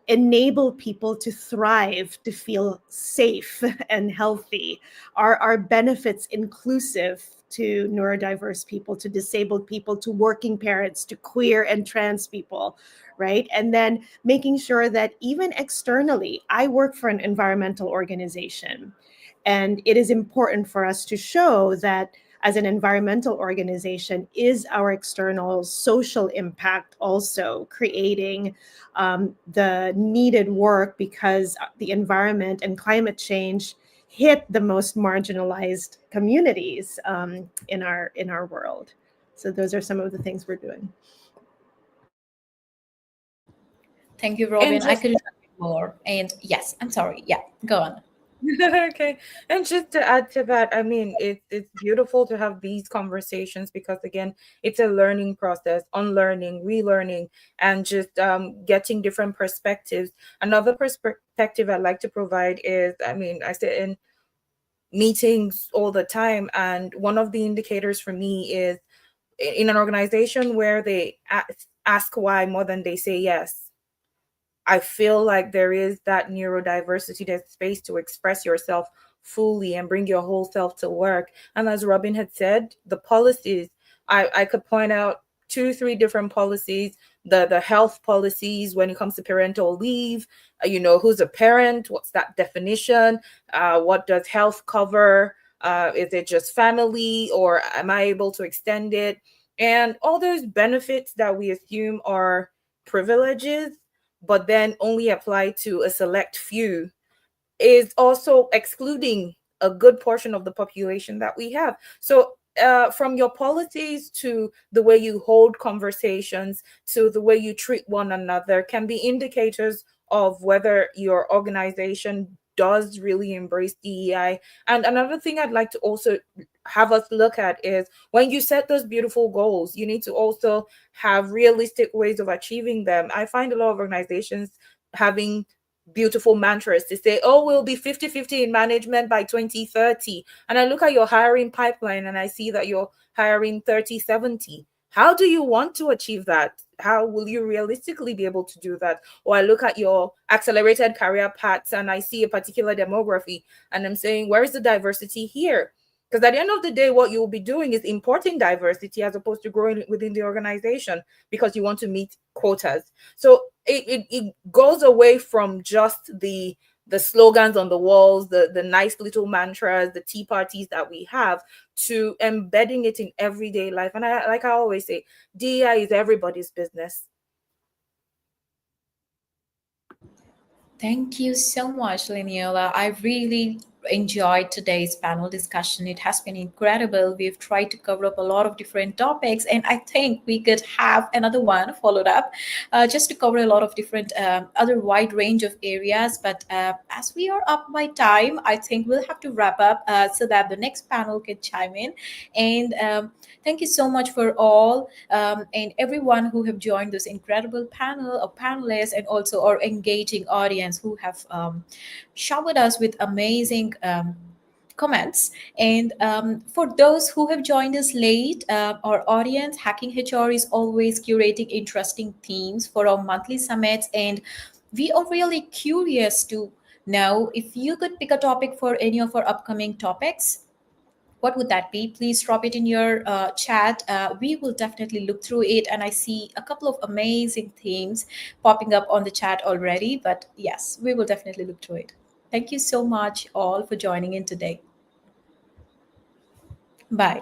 Speaker 13: enable people to thrive, to feel safe and healthy? Are our benefits inclusive to neurodiverse people, to disabled people, to working parents, to queer and trans people, right? And then making sure that even externally, I work for an environmental organization, and it is important for us to show that as an environmental organization, is our external social impact also creating the needed work, because the environment and climate change hit the most marginalized communities in our world. So those are some of the things we're doing.
Speaker 12: Thank you, Robin. I couldn't agree more. And yes, I'm sorry. Yeah, go on.
Speaker 14: Okay. And just to add to that, I mean, it's beautiful to have these conversations, because again, it's a learning process, unlearning, relearning, and just getting different perspectives. Another perspective I'd like to provide is, I mean, I sit in meetings all the time, and one of the indicators for me is in an organization where they ask why more than they say yes. I feel like there is that neurodiversity, that space to express yourself fully and bring your whole self to work. And as Robin had said, the policies, I could point out 2-3 different policies, the health policies when it comes to parental leave, who's a parent, what's that definition, what does health cover, is it just family, or am I able to extend it? And all those benefits that we assume are privileges, but then only apply to a select few, is also excluding a good portion of the population that we have. So from your policies to the way you hold conversations to the way you treat one another can be indicators of whether your organization does really embrace DEI. And another thing I'd like to also have us look at is, when you set those beautiful goals, you need to also have realistic ways of achieving them. I find a lot of organizations having beautiful mantras to say, oh, we'll be 50-50 in management by 2030. And I look at your hiring pipeline and I see that you're hiring 30-70. How do you want to achieve that? How will you realistically be able to do that? Or I look at your accelerated career paths and I see a particular demography and I'm saying, where is the diversity here? Because at the end of the day, what you will be doing is importing diversity as opposed to growing it within the organization, because you want to meet quotas. So it goes away from just the the slogans on the walls, the nice little mantras, the tea parties that we have, to embedding it in everyday life. And I always say, DEI is everybody's business.
Speaker 12: Thank you so much, Liniola. I really enjoyed today's panel discussion. It has been incredible. We've tried to cover up a lot of different topics, and I think we could have another one followed up just to cover a lot of different other wide range of areas. But as we are up by time, I think we'll have to wrap up so that the next panel can chime in. And thank you so much for all and everyone who have joined this incredible panel of panelists, and also our engaging audience who have showered us with amazing comments. And for those who have joined us late, our audience, Hacking HR is always curating interesting themes for our monthly summits. And we are really curious to know if you could pick a topic for any of our upcoming topics. What would that be? Please drop it in your chat. We will definitely look through it. And I see a couple of amazing themes popping up on the chat already. But yes, we will definitely look through it. Thank you so much all for joining in today. Bye.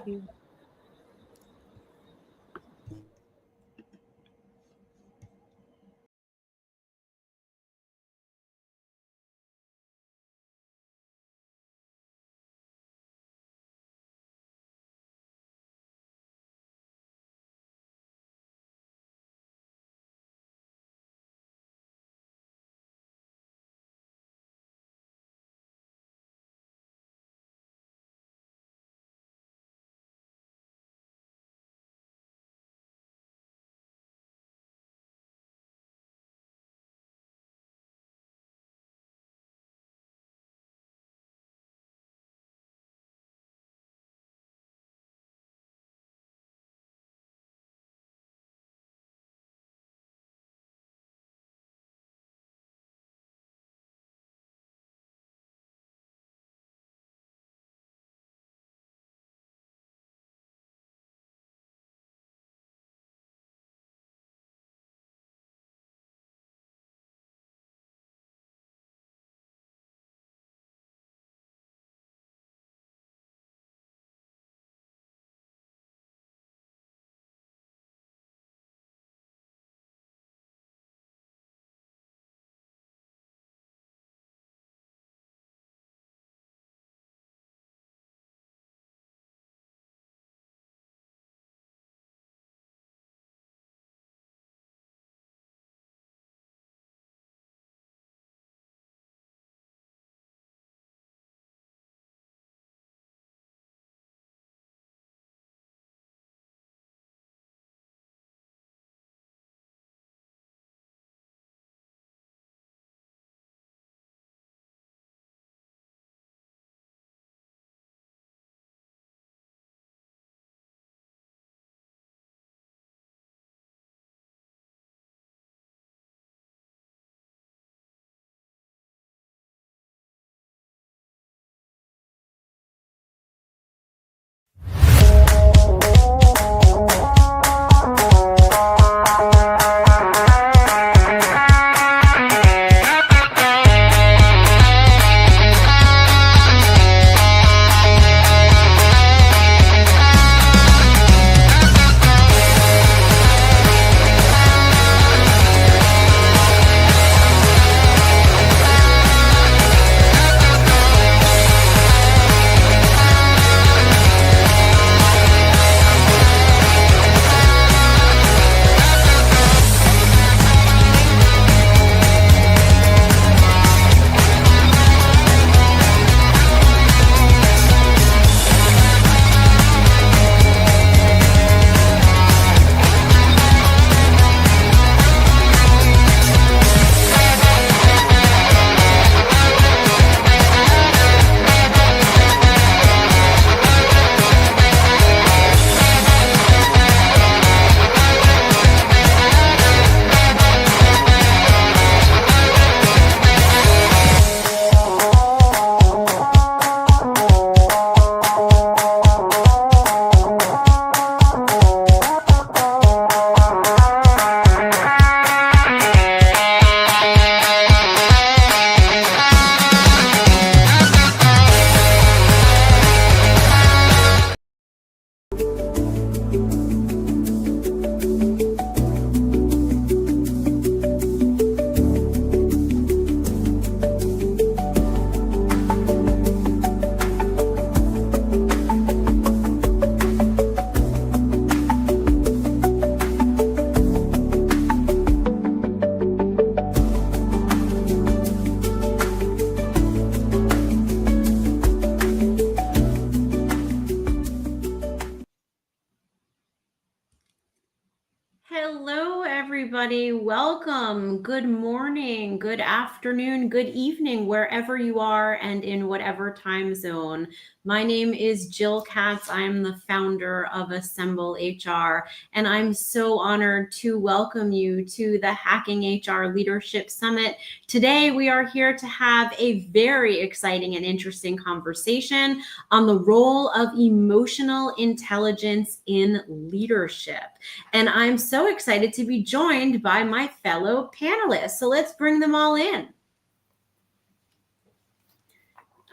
Speaker 18: everybody. Welcome. Good morning, good afternoon, good evening, wherever you are and in whatever time zone. My name is Jill Katz. I am the founder of Assemble HR, and I'm so honored to welcome you to the Hacking HR Leadership Summit. Today, we are here to have a very exciting and interesting conversation on the role of emotional intelligence in leadership. And I'm so excited to be joined by my fellow panelists. So let's bring them all in.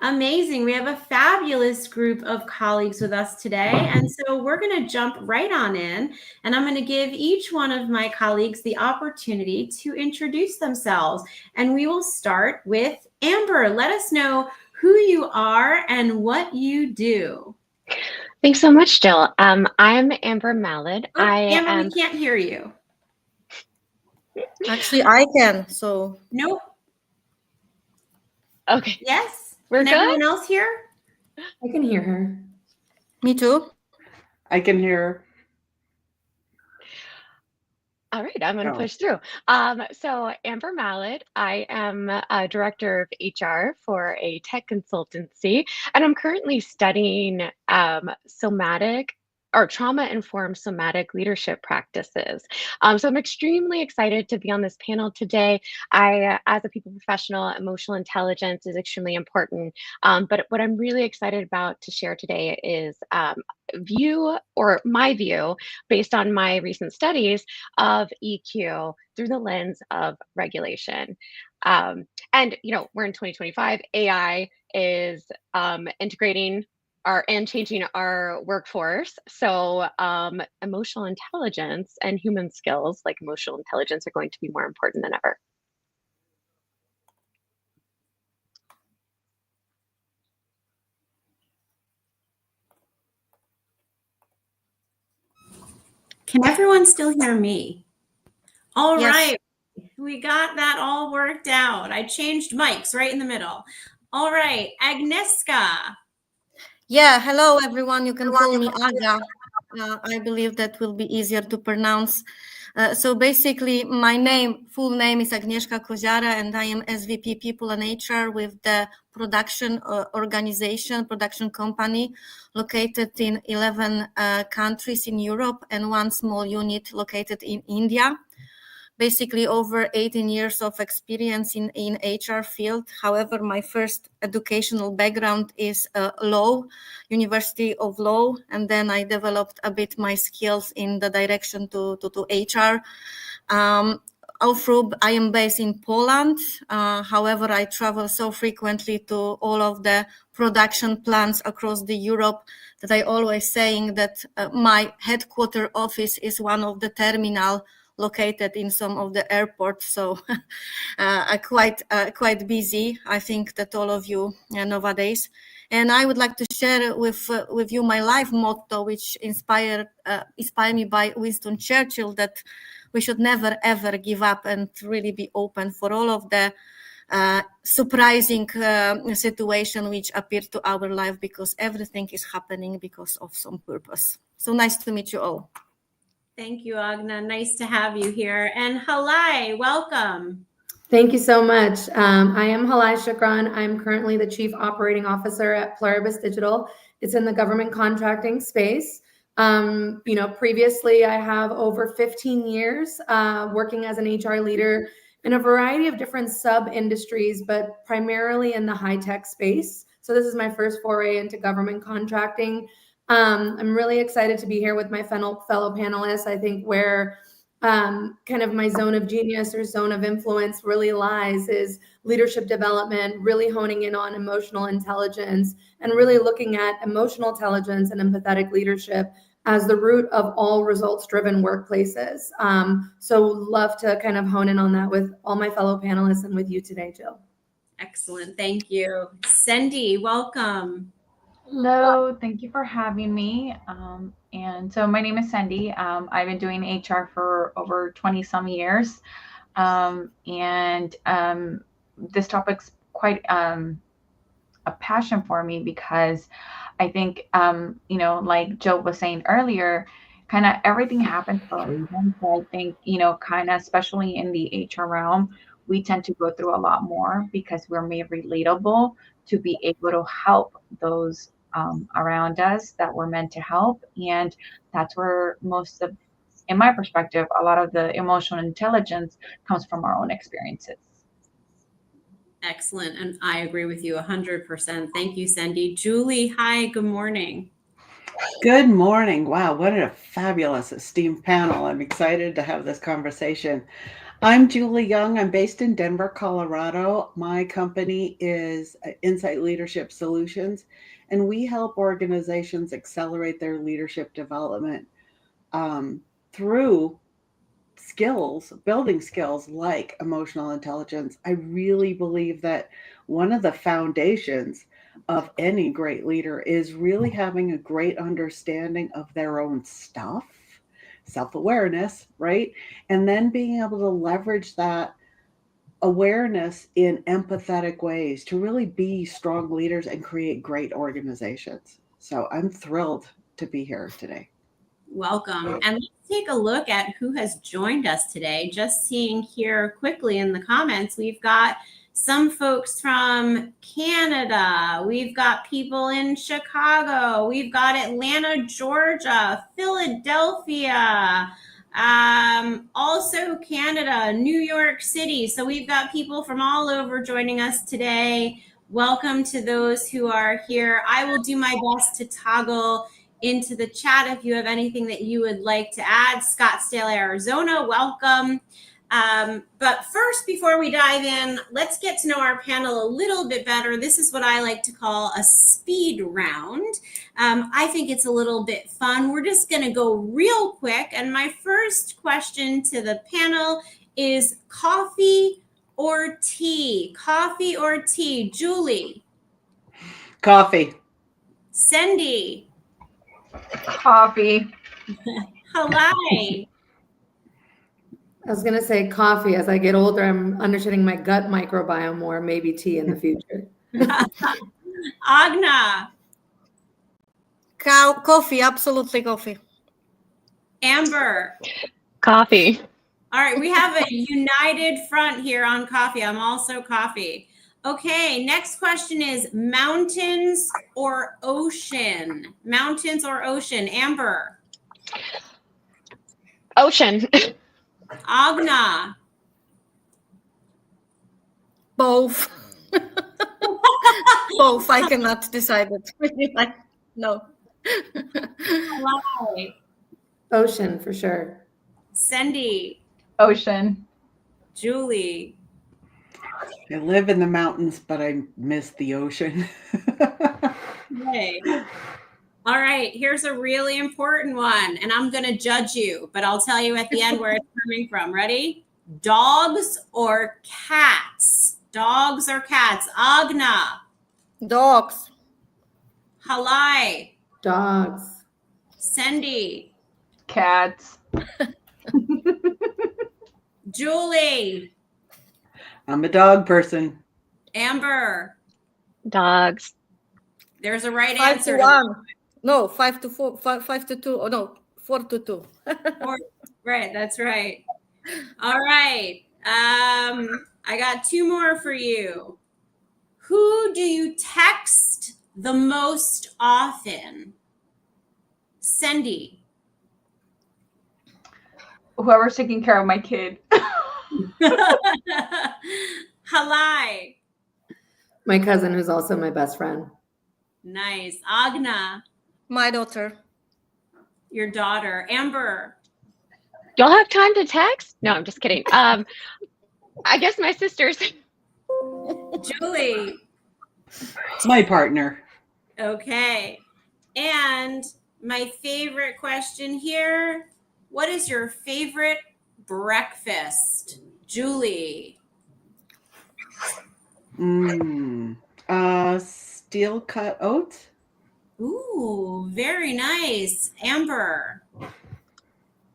Speaker 18: Amazing. We have a fabulous group of colleagues with us today. And so we're going to jump right on in, and I'm going to give each one of my colleagues the opportunity to introduce themselves. And we will start with Amber. Let us know who you are and what you do.
Speaker 19: Thanks so much, Jill. I'm Amber Mallard.
Speaker 18: Amber, we can't hear you.
Speaker 20: Actually, I can, so.
Speaker 18: Nope.
Speaker 19: Okay.
Speaker 18: Yes.
Speaker 19: We're
Speaker 18: Can
Speaker 19: good?
Speaker 18: everyone else hear?
Speaker 20: I can hear her. Me too.
Speaker 21: I can hear her.
Speaker 19: All right, I'm going to push through. So Amber Mallard, I am a director of HR for a tech consultancy, and I'm currently studying somatic or trauma-informed somatic leadership practices. So I'm extremely excited to be on this panel today. As a people professional, emotional intelligence is extremely important. But what I'm really excited about to share today is my view based on my recent studies of EQ through the lens of regulation. And we're in 2025. AI is integrating and changing our workforce. So emotional intelligence and human skills like emotional intelligence are going to be more important than ever.
Speaker 18: Can everyone still hear me? All
Speaker 20: Yes.
Speaker 18: right, we got that all worked out. I changed mics right in the middle. All right, Agnieszka.
Speaker 20: Yeah, hello everyone. You can call me Aga. I believe that will be easier to pronounce. So basically, my full name is Agnieszka Koziara, and I am SVP People and HR with the production production company located in 11 countries in Europe and one small unit located in India. Basically over 18 years of experience in HR field. However, my first educational background is law, University of Law, and then I developed a bit my skills in the direction to HR. I am based in Poland. However, I travel so frequently to all of the production plants across the Europe that I always saying that my headquarter office is one of the terminal located in some of the airports, so quite busy. I think that all of you nowadays. And I would like to share with you my life motto, which inspired me by Winston Churchill, that we should never ever give up and really be open for all of the surprising situation which appear to our life, because everything is happening because of some purpose. So nice to meet you all.
Speaker 18: Thank you, Agna. Nice to have you here. And Halai, welcome.
Speaker 22: Thank you so much. I am Halai Shukran. I'm currently the Chief Operating Officer at Pluribus Digital. It's in the government contracting space. Previously, I have over 15 years working as an HR leader in a variety of different sub-industries, but primarily in the high-tech space. So this is my first foray into government contracting. I'm really excited to be here with my fellow panelists. I think where kind of my zone of genius or zone of influence really lies is leadership development, really honing in on emotional intelligence and really looking at emotional intelligence and empathetic leadership as the root of all results-driven workplaces. So love to kind of hone in on that with all my fellow panelists and with you today, Jill.
Speaker 18: Excellent, thank you. Cindy, welcome.
Speaker 23: Hello, thank you for having me. And so my name is Cindy. I've been doing HR for over 20 some years. This topic's quite a passion for me because I think, like Joe was saying earlier, kind of everything happens for a reason. So I think, kind of especially in the HR realm, we tend to go through a lot more because we're made relatable to be able to help those around us that we're meant to help. And that's where in my perspective, a lot of the emotional intelligence comes from our own experiences.
Speaker 18: Excellent. And I agree with you 100%. Thank you, Sandy. Julie, hi, good morning.
Speaker 1: Good morning. Wow, what a fabulous, esteemed panel. I'm excited to have this conversation. I'm Julie Young. I'm based in Denver, Colorado. My company is Insight Leadership Solutions, and we help organizations accelerate their leadership development through building skills like emotional intelligence. I really believe that one of the foundations of any great leader is really having a great understanding of their own stuff, self-awareness, right? And then being able to leverage that awareness in empathetic ways to really be strong leaders and create great organizations. So I'm thrilled to be here today.
Speaker 18: Welcome. And let's take a look at who has joined us today. Just seeing here quickly in the comments, we've got some folks from Canada. We've got people in Chicago. We've got Atlanta, Georgia, Philadelphia, also Canada, New York City. So we've got people from all over joining us today. Welcome to those who are here. I will do my best to toggle into the chat if you have anything that you would like to add. Scottsdale, Arizona, welcome. But first, before we dive in, let's get to know our panel a little bit better. This is what I like to call a speed round. I think it's a little bit fun. We're just going to go real quick. And my first question to the panel is coffee or tea? Coffee or tea? Julie?
Speaker 1: Coffee.
Speaker 18: Cindy?
Speaker 23: Coffee.
Speaker 18: Halai?
Speaker 22: I was going to say coffee. As I get older, I'm understanding my gut microbiome more, maybe tea in the future.
Speaker 18: Agna?
Speaker 20: Coffee, absolutely coffee.
Speaker 18: Amber?
Speaker 19: Coffee.
Speaker 18: All right, we have a united front here on coffee. I'm also coffee. Okay, next question is mountains or ocean? Mountains or ocean? Amber?
Speaker 19: Ocean.
Speaker 18: Agna?
Speaker 20: Both. Both. I cannot decide it. No.
Speaker 18: Halai?
Speaker 22: Ocean for sure.
Speaker 18: Cindy?
Speaker 23: Ocean.
Speaker 18: Julie?
Speaker 1: I live in the mountains, but I miss the ocean.
Speaker 18: Okay. All right, here's a really important one, and I'm going to judge you, but I'll tell you at the end where it's coming from. Ready? Dogs or cats? Dogs or cats? Agna?
Speaker 20: Dogs.
Speaker 18: Halai?
Speaker 22: Dogs.
Speaker 18: Cindy?
Speaker 23: Cats.
Speaker 18: Julie?
Speaker 1: I'm a dog person.
Speaker 18: Amber?
Speaker 19: Dogs.
Speaker 18: There's a right
Speaker 20: 5
Speaker 18: answer.
Speaker 20: to 1. No, 5 to 4, 5 to 2. Oh no, 4 to 2.
Speaker 18: Right, that's right. All right. I got two more for you. Who do you text the most often? Cindy?
Speaker 23: Whoever's taking care of my kid.
Speaker 18: Halai?
Speaker 22: My cousin, who's also my best friend.
Speaker 18: Nice. Agna?
Speaker 20: My daughter.
Speaker 18: Your daughter. Amber?
Speaker 19: Y'all have time to text? No, I'm just kidding. I guess my sisters.
Speaker 18: Julie?
Speaker 1: My partner.
Speaker 18: Okay. And my favorite question here, what is your favorite breakfast? Julie?
Speaker 1: Steel cut oats.
Speaker 18: Ooh, very nice. Amber?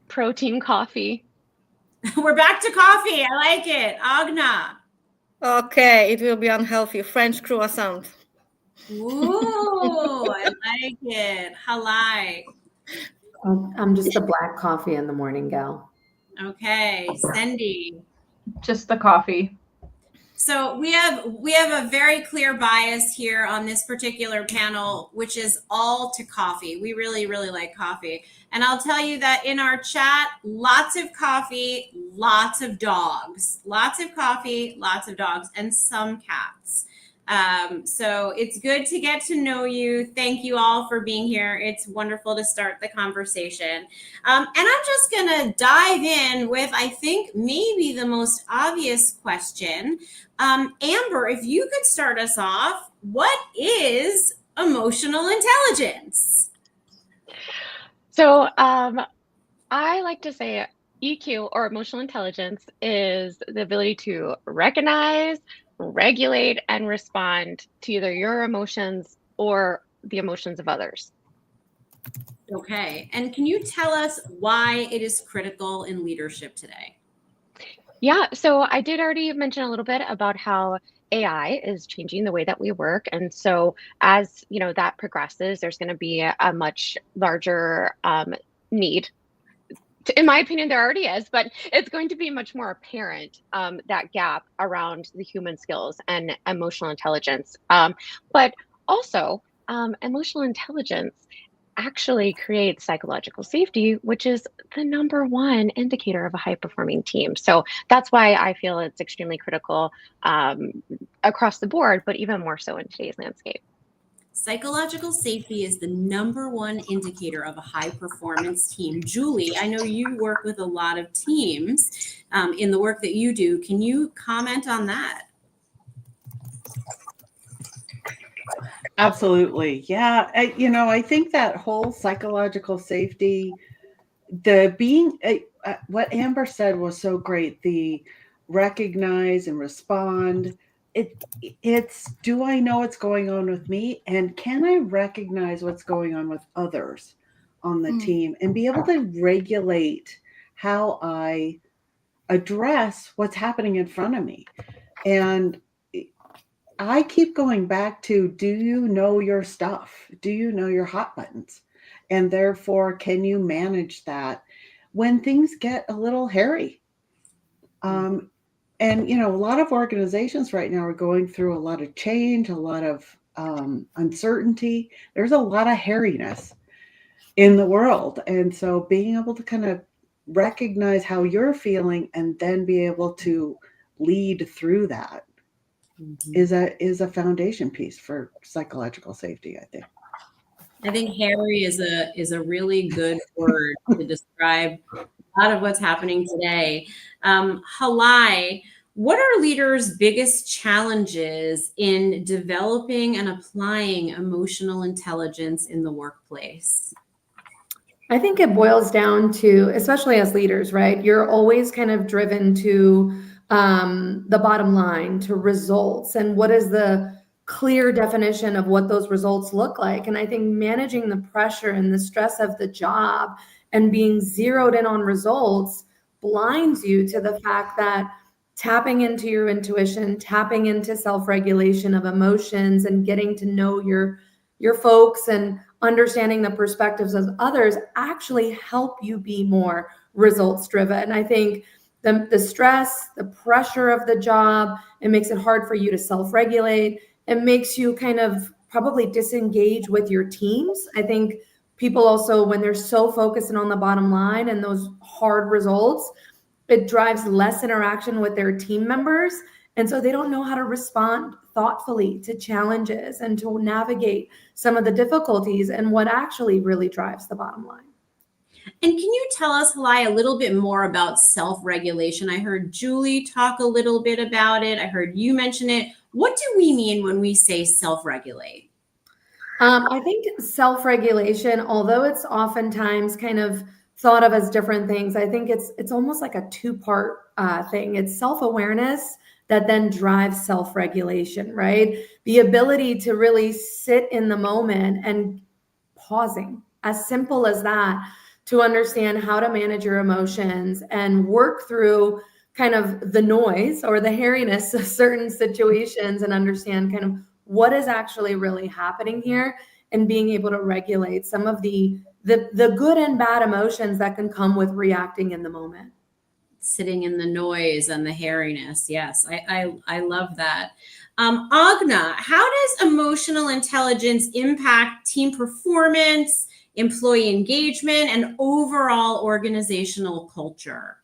Speaker 19: Protein coffee.
Speaker 18: We're back to coffee. I like it. Agna?
Speaker 20: Okay, it will be unhealthy. French croissant.
Speaker 18: Ooh, I like it. Halai?
Speaker 22: I'm just a black coffee in the morning gal.
Speaker 18: Okay, Cindy.
Speaker 23: Just the coffee.
Speaker 18: So we have a very clear bias here on this particular panel, which is all to coffee. We really, really like coffee. And I'll tell you that in our chat, lots of coffee, lots of dogs, lots of coffee, lots of dogs, and some cats. So it's good to get to know you. Thank you all for being here. It's wonderful to start the conversation. And I'm just going to dive in with, I think, maybe the most obvious question. Amber, if you could start us off, what is emotional intelligence?
Speaker 19: So I like to say EQ, or emotional intelligence, is the ability to recognize, regulate, and respond to either your emotions or the emotions of others.
Speaker 18: Okay. And can you tell us why it is critical in leadership today?
Speaker 19: Yeah, so I did already mention a little bit about how AI is changing the way that we work. And so as that progresses, there's going to be a much larger need. In my opinion, there already is, but it's going to be much more apparent, that gap around the human skills and emotional intelligence. But also, emotional intelligence actually creates psychological safety, which is the number one indicator of a high-performing team. So that's why I feel it's extremely critical across the board, but even more so in today's landscape.
Speaker 18: Psychological safety is the number one indicator of a high performance team. Julie, I know you work with a lot of teams in the work that you do. Can you comment on that?
Speaker 1: Absolutely. Yeah. I think that whole psychological safety, what Amber said was so great. The recognize and respond. It's, do I know what's going on with me? And can I recognize what's going on with others on the team and be able to regulate how I address what's happening in front of me? And I keep going back to, do you know your stuff? Do you know your hot buttons? And therefore, can you manage that when things get a little hairy? And, a lot of organizations right now are going through a lot of change, a lot of uncertainty. There's a lot of hairiness in the world. And so being able to kind of recognize how you're feeling and then be able to lead through that is a foundation piece for psychological safety, I think.
Speaker 18: I think hairy is a really good word to describe a lot of what's happening today. Halai, what are leaders' biggest challenges in developing and applying emotional intelligence in the workplace?
Speaker 22: I think it boils down to, especially as leaders, right? You're always kind of driven to the bottom line, to results, and what is the clear definition of what those results look like. And I think managing the pressure and the stress of the job and being zeroed in on results blinds you to the fact that tapping into your intuition, tapping into self-regulation of emotions, and getting to know your folks and understanding the perspectives of others actually help you be more results driven. I think the stress, the pressure of the job, it makes it hard for you to self-regulate. It makes you kind of probably disengage with your teams. I think people also, when they're so focused on the bottom line and those hard results, it drives less interaction with their team members. And so they don't know how to respond thoughtfully to challenges and to navigate some of the difficulties and what actually really drives the bottom line.
Speaker 18: And can you tell us, Halai, a little bit more about self-regulation? I heard Julie talk a little bit about it. I heard you mention it. What do we mean when we say self-regulate?
Speaker 22: I think self-regulation, although it's oftentimes kind of thought of as different things, I think it's almost like a two-part thing. It's self-awareness that then drives self-regulation, right? The ability to really sit in the moment and pausing, as simple as that, to understand how to manage your emotions and work through kind of the noise or the hairiness of certain situations and understand kind of what is actually really happening here and being able to regulate some of the good and bad emotions that can come with reacting in the moment.
Speaker 18: Sitting in the noise and the hairiness. Yes, I love that. Agna, how does emotional intelligence impact team performance, employee engagement, and overall organizational culture?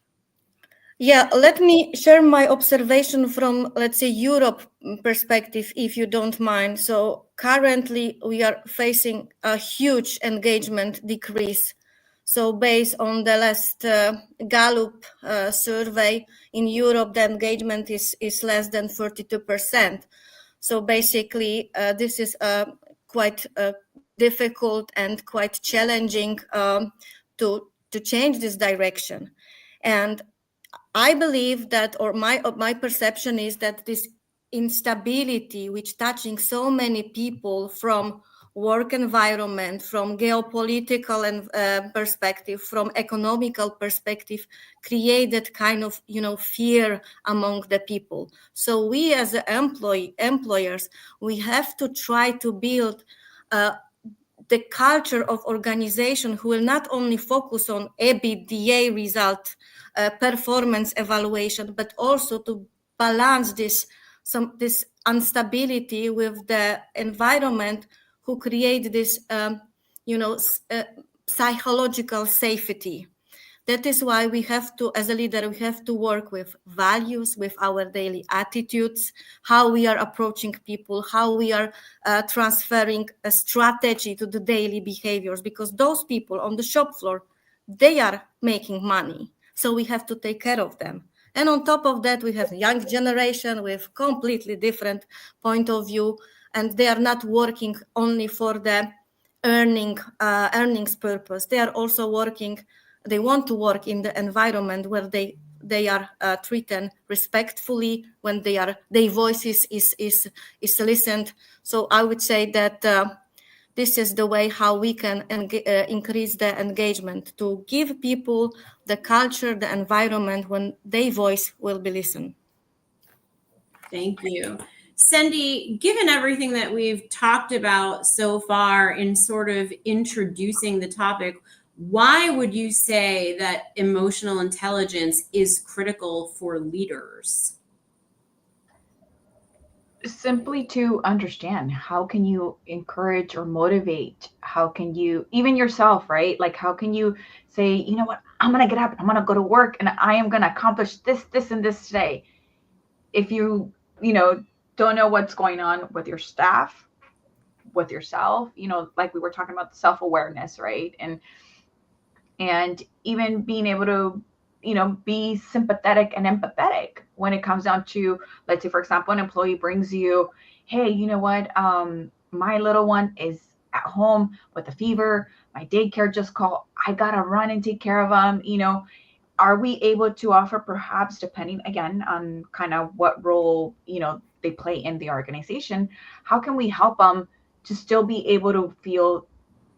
Speaker 20: Yeah, let me share my observation from, let's say, Europe perspective, if you don't mind. So currently we are facing a huge engagement decrease. So based on the last Gallup survey in Europe, the engagement is less than 42%. So basically, this is quite difficult and quite challenging to change this direction. And I believe that, or my perception is that this instability, which touching so many people from work environment, from geopolitical and perspective, from economical perspective, created kind of fear among the people. So we as employers, we have to try to build the culture of organization who will not only focus on EBITDA result, performance evaluation, but also to balance this instability with the environment who create this, psychological safety. That is why we have to, as a leader, we have to work with values, with our daily attitudes, how we are approaching people, how we are transferring a strategy to the daily behaviors, because those people on the shop floor, they are making money. So we have to take care of them. And on top of that, we have young generation with completely different point of view, and they are not working only for the earnings purpose. They are also working. They want to work in the environment where they are treated respectfully, when their voice is listened. So I would say that this is the way how we can increase the engagement, to give people the culture, the environment when their voice will be listened.
Speaker 18: Thank you. Cindy, given everything that we've talked about so far in sort of introducing the topic, why would you say that emotional intelligence is critical for leaders?
Speaker 23: Simply to understand, how can you encourage or motivate? How can you, even yourself, right? Like, how can you say, you know what, I'm going to get up, I'm going to go to work, and I am going to accomplish this, this, and this today. If you don't know what's going on with your staff, with yourself, like we were talking about, the self-awareness, right? And even being able to, be sympathetic and empathetic when it comes down to, let's say, for example, an employee brings you, hey, you know what? My little one is at home with a fever. My daycare just called. I got to run and take care of them. Are we able to offer, perhaps, depending again on kind of what role, they play in the organization, how can we help them to still be able to feel,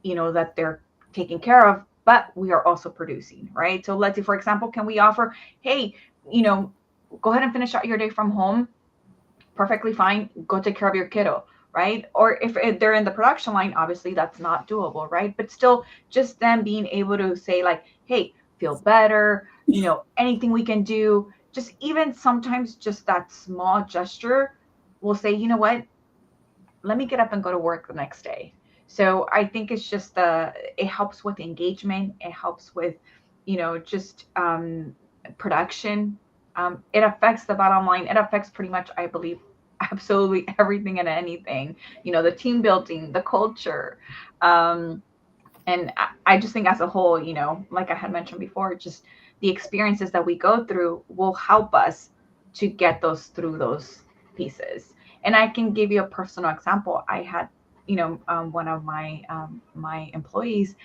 Speaker 23: that they're taken care of, but we are also producing, right? So let's say, for example, can we offer, hey, go ahead and finish out your day from home. Perfectly fine. Go take care of your kiddo, right? Or if they're in the production line, obviously that's not doable, right? But still, just them being able to say like, hey, feel better, anything we can do, just even sometimes just that small gesture will say, you know what, let me get up and go to work the next day. So I think it's just it helps with engagement. It helps with, just production. It affects the bottom line. It affects pretty much, I believe, absolutely everything and anything, the team building, the culture. And I just think as a whole, like I had mentioned before, just the experiences that we go through will help us to get through those pieces. And I can give you a personal example. I had, one of my my employees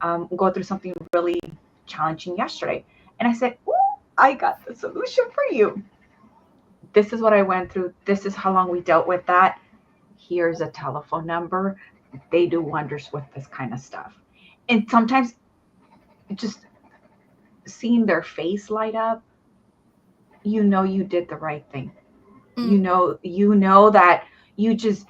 Speaker 23: go through something really challenging yesterday. And I said, "Ooh, I got the solution for you. This is what I went through. This is how long we dealt with that. Here's a telephone number. They do wonders with this kind of stuff." And sometimes just seeing their face light up, you did the right thing. You know that you just,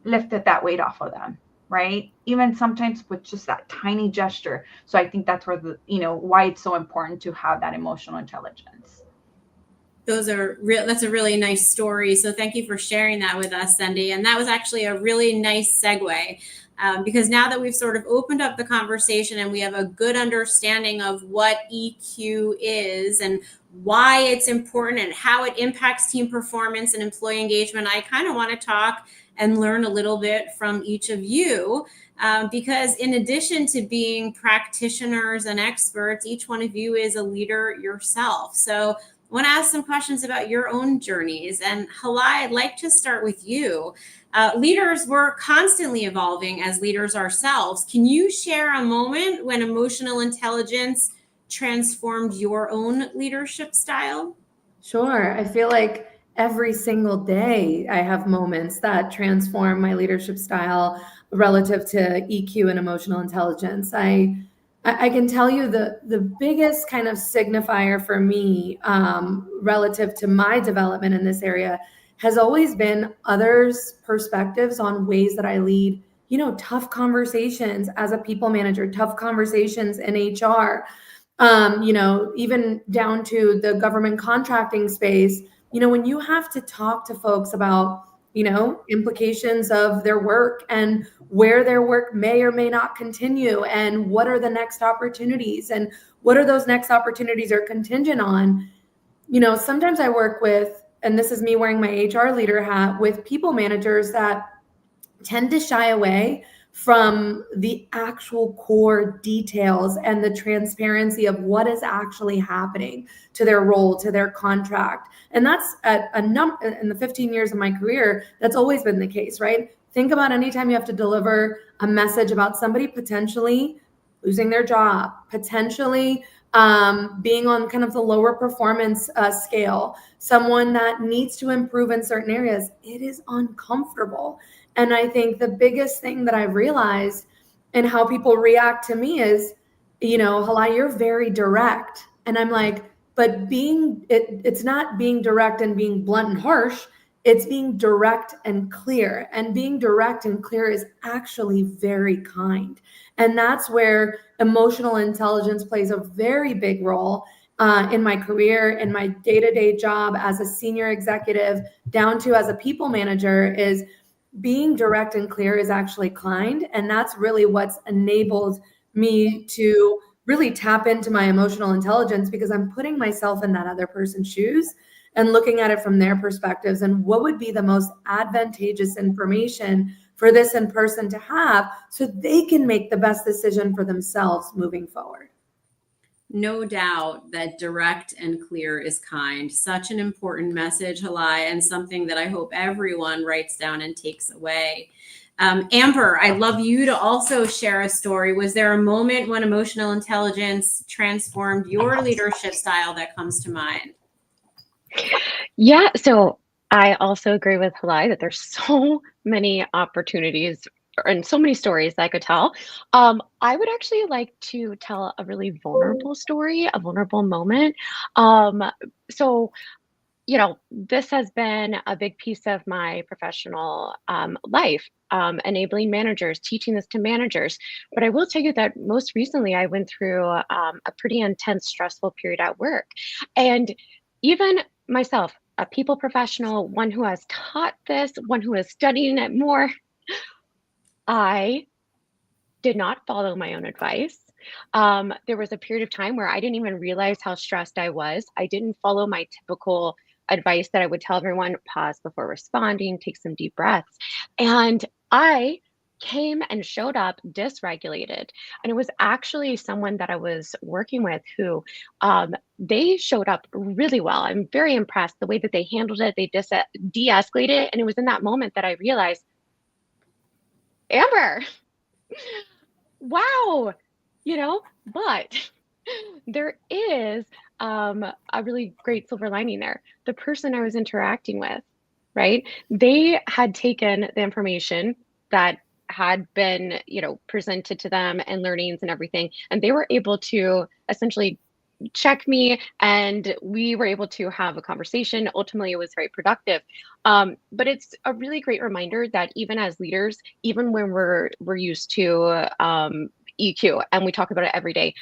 Speaker 23: lifted that weight off of them, right? Even sometimes with just that tiny gesture. So I think that's where why it's so important to have that emotional intelligence.
Speaker 18: That's a really nice story. So thank you for sharing that with us, Cindy. And that was actually a really nice segue, because now that we've sort of opened up the conversation and we have a good understanding of what EQ is and why it's important and how it impacts team performance and employee engagement, I kind of want to talk and learn a little bit from each of you, because in addition to being practitioners and experts, each one of you is a leader yourself. So I want to ask some questions about your own journeys. And Halai, I'd like to start with you. Leaders, we're constantly evolving as leaders ourselves. Can you share a moment when emotional intelligence transformed your own leadership style?
Speaker 22: Sure. I feel like every single day I have moments that transform my leadership style relative to EQ and emotional intelligence. I can tell you the biggest kind of signifier for me relative to my development in this area has always been others' perspectives on ways that I lead, tough conversations as a people manager, tough conversations in HR, even down to the government contracting space. When you have to talk to folks about, implications of their work and where their work may or may not continue and what are the next opportunities and what are those next opportunities are contingent on. Sometimes I work with, and this is me wearing my HR leader hat, with people managers that tend to shy away from the actual core details and the transparency of what is actually happening to their role, to their contract. And that's in the 15 years of my career, that's always been the case, right? Think about anytime you have to deliver a message about somebody potentially losing their job, potentially being on kind of the lower performance scale, someone that needs to improve in certain areas. It is uncomfortable. And I think the biggest thing that I've realized in how people react to me is, Halai, you're very direct. And I'm like, but it's not being direct and being blunt and harsh. It's being direct and clear. And being direct and clear is actually very kind. And that's where emotional intelligence plays a very big role in my career, in my day-to-day job as a senior executive, down to as a people manager, is being direct and clear is actually kind. And that's really what's enabled me to really tap into my emotional intelligence, because I'm putting myself in that other person's shoes and looking at it from their perspectives and what would be the most advantageous information for this in person to have so they can make the best decision for themselves moving forward.
Speaker 18: No doubt that direct and clear is kind. Such an important message, Halai, and something that I hope everyone writes down and takes away. Amber, I'd love you to also share a story. Was there a moment when emotional intelligence transformed your leadership style that comes to mind?
Speaker 19: Yeah, so I also agree with Halai that there's so many opportunities and so many stories I could tell. I would actually like to tell a really vulnerable story, a vulnerable moment. So, this has been a big piece of my professional life, enabling managers, teaching this to managers. But I will tell you that most recently I went through a pretty intense, stressful period at work. And even myself, a people professional, one who has taught this, one who is studying it more, I did not follow my own advice. There was a period of time where I didn't even realize how stressed I was. I didn't follow my typical advice that I would tell everyone: pause before responding, take some deep breaths. And I came and showed up dysregulated. And it was actually someone that I was working with who they showed up really well. I'm very impressed the way that they handled it. They de-escalated it. And it was in that moment that I realized, Amber, wow, but there is a really great silver lining there. The person I was interacting with, right? They had taken the information that had been, presented to them and learnings and everything, and they were able to essentially check me, and we were able to have a conversation. Ultimately, it was very productive. But it's a really great reminder that even as leaders, even when we're used to EQ and we talk about it every day,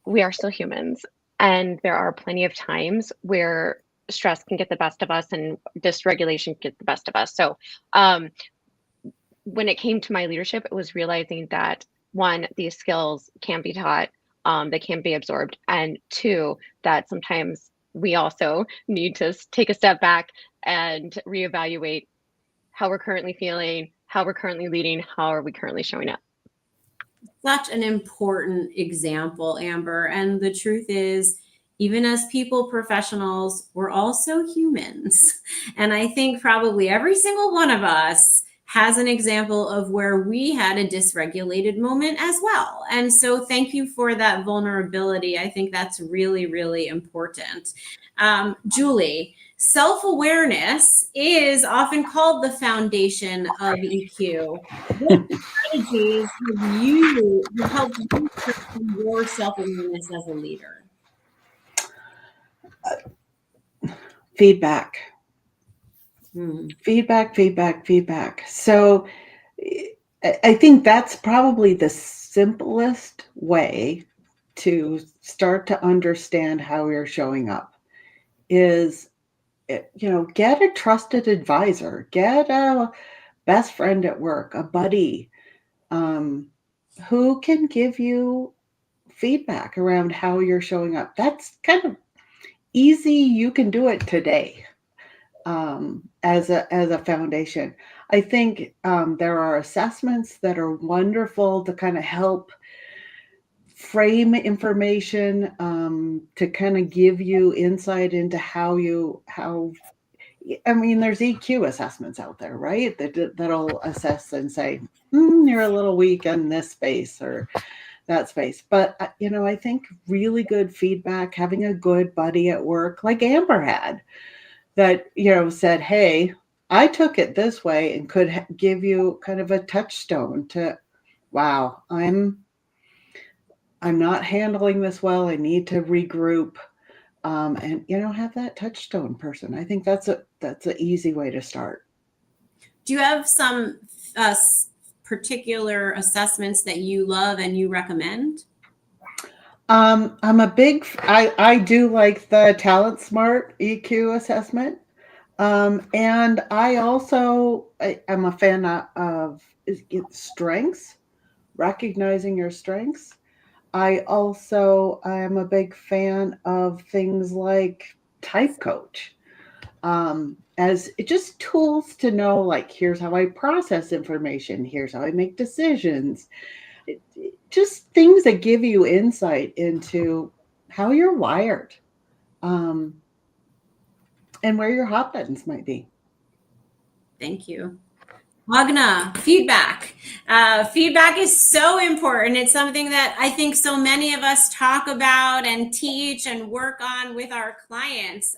Speaker 19: we are still humans, and there are plenty of times where stress can get the best of us and dysregulation can get the best of us. So when it came to my leadership, it was realizing that, one, these skills can be taught, they can be absorbed, and two, that sometimes we also need to take a step back and reevaluate how we're currently feeling, how we're currently leading, how are we currently showing up.
Speaker 18: Such an important example, Amber. And the truth is, even as people professionals, we're also humans. And I think probably every single one of us has an example of where we had a dysregulated moment as well. And so thank you for that vulnerability. I think that's really, really important. Julie, self-awareness is often called the foundation of EQ. What strategies have helped you strengthen your self-awareness as a leader?
Speaker 1: Feedback. Feedback. So I think that's probably the simplest way to start to understand how you're showing up is, get a trusted advisor, get a best friend at work, a buddy, who can give you feedback around how you're showing up. That's kind of easy. You can do it today. As a foundation. I think there are assessments that are wonderful to kind of help frame information, to kind of give you insight into there's EQ assessments out there, right? That'll assess and say, you're a little weak in this space or that space. But, I think really good feedback, having a good buddy at work like Amber had, that, said, hey, I took it this way, and could give you kind of a touchstone to, wow, I'm not handling this well. I need to regroup, and, have that touchstone person. I think that's an easy way to start.
Speaker 18: Do you have some particular assessments that you love and you recommend?
Speaker 1: I'm I do like the Talent Smart EQ assessment. And I also am a fan of strengths, recognizing your strengths. I also am a big fan of things like Type Coach, as just tools to know, like, here's how I process information, here's how I make decisions. Just things that give you insight into how you're wired, and where your hot buttons might be.
Speaker 18: Thank you. Magna, feedback. Feedback is so important. It's something that I think so many of us talk about and teach and work on with our clients.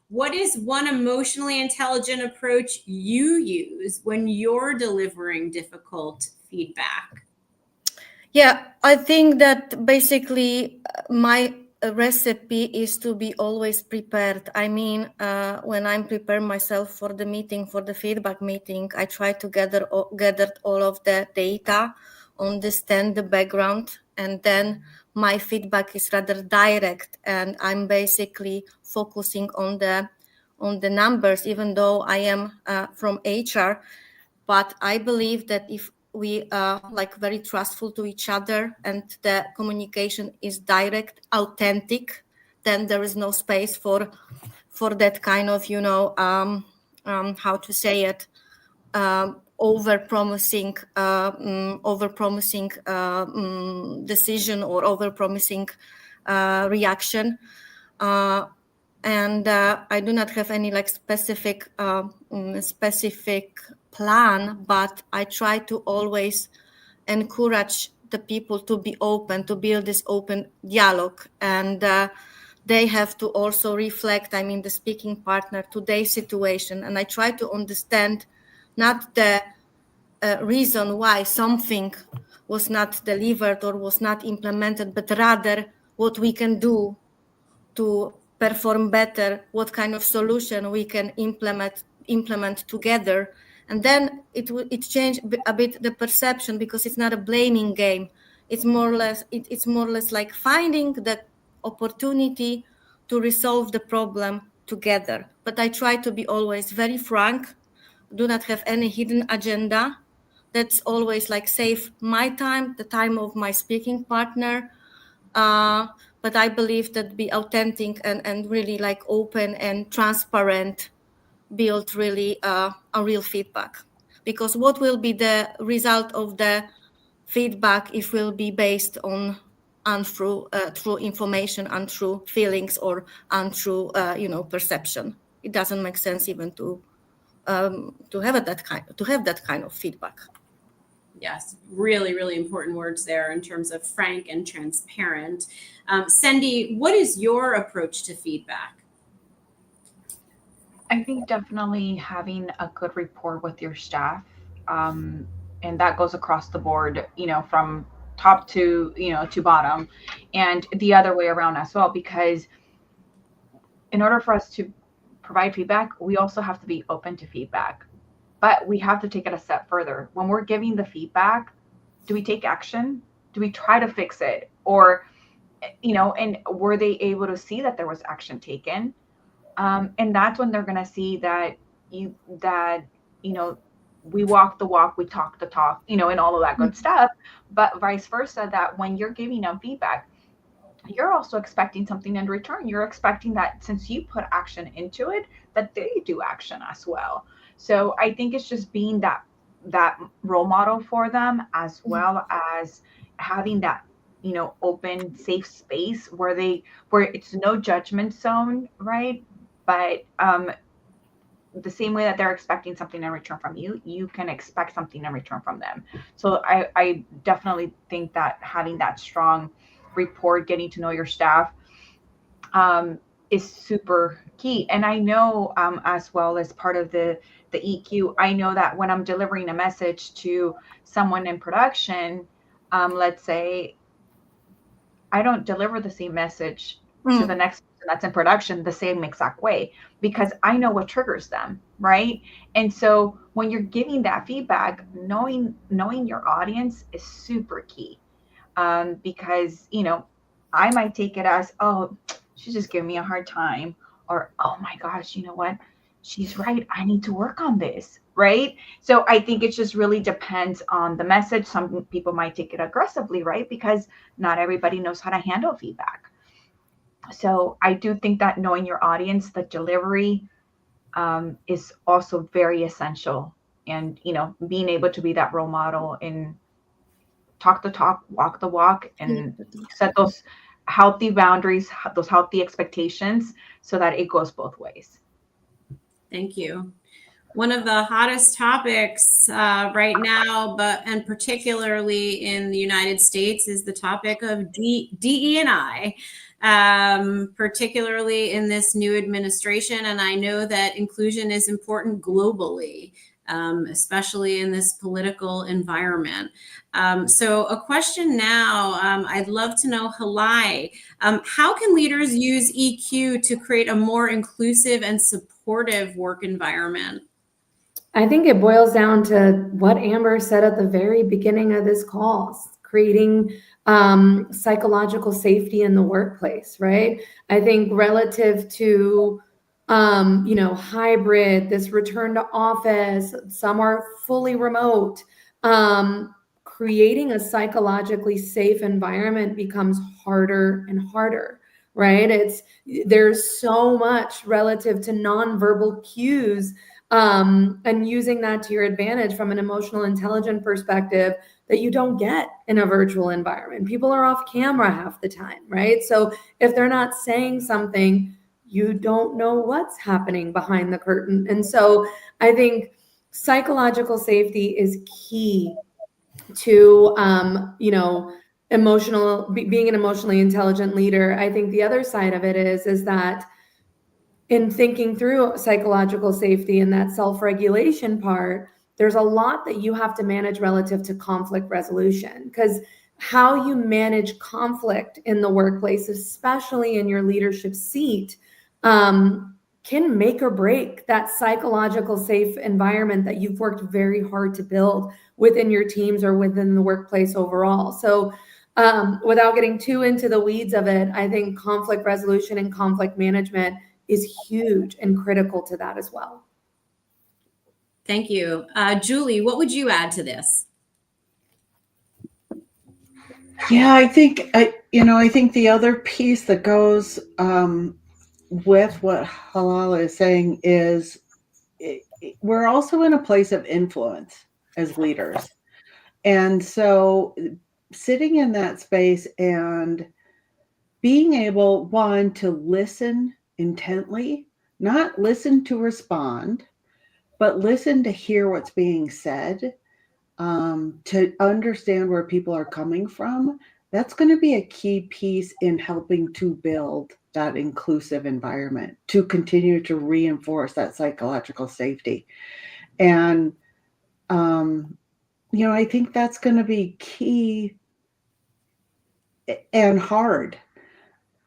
Speaker 18: What is one emotionally intelligent approach you use when you're delivering difficult feedback?
Speaker 20: Yeah, I think that basically my recipe is to be always prepared. I mean, when I'm preparing myself for the meeting, for the feedback meeting, I try to gather all of the data, understand the background, and then my feedback is rather direct, and I'm basically focusing on the numbers, even though I am from HR. But I believe that if we are very trustful to each other and the communication is direct, authentic, then there is no space for that kind of, how to say it, over-promising decision or over-promising reaction. And I do not have any specific plan, but I try to always encourage the people to be open, to build this open dialogue. And they have to also reflect, the speaking partner, today's situation. And I try to understand not the reason why something was not delivered or was not implemented, but rather what we can do to perform better, what kind of solution we can implement together. And then it changed a bit the perception, because it's not a blaming game. It's more or less like finding the opportunity to resolve the problem together. But I try to be always very frank, do not have any hidden agenda. That's always like save my time, the time of my speaking partner. But I believe that be authentic and really like open and transparent build really a real feedback. Because what will be the result of the feedback if will be based on untrue information, untrue feelings, or untrue perception? It doesn't make sense even to have that kind of feedback.
Speaker 18: Yes, really, really important words there in terms of frank and transparent. Cindy, what is your approach to feedback?
Speaker 23: I think definitely having a good rapport with your staff, and that goes across the board, from top to, to bottom, and the other way around as well, because in order for us to provide feedback, we also have to be open to feedback. But we have to take it a step further. When we're giving the feedback, do we take action? Do we try to fix it? Or, and were they able to see that there was action taken? And that's when they're going to see that we walk the walk, we talk the talk, and all of that good stuff. But vice versa, that when you're giving them feedback, you're also expecting something in return. You're expecting that since you put action into it, that they do action as well. So I think it's just being that role model for them, as well as having that, open, safe space where it's no judgment zone, right? But the same way that they're expecting something in return from you, you can expect something in return from them. So I definitely think that having that strong rapport, getting to know your staff, is super key. And I know, as well as part of the EQ, I know that when I'm delivering a message to someone in production, let's say, I don't deliver the same message to the next person that's in production the same exact way, because I know what triggers them, right? And so when you're giving that feedback, knowing your audience is super key, because I might take it as, oh, she's just giving me a hard time, or, oh my gosh, you know what? She's right. I need to work on this, right? So I think it just really depends on the message. Some people might take it aggressively, right? Because not everybody knows how to handle feedback. So I do think that knowing your audience, the delivery, is also very essential. And, being able to be that role model and talk the talk, walk the walk, and set those healthy boundaries, those healthy expectations, so that it goes both ways.
Speaker 18: Thank you. One of the hottest topics right now, and particularly in the United States, is the topic of DE&I, particularly in this new administration. And I know that inclusion is important globally, especially in this political environment. So a question now, I'd love to know, Halai, how can leaders use EQ to create a more inclusive and supportive work environment?
Speaker 22: I think it boils down to what Amber said at the very beginning of this call, creating psychological safety in the workplace, right? I think relative to hybrid, this return to office, some are fully remote, creating a psychologically safe environment becomes harder and harder, right? There's so much relative to nonverbal cues, and using that to your advantage from an emotional intelligence perspective that you don't get in a virtual environment. People are off camera half the time, right? So if they're not saying something, you don't know what's happening behind the curtain. And so I think psychological safety is key to, being an emotionally intelligent leader. I think the other side of it is that in thinking through psychological safety and that self-regulation part, there's a lot that you have to manage relative to conflict resolution, because how you manage conflict in the workplace, especially in your leadership seat, can make or break that psychological safe environment that you've worked very hard to build within your teams or within the workplace overall. So without getting too into the weeds of it, I think conflict resolution and conflict management is huge and critical to that as well.
Speaker 18: Thank you. Julie, what would you add to this?
Speaker 1: Yeah, I think the other piece that goes with what Halala is saying is we're also in a place of influence as leaders. And so sitting in that space and being able, one, to listen intently, not listen to respond, but listen to hear what's being said, to understand where people are coming from. That's going to be a key piece in helping to build that inclusive environment, to continue to reinforce that psychological safety. And, I think that's going to be key and hard,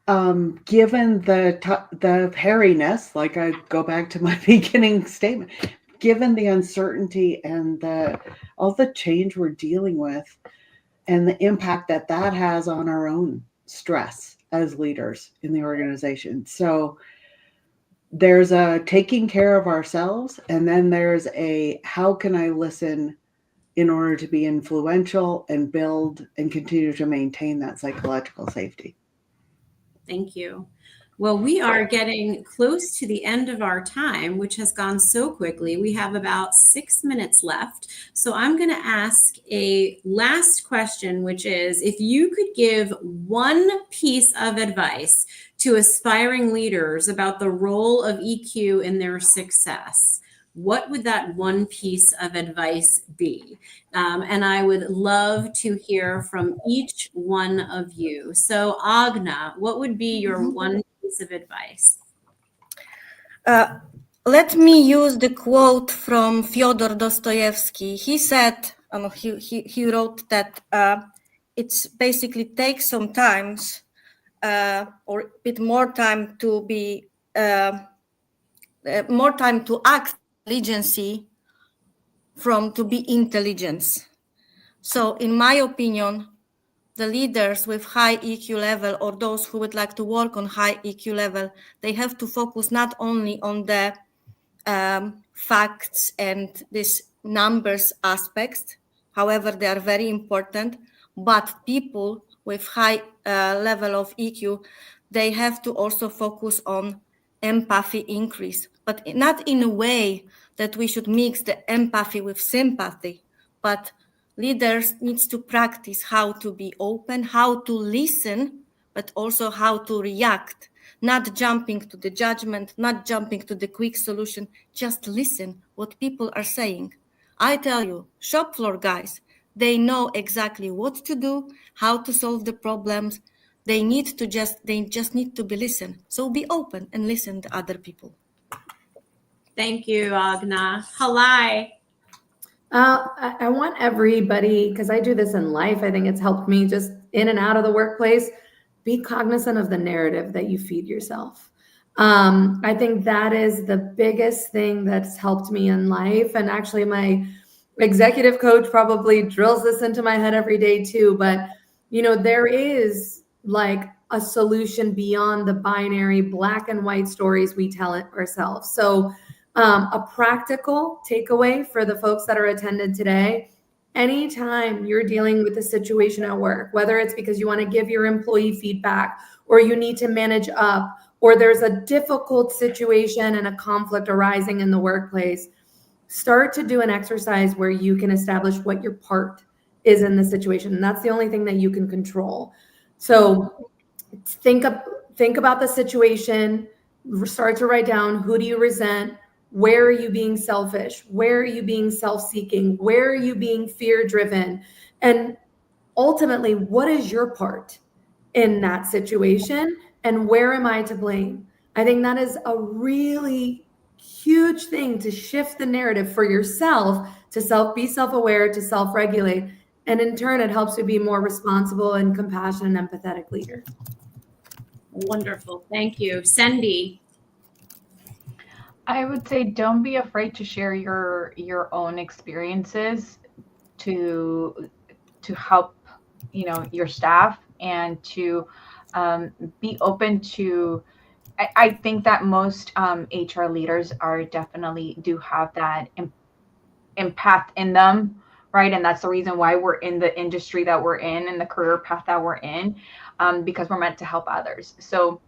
Speaker 1: given the hairiness, like I go back to my beginning statement, given the uncertainty and all the change we're dealing with and the impact that has on our own stress as leaders in the organization. So there's a taking care of ourselves, and then there's a how can I listen in order to be influential and build and continue to maintain that psychological safety.
Speaker 18: Thank you. Well, we are getting close to the end of our time, which has gone so quickly. We have about 6 minutes left. So I'm going to ask a last question, which is, if you could give one piece of advice to aspiring leaders about the role of EQ in their success, what would that one piece of advice be? And I would love to hear from each one of you. So Agna, what would be your one piece of advice?
Speaker 20: Let me use the quote from Fyodor Dostoevsky. He said, he wrote that it's basically takes some time or a bit more time to be more time to act intelligence from to be intelligence. So in my opinion, the leaders with high EQ level or those who would like to work on high EQ level, they have to focus not only on the facts and these numbers aspects, however, they are very important, but people with high level of EQ, they have to also focus on empathy increase, but not in a way that we should mix the empathy with sympathy, but leaders needs to practice how to be open, how to listen, but also how to react, not jumping to the judgment, not jumping to the quick solution, just listen what people are saying. I tell you, shop floor guys, they know exactly what to do, how to solve the problems. They just need to be listened. So be open and listen to other people.
Speaker 18: Thank you, Agna. Halai.
Speaker 22: I want everybody, because I do this in life, I think it's helped me just in and out of the workplace, be cognizant of the narrative that you feed yourself. I think that is the biggest thing that's helped me in life. And actually my executive coach probably drills this into my head every day too. But, there is like a solution beyond the binary black and white stories we tell it ourselves. So a practical takeaway for the folks that are attended today, anytime you're dealing with a situation at work, whether it's because you want to give your employee feedback or you need to manage up, or there's a difficult situation and a conflict arising in the workplace, start to do an exercise where you can establish what your part is in the situation. And that's the only thing that you can control. So think about the situation, start to write down, who do you resent? Where are you being selfish? Where are you being self-seeking? Where are you being fear-driven? And ultimately, what is your part in that situation? And where am I to blame? I think that is a really huge thing to shift the narrative for yourself, to be self-aware, to self-regulate, And in turn, it helps me be a more responsible and compassionate and empathetic leader.
Speaker 18: Wonderful. Thank you. Cindy.
Speaker 23: I would say don't be afraid to share your own experiences to help, your staff, and to be open to. I think that most HR leaders do have that empath in them, right? And that's the reason why we're in the industry that we're in and the career path that we're in, because we're meant to help others. So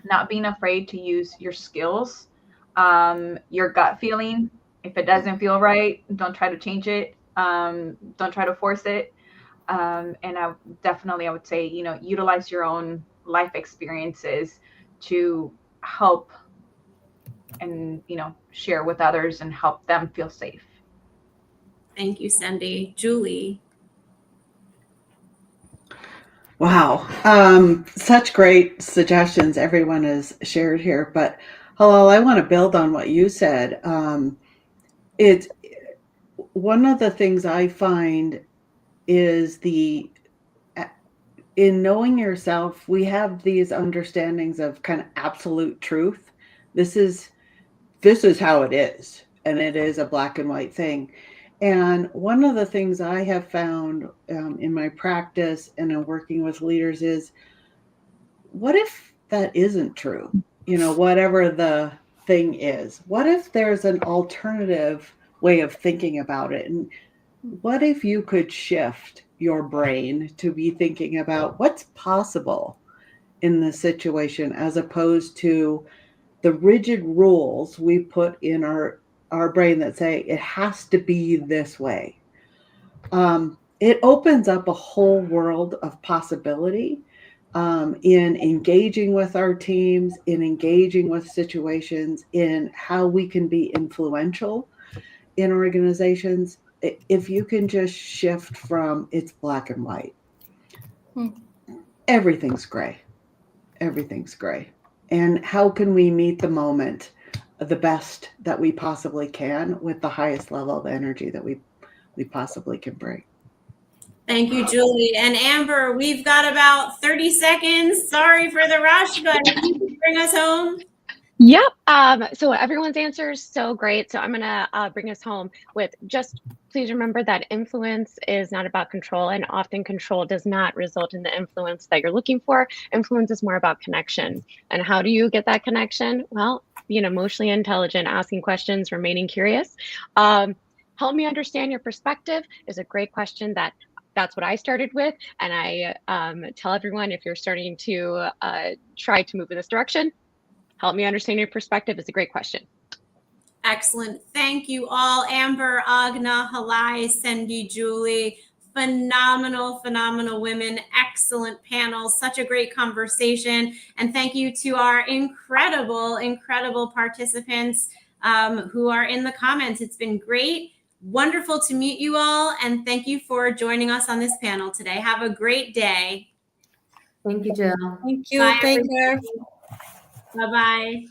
Speaker 23: not being afraid to use your skills, your gut feeling. If it doesn't feel right, don't try to change it. Don't try to force it. And I would say, utilize your own life experiences to help and, share with others and help them feel safe.
Speaker 18: Thank you, Cindy. Julie.
Speaker 1: Wow. Such great suggestions everyone has shared here. But Halal, I want to build on what you said. It's one of the things I find is in knowing yourself, we have these understandings of kind of absolute truth. This is how it is, and it is a black and white thing. And one of the things I have found in my practice and in working with leaders is, what if that isn't true? Whatever the thing is, what if there's an alternative way of thinking about it? And what if you could shift your brain to be thinking about what's possible in this situation, as opposed to the rigid rules we put in our brain that say it has to be this way. It opens up a whole world of possibility in engaging with our teams, in engaging with situations, in how we can be influential in organizations. If you can just shift from it's black and white, everything's gray. Everything's gray. And how can we meet the moment the best that we possibly can with the highest level of energy that we possibly can bring?
Speaker 18: Thank you, Julie. And Amber, we've got about 30 seconds. Sorry for the rush, but if you could bring us home.
Speaker 19: Yep. So everyone's answer is so great. So I'm going to bring us home with just please remember that influence is not about control, and often control does not result in the influence that you're looking for. Influence is more about connection. And how do you get that connection? Well, being emotionally intelligent, asking questions, remaining curious. Help me understand your perspective is a great question. That's what I started with. And I tell everyone, if you're starting to try to move in this direction, help me understand your perspective is a great question.
Speaker 18: Excellent. Thank you all. Amber, Agna, Halai, Cindy, Julie, phenomenal women. Excellent panel. Such a great conversation. And thank you to our incredible participants who are in the comments. It's been great. Wonderful to meet you all. And thank you for joining us on this panel today. Have a great day.
Speaker 22: Thank you, Jill.
Speaker 20: Thank you.
Speaker 18: Bye,
Speaker 20: Take care.
Speaker 18: Bye-bye.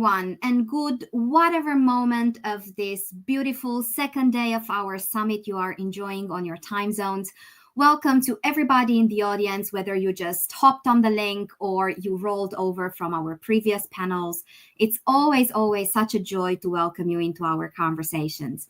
Speaker 3: everyone, and good whatever moment of this beautiful second day of our summit you are enjoying on your time zones. Welcome to everybody in the audience, whether you just hopped on the link or you rolled over from our previous panels. It's always such a joy to welcome you into our conversations.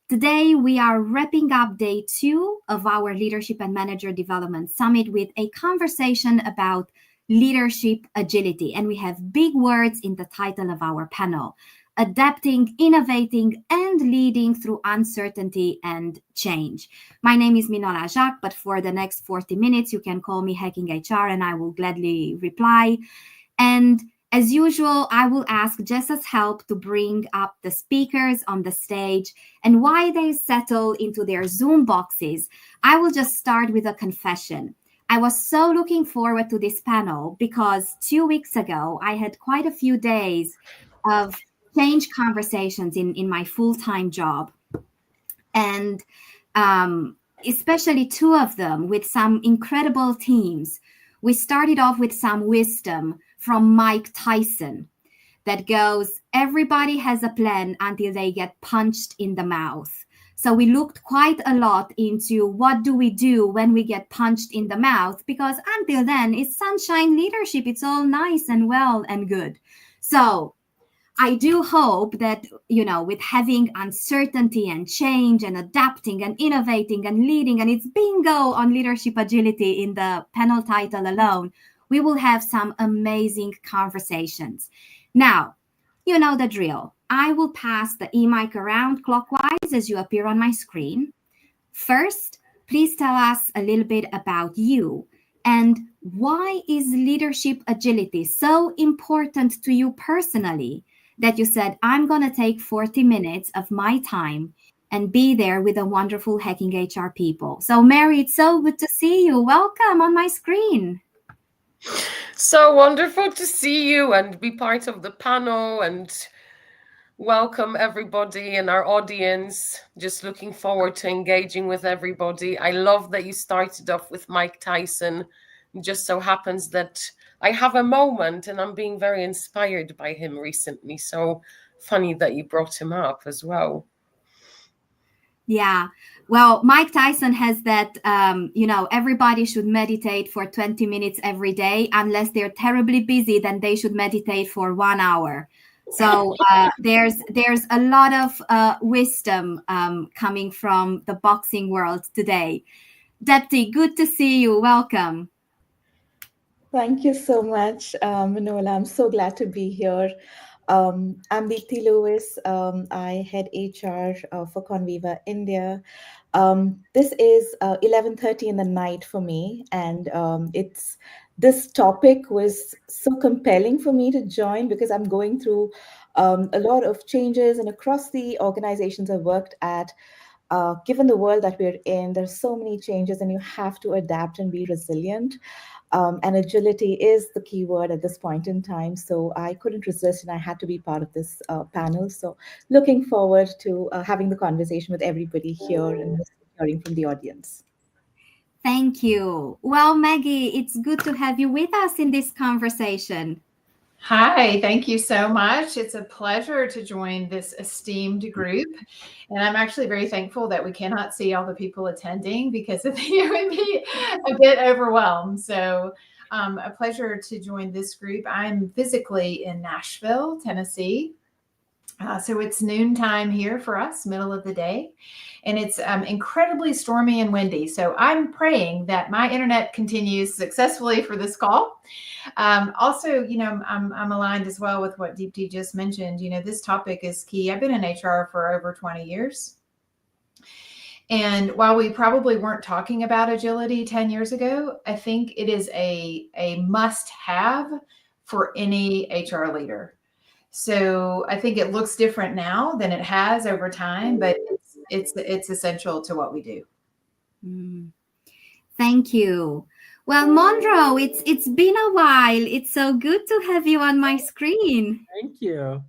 Speaker 3: Today, we are wrapping up day 2 of our Leadership and Manager Development Summit with a conversation about leadership agility. And we have big words in the title of our panel: adapting, innovating, and leading through uncertainty and change. My name is Minola Jacques, but for the next 40 minutes, you can call me Hacking HR and I will gladly reply. And as usual, I will ask Jessa's help to bring up the speakers on the stage, and while they settle into their Zoom boxes, I will just start with a confession. I was so looking forward to this panel because 2 weeks ago, I had quite a few days of change conversations in my full-time job. And especially 2 of them with some incredible teams. We started off with some wisdom from Mike Tyson that goes, everybody has a plan until they get punched in the mouth. So we looked quite a lot into what do we do when we get punched in the mouth, because until then, it's sunshine leadership. It's all nice and well and good. So I do hope that, with having uncertainty and change and adapting and innovating and leading, and it's bingo on leadership agility in the panel title alone, we will have some amazing conversations. Now, you know the drill. I will pass the e-mic around clockwise as you appear on my screen. First, please tell us a little bit about you and why is leadership agility so important to you personally that you said, I'm going to take 40 minutes of my time and be there with the wonderful Hacking HR people. So Mary, it's so good to see you. Welcome on my screen.
Speaker 5: So wonderful to see you and be part of the panel, and welcome everybody in our audience. Just looking forward to engaging with everybody. I love that you started off with Mike Tyson. It just so happens that I have a moment and I'm being very inspired by him recently. So funny that you brought him up as well.
Speaker 3: Yeah. Well, Mike Tyson has that, everybody should meditate for 20 minutes every day. Unless they're terribly busy, then they should meditate for 1 hour. So there's a lot of wisdom coming from the boxing world today. Depti, good to see you. Welcome.
Speaker 6: Thank you so much, Manola. I'm so glad to be here. I'm Deepthi Lewis. I head HR for Conviva India. This is 11:30 in the night for me, and this topic was so compelling for me to join because I'm going through a lot of changes, and across the organizations I've worked at, given the world that we're in, there's so many changes, and you have to adapt and be resilient. And agility is the key word at this point in time. So I couldn't resist and I had to be part of this panel. So looking forward to having the conversation with everybody here and hearing from the audience.
Speaker 3: Thank you. Well, Maggie, it's good to have you with us in this conversation.
Speaker 24: Hi, thank you so much. It's a pleasure to join this esteemed group. And I'm actually very thankful that we cannot see all the people attending because I think it would be a bit overwhelmed. So a pleasure to join this group. I'm physically in Nashville, Tennessee. So it's noontime here for us, middle of the day. And it's incredibly stormy and windy. So I'm praying that my internet continues successfully for this call. Also, I'm aligned as well with what Deepti just mentioned. This topic is key. I've been in HR for over 20 years. And while we probably weren't talking about agility 10 years ago, I think it is a must-have for any HR leader. So I think it looks different now than it has over time, but it's essential to what we do.
Speaker 3: Thank you. Well, Monroe, it's been a while. It's so good to have you on my screen.
Speaker 25: Thank you.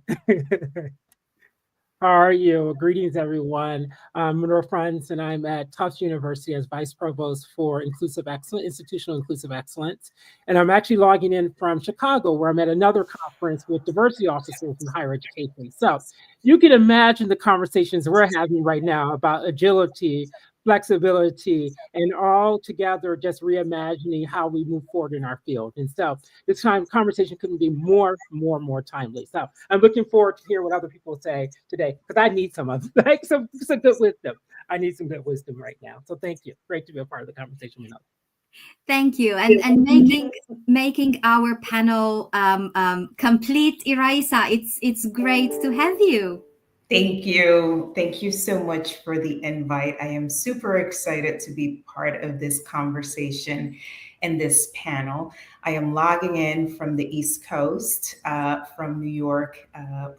Speaker 2: How are you? Greetings, everyone. I'm Manur Franz, and I'm at Tufts University as Vice Provost for Inclusive Excellence, Institutional Inclusive Excellence. And I'm actually logging in from Chicago, where I'm at another conference with diversity officers in higher education. So you can imagine the conversations we're having right now about agility, flexibility, and all together just reimagining how we move forward in our field. And so this conversation couldn't be more timely. So I'm looking forward to hear what other people say today, because I need some of like some good wisdom. I need some good wisdom right now. So thank you. Great to be a part of the conversation.
Speaker 3: Thank you, and making our panel complete, Iraisa. It's great to have you.
Speaker 4: Thank you. Thank you so much for the invite. I am super excited to be part of this conversation and this panel. I am logging in from the East Coast, from New York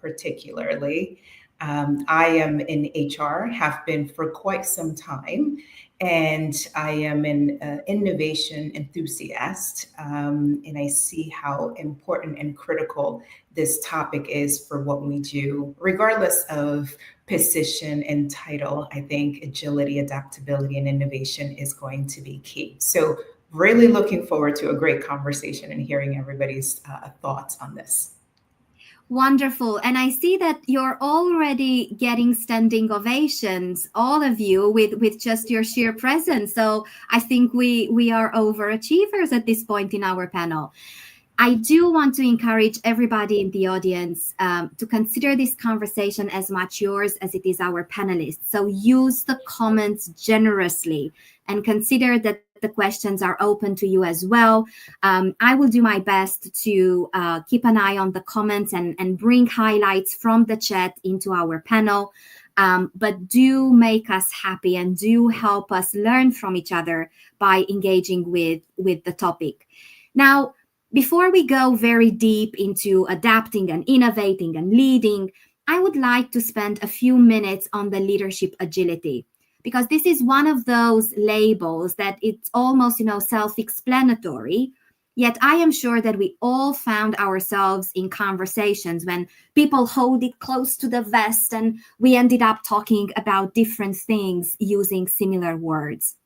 Speaker 4: particularly. I am in HR, have been for quite some time, and I am an innovation enthusiast, and I see how important and critical this topic is for what we do. Regardless of position and title, I think agility, adaptability, and innovation is going to be key. So really looking forward to a great conversation and hearing everybody's thoughts on this.
Speaker 3: Wonderful. And I see that you're already getting standing ovations, all of you, with just your sheer presence. So I think we are overachievers at this point in our panel. I do want to encourage everybody in the audience to consider this conversation as much yours as it is our panelists. So use the comments generously and consider that the questions are open to you as well. I will do my best to keep an eye on the comments and bring highlights from the chat into our panel. But do make us happy and do help us learn from each other by engaging with the topic. Now, before we go very deep into adapting and innovating and leading, I would like to spend a few minutes on the leadership agility, because this is one of those labels that it's almost, self-explanatory. Yet I am sure that we all found ourselves in conversations when people hold it close to the vest and we ended up talking about different things using similar words.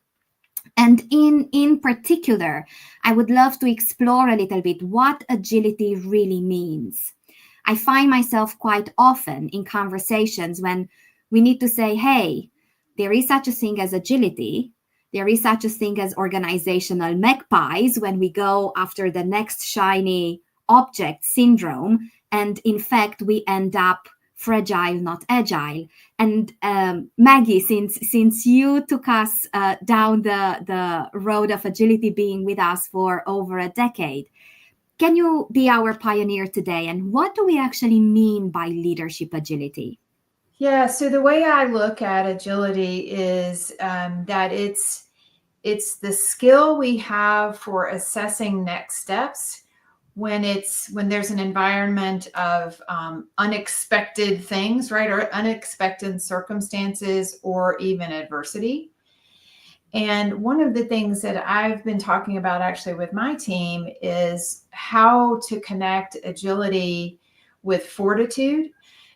Speaker 3: And in particular, I would love to explore a little bit what agility really means. I find myself quite often in conversations when we need to say, hey, there is such a thing as agility. There is such a thing as organizational magpies when we go after the next shiny object syndrome. And in fact, we end up fragile, not agile. And Maggie, since you took us down the road of agility, being with us for over a decade, can you be our pioneer today? And what do we actually mean by leadership agility?
Speaker 24: Yeah, so the way I look at agility is that it's the skill we have for assessing next steps when there's an environment of unexpected things, right, or unexpected circumstances or even adversity. And one of the things that I've been talking about actually with my team is how to connect agility with fortitude,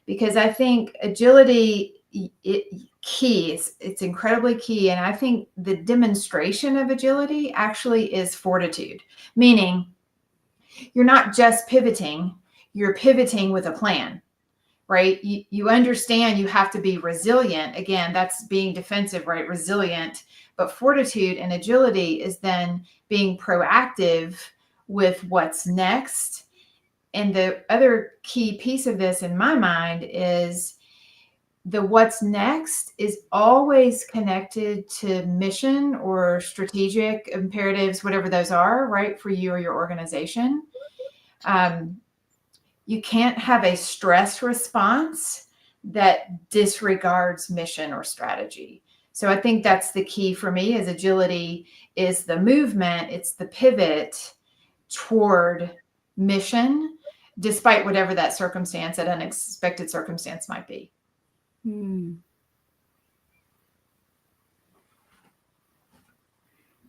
Speaker 24: because I think agility it's incredibly key. And I think the demonstration of agility actually is fortitude, meaning you're not just pivoting, you're pivoting with a plan, right? You understand you have to be resilient. Again, that's being defensive, right? Resilient. But fortitude and agility is then being proactive with what's next. And the other key piece of this in my mind is the what's next is always connected to mission or strategic imperatives, whatever those are, right, for you or your organization. You can't have a stress response that disregards mission or strategy. So I think that's the key for me is agility is the movement, it's the pivot toward mission, despite whatever that circumstance, that unexpected circumstance might be.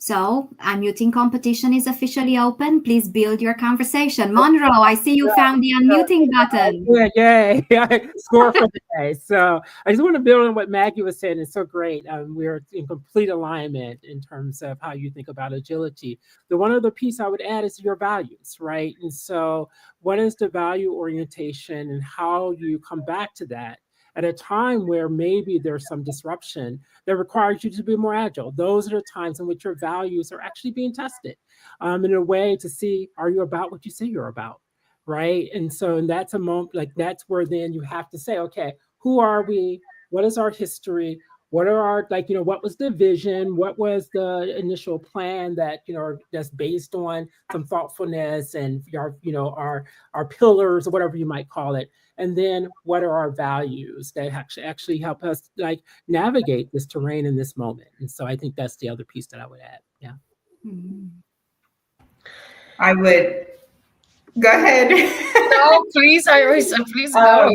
Speaker 3: So, unmuting competition is officially open. Please build your conversation. Monroe, I see you found the unmuting button.
Speaker 2: Yeah, yay. I score for the day. So I just want to build on what Maggie was saying. It's so great. We're in complete alignment in terms of how you think about agility. The one other piece I would add is your values, right? And so what is the value orientation and how you come back to that at a time where maybe there's some disruption that requires you to be more agile? Those are the times in which your values are actually being tested in a way to see, are you about what you say you're about? Right. And so that's a moment, like that's where then you have to say, okay, who are we? What is our history? What are our, like, you know, what was the vision? What was the initial plan that, you know, that's based on some thoughtfulness and our, you know, our pillars or whatever you might call it. And then what are our values that actually help us like navigate this terrain in this moment? And so I think that's the other piece that I would add. Yeah.
Speaker 4: I would go ahead.
Speaker 5: No, please, Iris, please go.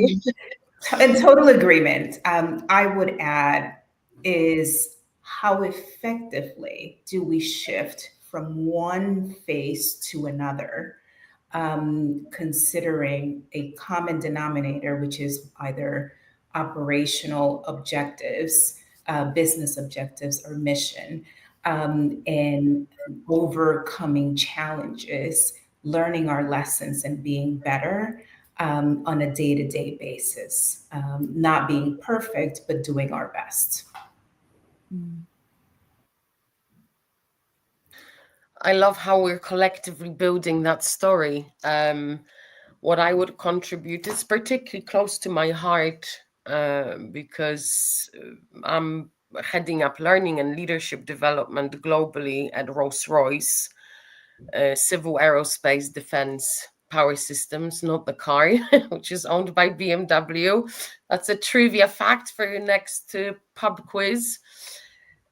Speaker 4: In total agreement. I would add is how effectively do we shift from one phase to another, considering a common denominator, which is either operational objectives, business objectives, or mission, and overcoming challenges, learning our lessons and being better on a day-to-day basis, not being perfect, but doing our best.
Speaker 5: I love how we're collectively building that story. What I would contribute is particularly close to my heart because I'm heading up learning and leadership development globally at Rolls-Royce, civil aerospace defense power systems, not the car, which is owned by BMW. That's a trivia fact for your next pub quiz.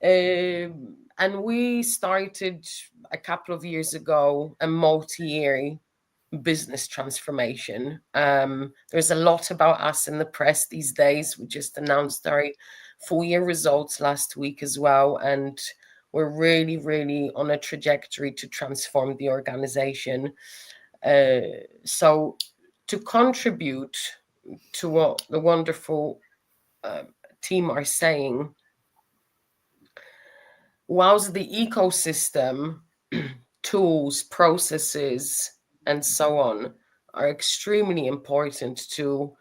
Speaker 5: And we started a couple of years ago a multi-year business transformation. There's a lot about us in the press these days. We just announced our full year results last week as well. And we're really, really on a trajectory to transform the organization. So to contribute to what the wonderful team are saying, whilst the ecosystem, tools, processes, and so on are extremely important to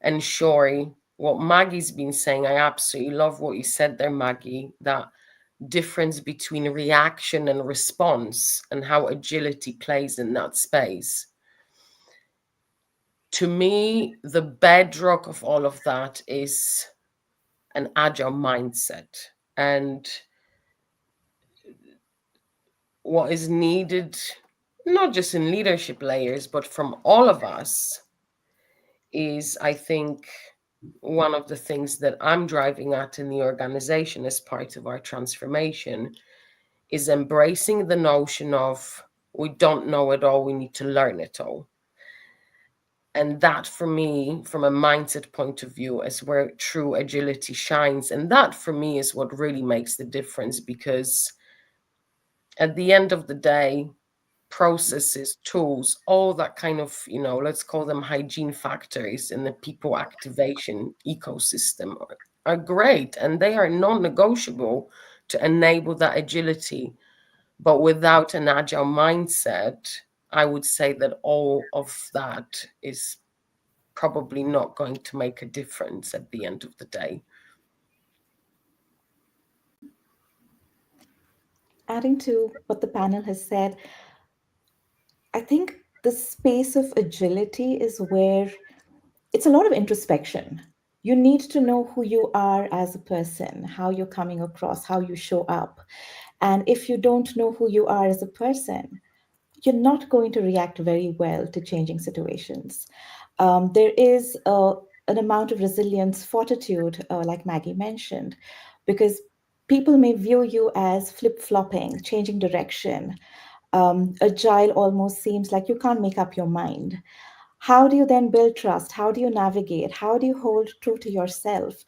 Speaker 5: ensure what Maggie's been saying. I absolutely love what you said there, Maggie, that difference between reaction and response and how agility plays in that space. To me, the bedrock of all of that is an agile mindset. And what is needed, not just in leadership layers, but from all of us, is, I think, one of the things that I'm driving at in the organization as part of our transformation is embracing the notion of we don't know it all, we need to learn it all. And that, for me, from a mindset point of view, is where true agility shines. And that, for me, is what really makes the difference, because at the end of the day, processes, tools, all that kind of, you know, let's call them hygiene factors in the people activation ecosystem are great, and they are non-negotiable to enable that agility. But without an agile mindset, I would say that all of that is probably not going to make a difference at the end of the day.
Speaker 6: Adding to what the panel has said, I think the space of agility is where it's a lot of introspection. You need to know who you are as a person, how you're coming across, how you show up. And if you don't know who you are as a person, you're not going to react very well to changing situations. There is an amount of resilience, fortitude, like Maggie mentioned, because people may view you as flip-flopping, changing direction. Agile almost seems like you can't make up your mind. How do you then build trust? How do you navigate? How do you hold true to yourself?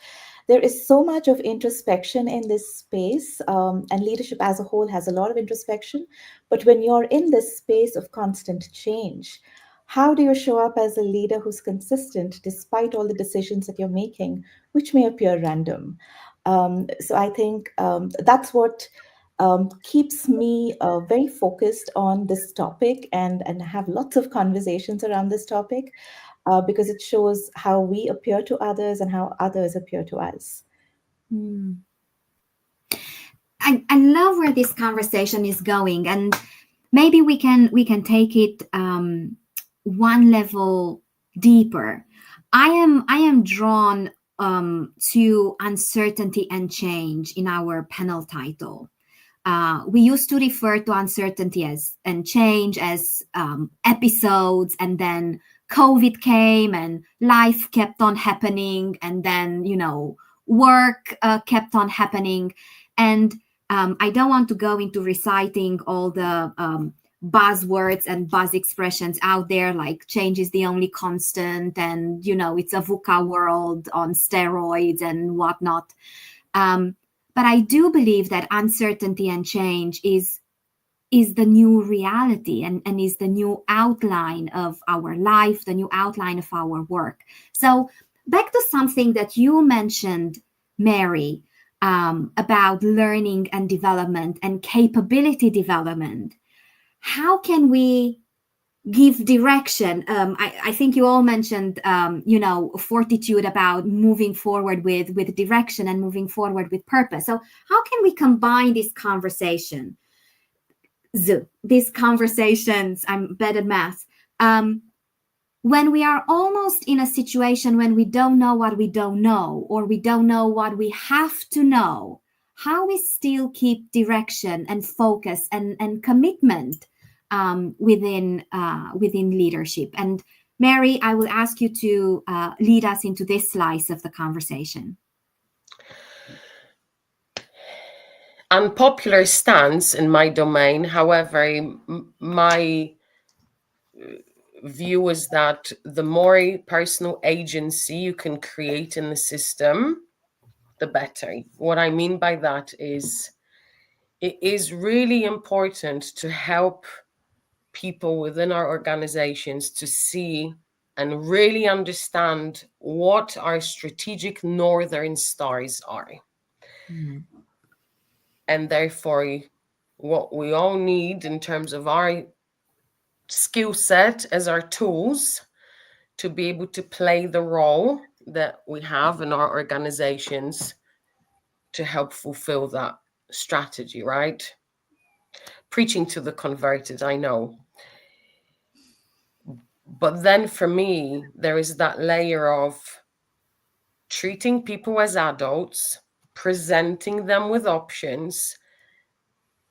Speaker 6: there is so much of introspection in this space, and leadership as a whole has a lot of introspection. But when you're in this space of constant change, how do you show up as a leader who's consistent despite all the decisions that you're making, which may appear random? So I think that's what keeps me very focused on this topic and have lots of conversations around this topic, because it shows how we appear to others and how others appear to us.
Speaker 3: I love where this conversation is going, and maybe we can take it one level deeper. I am drawn to uncertainty and change in our panel title. We used to refer to uncertainty and change as episodes, and then COVID came and life kept on happening, and then work kept on happening. And I don't want to go into reciting all the buzzwords and buzz expressions out there, like change is the only constant, and it's a VUCA world on steroids and whatnot. But I do believe that uncertainty and change is the new reality and is the new outline of our life, the new outline of our work. So back to something that you mentioned, Mary, about learning and development and capability development. How can we give direction? I think you all mentioned, fortitude about moving forward with direction and moving forward with purpose. So how can we combine this conversation? These conversations, I'm bad at math, when we are almost in a situation when we don't know what we don't know, or we don't know what we have to know, how we still keep direction and focus and commitment within leadership. And Mary, I will ask you to lead us into this slice of the conversation.
Speaker 5: Unpopular stance in my domain. However, my view is that the more personal agency you can create in the system, the better. What I mean by that is it is really important to help people within our organizations to see and really understand what our strategic northern stars are. And therefore, what we all need in terms of our skill set as our tools to be able to play the role that we have in our organizations to help fulfill that strategy, right? Preaching to the converted, I know. But then for me, there is that layer of treating people as adults, presenting them with options,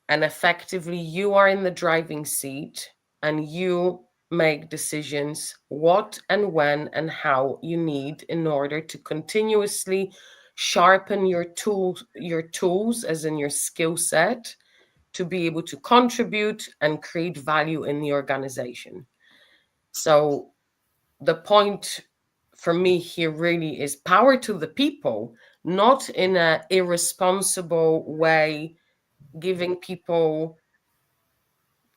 Speaker 5: and effectively you are in the driving seat and you make decisions what and when and how you need in order to continuously sharpen your tools as in your skill set to be able to contribute and create value in the organization. So the point for me here really is power to the people, not in an irresponsible way, giving people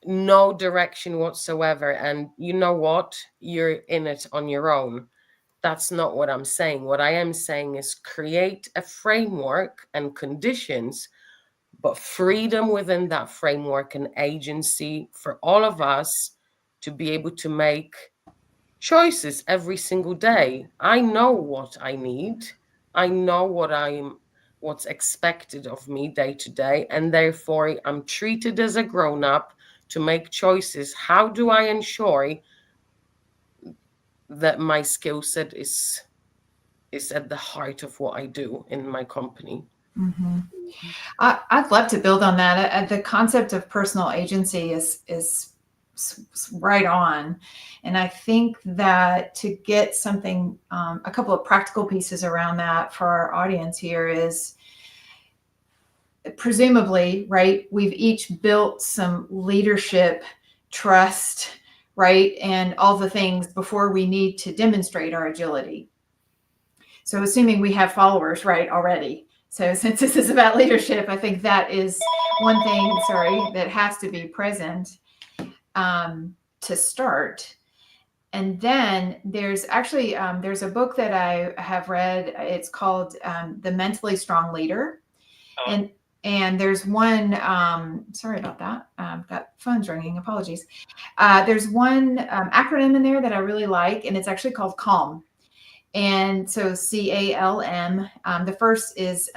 Speaker 5: no direction whatsoever. And you know what? You're in it on your own. That's not what I'm saying. What I am saying is create a framework and conditions, but freedom within that framework and agency for all of us to be able to make choices every single day. I know what I need. I know what's expected of me day to day, and therefore I'm treated as a grown-up to make choices. How do I ensure that my skill set is at the heart of what I do in my company?
Speaker 24: Mm-hmm. I'd love to build on that. The concept of personal agency is right on. And I think that to get something, a couple of practical pieces around that for our audience here is, presumably, right, we've each built some leadership, trust, right, and all the things before we need to demonstrate our agility. So assuming we have followers, right, already. So since this is about leadership, I think that is one thing, that has to be present to start. And then there's actually, there's a book that I have read. It's called The Mentally Strong Leader. And there's one, sorry about that. Got phones ringing, apologies. There's one acronym in there that I really like, and it's actually called CALM. And so CALM, the first is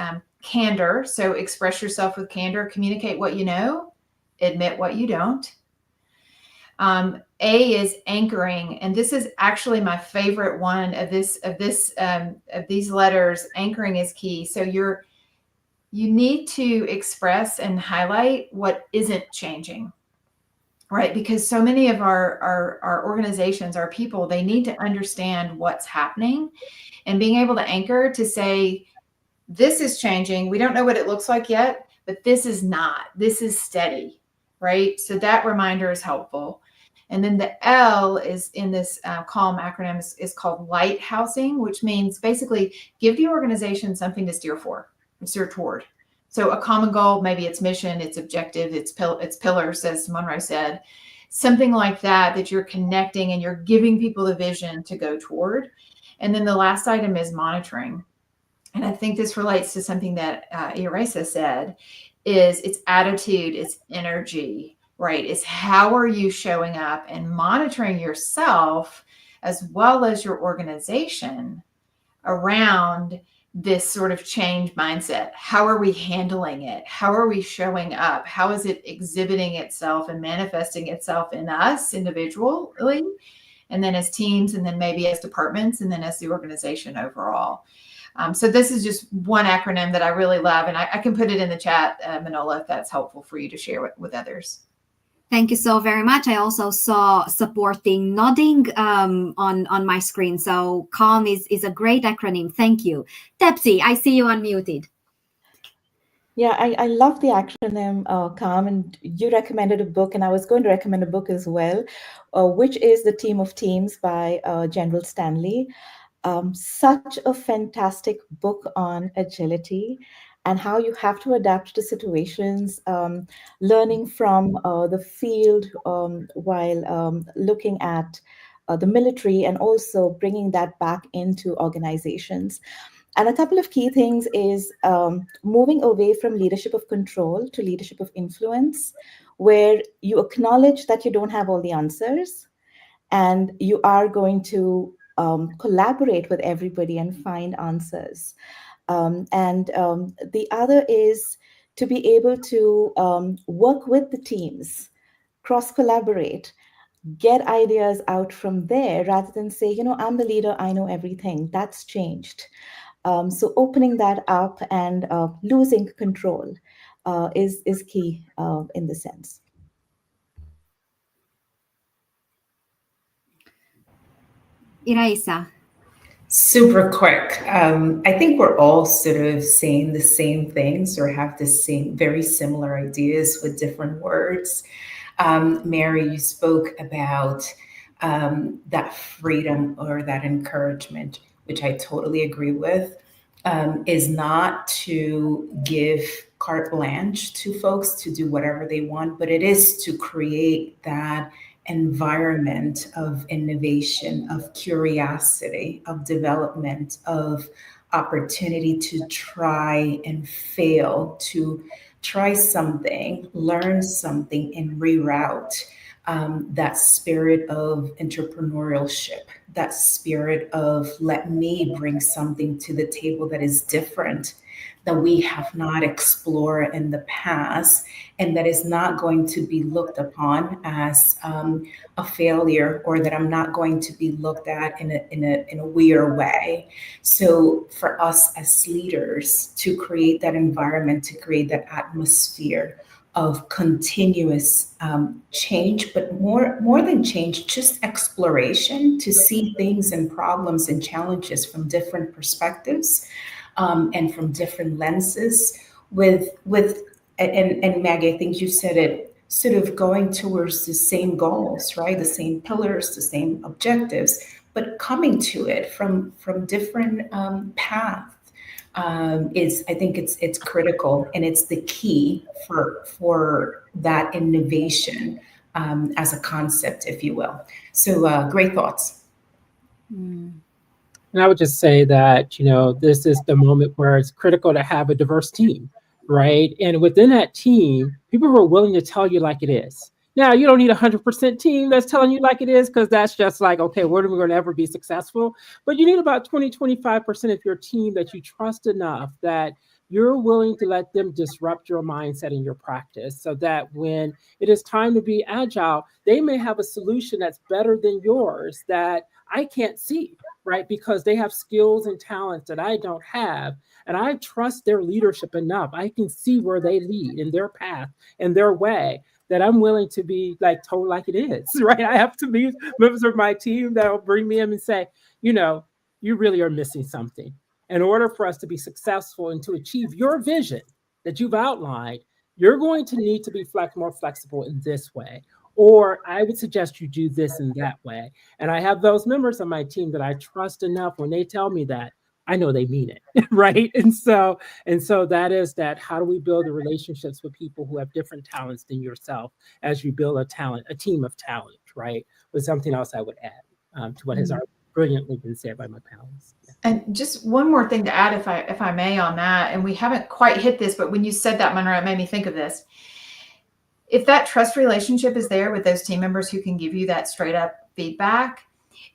Speaker 24: candor. So express yourself with candor, communicate what you know, admit what you don't. A is anchoring, and this is actually my favorite one of these letters. Anchoring is key. So you need to express and highlight what isn't changing, right? Because so many of our organizations, our people, they need to understand what's happening, and being able to anchor to say, this is changing. We don't know what it looks like yet, but this is not. This is steady, right? So that reminder is helpful. And then the L is in this CALM acronym is called lighthousing, which means basically give the organization something to steer toward. So a common goal, maybe it's mission, it's objective, it's pillars, as Monroe said, something like that you're connecting and you're giving people the vision to go toward. And then the last item is monitoring. And I think this relates to something that Iresa said, is it's attitude, it's energy, right? It's how are you showing up and monitoring yourself as well as your organization around this sort of change mindset. How are we handling it? How are we showing up? How is it exhibiting itself and manifesting itself in us individually, and then as teams, and then maybe as departments, and then as the organization overall? So this is just one acronym that I really love, and I can put it in the chat, Manola, if that's helpful for you to share with others.
Speaker 3: Thank you so very much. I also saw supporting nodding on my screen. So CALM is a great acronym. Thank you. Tepsi, I see you unmuted.
Speaker 6: Yeah, I love the acronym CALM, and you recommended a book, and I was going to recommend a book as well, which is The Team of Teams by General Stanley. Such a fantastic book on agility and how you have to adapt to situations, learning from the field while looking at the military, and also bringing that back into organizations. And a couple of key things is moving away from leadership of control to leadership of influence, where you acknowledge that you don't have all the answers, and you are going to collaborate with everybody and find answers. The other is to be able to work with the teams, cross-collaborate, get ideas out from there rather than say, I'm the leader, I know everything. That's changed. So opening that up and losing control is key in the sense.
Speaker 3: Iresa.
Speaker 4: Super quick. I think we're all sort of saying the same things or have the same, very similar ideas with different words. Mary, you spoke about that freedom or that encouragement, which I totally agree with, is not to give carte blanche to folks to do whatever they want, but it is to create that environment of innovation, of curiosity, of development, of opportunity to try and fail, to try something, learn something, and reroute. That spirit of entrepreneurship, that spirit of let me bring something to the table that is different, that we have not explored in the past, and that is not going to be looked upon as a failure, or that I'm not going to be looked at in a weird way. So for us as leaders to create that environment, to create that atmosphere of continuous change, but more than change, just exploration, to see things and problems and challenges from different perspectives, and from different lenses, and Maggie, I think you said it, sort of going towards the same goals, right? The same pillars, the same objectives, but coming to it from different paths is, I think it's critical, and it's the key for that innovation as a concept, if you will. So great thoughts.
Speaker 2: And I would just say that, you know, this is the moment where it's critical to have a diverse team, right? And within that team, people who are willing to tell you like it is. Now, you don't need a 100% team that's telling you like it is, because that's just like, okay, where are we going to ever be successful? But you need about 20, 25% of your team that you trust enough that you're willing to let them disrupt your mindset and your practice, so that when it is time to be agile, they may have a solution that's better than yours that I can't see, right? Because they have skills and talents that I don't have. And I trust their leadership enough. I can see where they lead in their path and their way, that I'm willing to be like told like it is, right? I have to be members of my team that will bring me in and say, you know, you really are missing something. In order for us to be successful and to achieve your vision that you've outlined, you're going to need to be more flexible in this way. Or I would suggest you do this in that way. And I have those members of my team that I trust enough when they tell me that, I know they mean it, right? And so that is that. How do we build the relationships with people who have different talents than yourself as you build a team of talent, right? Was something else I would add to what has already brilliantly been said by my panelists. Yeah.
Speaker 24: And just one more thing to add, if I may, on that, and we haven't quite hit this, but when you said that, Monroe, it made me think of this. If that trust relationship is there with those team members who can give you that straight up feedback,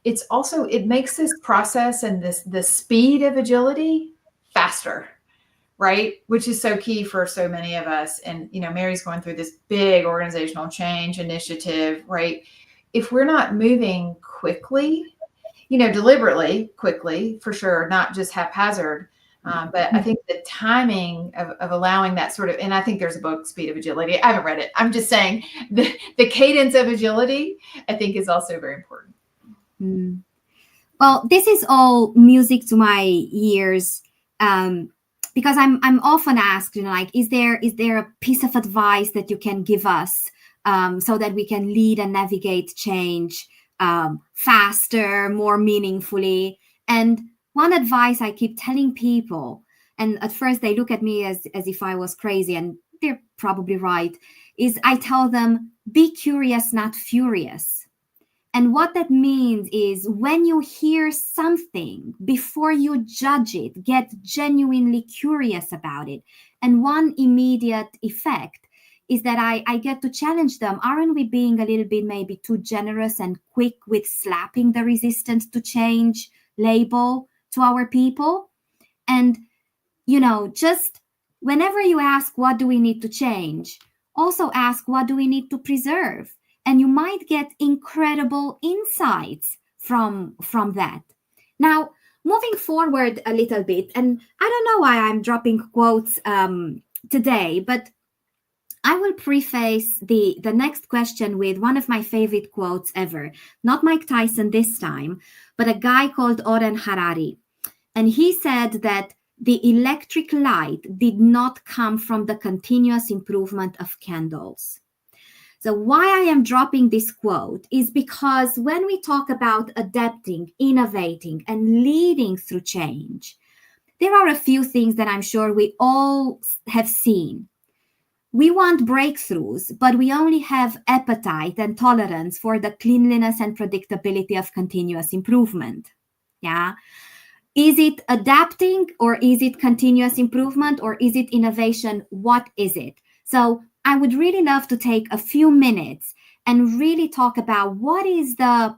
Speaker 24: it makes this process and the speed of agility faster, right? Which is so key for so many of us. And, you know, Mary's going through this big organizational change initiative, right? If we're not moving quickly, you know, deliberately, quickly, for sure, not just haphazard, but I think the timing of allowing that sort of, and I think there's a book, Speed of Agility. I haven't read it. I'm just saying the cadence of agility, I think, is also very important.
Speaker 3: Well, this is all music to my ears, because I'm often asked, you know, like, is there a piece of advice that you can give us so that we can lead and navigate change faster, more meaningfully? And one advice I keep telling people, and at first they look at me as if I was crazy, and they're probably right, is I tell them, be curious, not furious. And what that means is when you hear something, before you judge it, get genuinely curious about it. And one immediate effect is that I get to challenge them. Aren't we being a little bit maybe too generous and quick with slapping the resistance to change label to our people? And, you know, just whenever you ask, what do we need to change? Also ask, what do we need to preserve? And you might get incredible insights from that. Now, moving forward a little bit, and I don't know why I'm dropping quotes today, but I will preface the next question with one of my favorite quotes ever. Not Mike Tyson this time, but a guy called Oren Harari. And he said that the electric light did not come from the continuous improvement of candles. So why I am dropping this quote is because when we talk about adapting, innovating, and leading through change, there are a few things that I'm sure we all have seen. We want breakthroughs, but we only have appetite and tolerance for the cleanliness and predictability of continuous improvement. Yeah. Is it adapting, or is it continuous improvement, or is it innovation? What is it? So I would really love to take a few minutes and really talk about what is the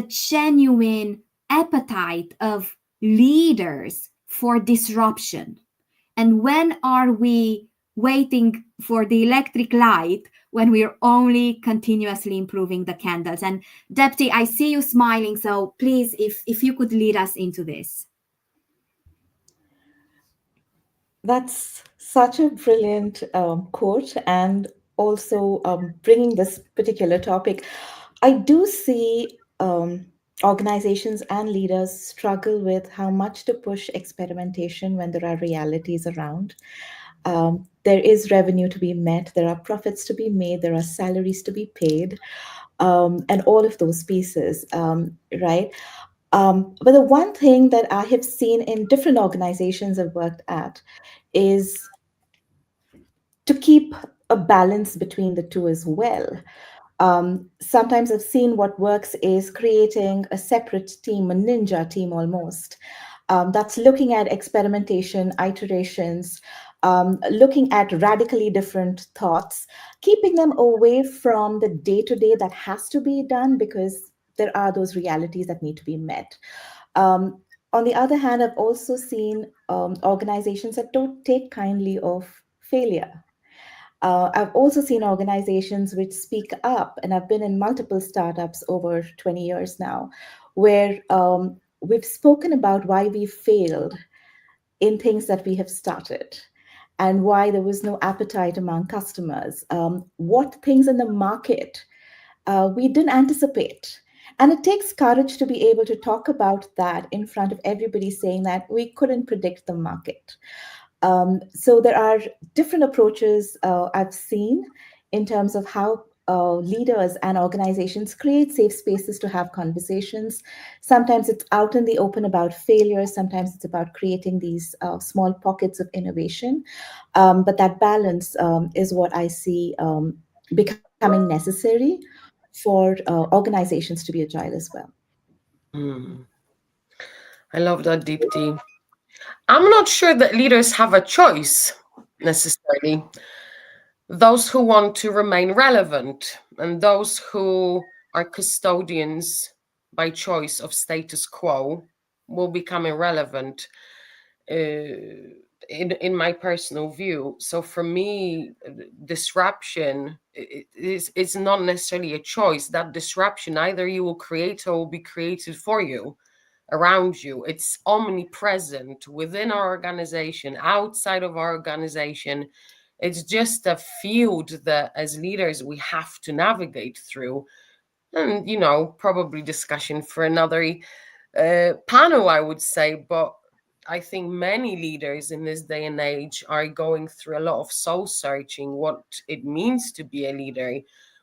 Speaker 3: genuine appetite of leaders for disruption. And when are we waiting for the electric light when we're only continuously improving the candles? And Depti, I see you smiling, so please, if you could lead us into this.
Speaker 6: That's such a brilliant quote, and also bringing this particular topic. I do see organizations and leaders struggle with how much to push experimentation when there are realities around. there is revenue to be met, there are profits to be made, there are salaries to be paid, and all of those pieces, right? But the one thing that I have seen in different organizations I've worked at is to keep a balance between the two as well. Sometimes I've seen what works is creating a separate team, a ninja team almost, that's looking at experimentation, iterations, looking at radically different thoughts, keeping them away from the day-to-day that has to be done because there are those realities that need to be met. On the other hand, I've also seen organizations that don't take kindly of failure. I've also seen organizations which speak up, and I've been in multiple startups over 20 years now, where we've spoken about why we failed in things that we have started and why there was no appetite among customers, what things in the market we didn't anticipate. And it takes courage to be able to talk about that in front of everybody, saying that we couldn't predict the market. So there are different approaches I've seen in terms of how leaders and organizations create safe spaces to have conversations. Sometimes it's out in the open about failure. Sometimes it's about creating these small pockets of innovation. But that balance is what I see becoming necessary for organizations to be agile as well.
Speaker 5: I love that, Deepti. I'm not sure that leaders have a choice necessarily. Those who want to remain relevant and those who are custodians by choice of status quo will become irrelevant, in my personal view. So for me, disruption is not necessarily a choice. That disruption, either you will create or will be created for you, around you. It's omnipresent within our organization, outside of our organization. It's just a field that as leaders we have to navigate through. And, you know, probably discussion for another panel, I would say. But I think many leaders in this day and age are going through a lot of soul searching, what it means to be a leader.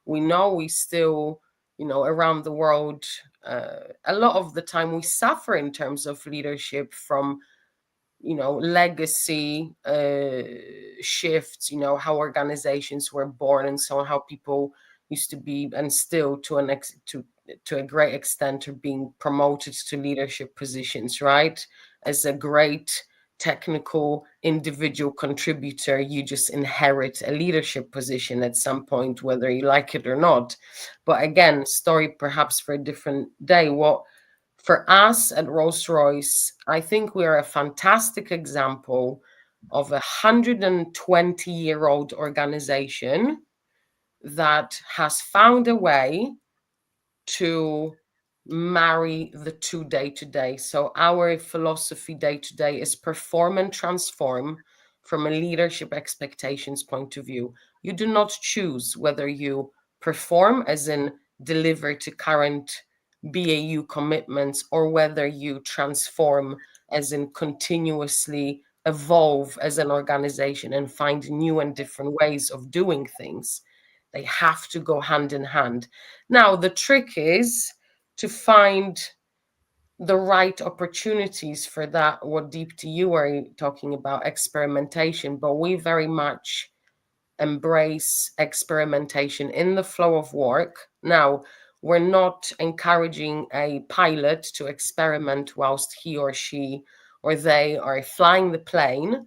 Speaker 5: We know we still, you know, around the world, a lot of the time we suffer in terms of leadership from, you know, legacy shifts, you know, how organizations were born and so on, how people used to be and still to a great extent are being promoted to leadership positions, right? As a great technical individual contributor, you just inherit a leadership position at some point, whether you like it or not. But again, story perhaps for a different day. What for us at Rolls-Royce, I think we are a fantastic example of a 120-year-old organization that has found a way to marry the two day to day. So our philosophy day to day is perform and transform from a leadership expectations point of view. You do not choose whether you perform as in deliver to current BAU commitments or whether you transform as in continuously evolve as an organization and find new and different ways of doing things. They have to go hand in hand. Now, the trick is to find the right opportunities for that, what Deepti you were talking about, experimentation, but we very much embrace experimentation in the flow of work. Now, we're not encouraging a pilot to experiment whilst he or she or they are flying the plane.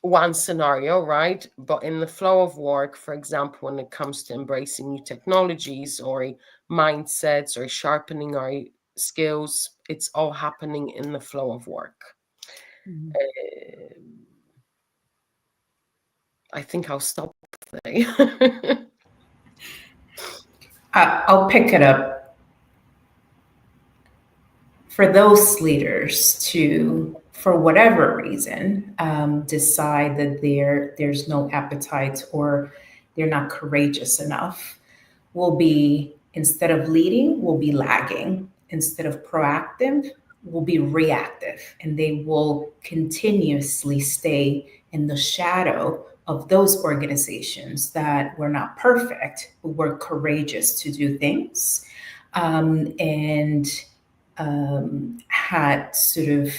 Speaker 5: One scenario, right? But in the flow of work, for example, when it comes to embracing new technologies or mindsets or sharpening our skills, it's all happening in the flow of work. I think I'll stop there.
Speaker 4: I'll pick it up. For those leaders to, for whatever reason, decide that there's no appetite or they're not courageous enough, will be, instead of leading, will be lagging. Instead of proactive, will be reactive. And they will continuously stay in the shadow of those organizations that were not perfect, but were courageous to do things, and had sort of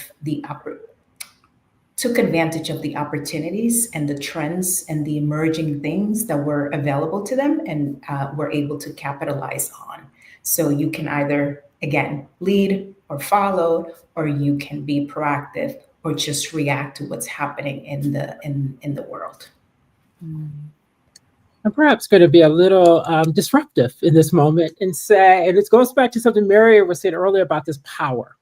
Speaker 4: took advantage of the opportunities and the trends and the emerging things that were available to them, and were able to capitalize on. So you can either, again, lead or follow, or you can be proactive or just react to what's happening in the world.
Speaker 2: I'm perhaps going to be a little disruptive in this moment and say, and it goes back to something Mary was saying earlier about this power.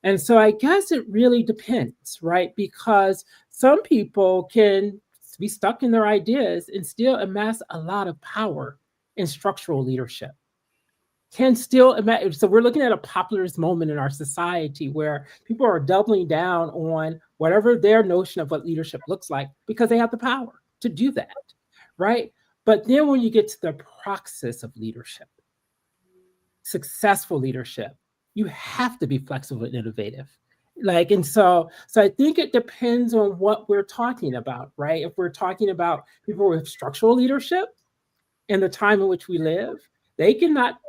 Speaker 2: And so I guess it really depends, right? Because some people can be stuck in their ideas and still amass a lot of power in structural leadership. Can still imagine. So we're looking at a populist moment in our society where people are doubling down on whatever their notion of what leadership looks like because they have the power to do that, right? But then when you get to the praxis of leadership, successful leadership, you have to be flexible and innovative. And so I think it depends on what we're talking about, right? If we're talking about people with structural leadership in the time in which we live, they cannot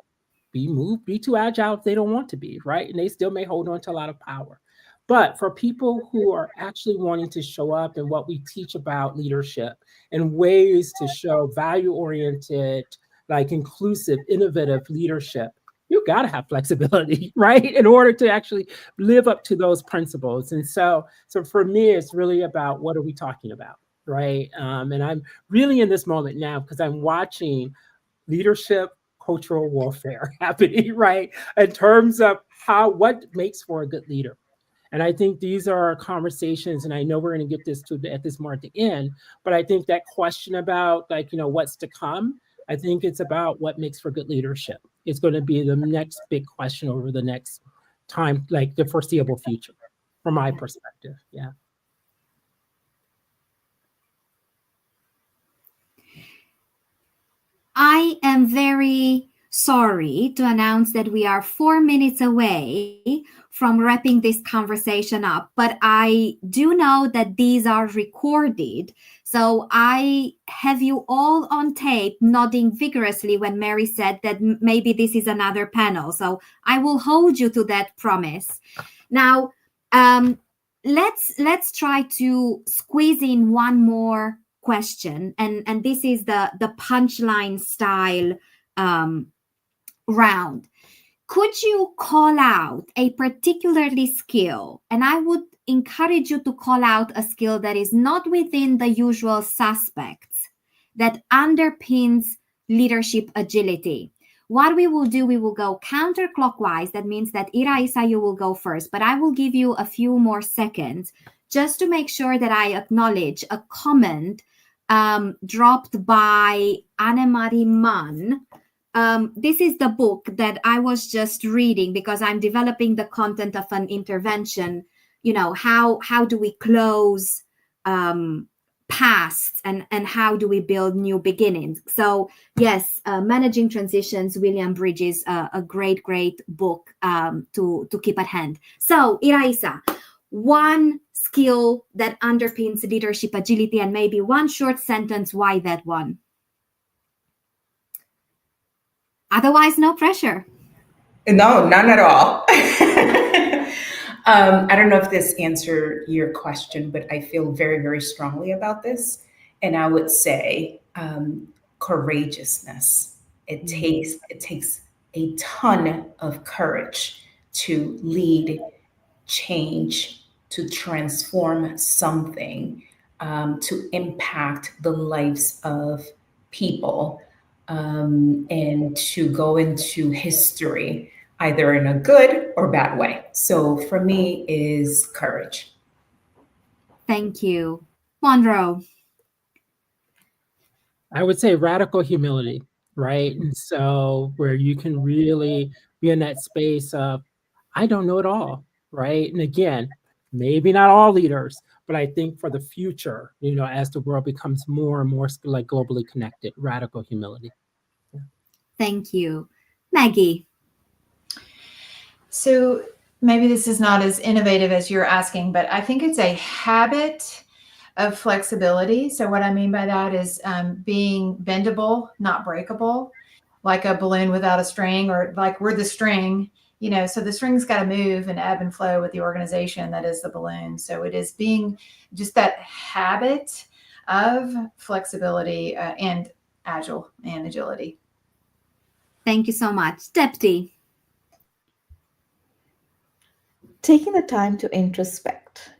Speaker 2: be too agile if they don't want to be, right? And they still may hold on to a lot of power. But for people who are actually wanting to show up in what we teach about leadership and ways to show value-oriented, inclusive, innovative leadership, you got to have flexibility, right? In order to actually live up to those principles. And so for me, it's really about what are we talking about, right? And I'm really in this moment now because I'm watching leadership cultural warfare happening, right? In terms of what makes for a good leader. And I think these are conversations, and I know we're going to get this at this more at the end, but I think that question about what's to come, I think it's about what makes for good leadership. It's going to be the next big question over the next time, the foreseeable future, from my perspective. Yeah.
Speaker 3: I am very sorry to announce that we are 4 minutes away from wrapping this conversation up, but I do know that these are recorded. So I have you all on tape nodding vigorously when Mary said that maybe this is another panel. So I will hold you to that promise. Now, let's try to squeeze in one more question, and this is the punchline style round. Could you call out a particularly skill? And I would encourage you to call out a skill that is not within the usual suspects, that underpins leadership agility. What we will do, we will go counterclockwise. That means that Iraisa, you will go first, but I will give you a few more seconds just to make sure that I acknowledge a comment dropped by Annemarie Mann. This is the book that I was just reading because I'm developing the content of an intervention. How do we close pasts and how do we build new beginnings? So yes, Managing Transitions, William Bridges, a great book to keep at hand. So Iraisa, one skill that underpins leadership agility, and maybe one short sentence, why that one? Otherwise, no pressure.
Speaker 4: No, none at all. I don't know if this answered your question, but I feel very, very strongly about this. And I would say courageousness. It takes a ton of courage to lead change, to transform something, to impact the lives of people, and to go into history either in a good or bad way. So for me is courage.
Speaker 3: Thank you. Monroe.
Speaker 2: I would say radical humility, right? And so where you can really be in that space of, I don't know it all, right? And again, maybe not all leaders, but I think for the future, as the world becomes more and more globally connected, radical humility. Yeah.
Speaker 3: Thank you. Maggie.
Speaker 24: So maybe this is not as innovative as you're asking, but I think it's a habit of flexibility. So what I mean by that is being bendable, not breakable, like a balloon without a string, or like we're the string, you know, so the string's got to move and ebb and flow with the organization that is the balloon. So it is being just that habit of flexibility and agile and agility.
Speaker 3: Thank you so much. Depti.
Speaker 6: Taking the time to introspect,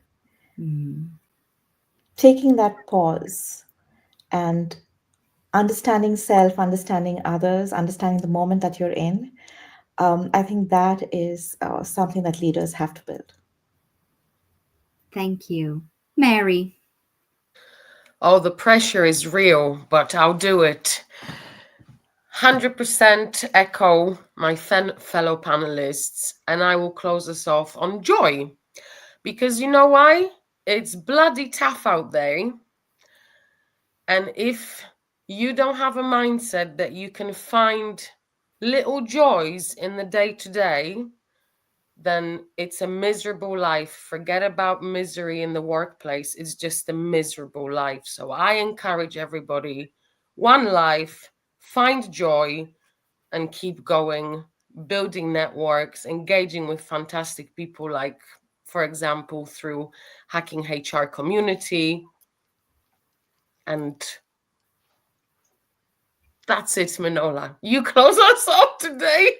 Speaker 6: taking that pause and understanding self, understanding others, understanding the moment that you're in. I think that is something that leaders have to build.
Speaker 3: Thank you. Mary.
Speaker 5: Oh, the pressure is real, but I'll do it. 100% echo my fellow panelists, and I will close us off on joy. Because you know why? It's bloody tough out there. And if you don't have a mindset that you can find little joys in the day-to-day, then it's a miserable life. Forget about misery in the workplace. It's just a miserable life. So I encourage everybody, one life, find joy and keep going, building networks, engaging with fantastic people like, for example, through Hacking HR Community. And that's it, Manola. You close us off today.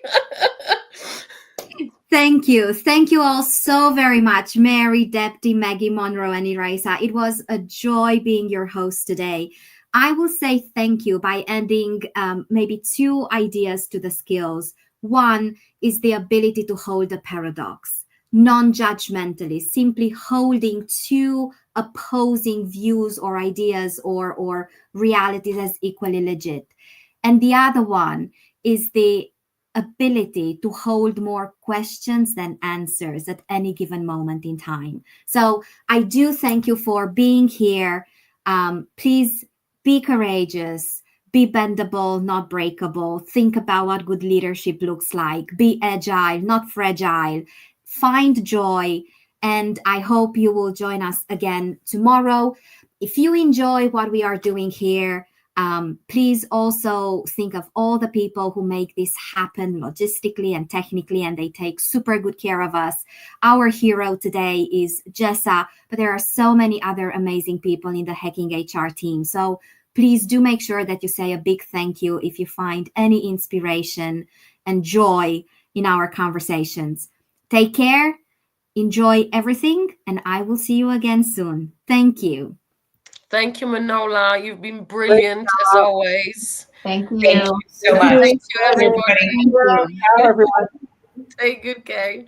Speaker 3: Thank you. Thank you all so very much, Mary, Depti, Maggie, Monroe, and Iraisa. It was a joy being your host today. I will say thank you by adding maybe two ideas to the skills. One is the ability to hold a paradox, non-judgmentally, simply holding two opposing views or ideas or realities as equally legit. And the other one is the ability to hold more questions than answers at any given moment in time. So I do thank you for being here. Please be courageous, be bendable, not breakable. Think about what good leadership looks like. Be agile, not fragile. Find joy. And I hope you will join us again tomorrow. If you enjoy what we are doing here, please also think of all the people who make this happen logistically and technically, and they take super good care of us. Our hero today is Jessa, but there are so many other amazing people in the Hacking HR team. So please do make sure that you say a big thank you if you find any inspiration and joy in our conversations. Take care, enjoy everything, and I will see you again soon. Thank you.
Speaker 5: Thank you, Manola. You've been brilliant as always.
Speaker 24: Thank you.
Speaker 4: Thank you so much.
Speaker 5: Thank you, everybody.
Speaker 2: Ciao, everyone.
Speaker 5: Take good care.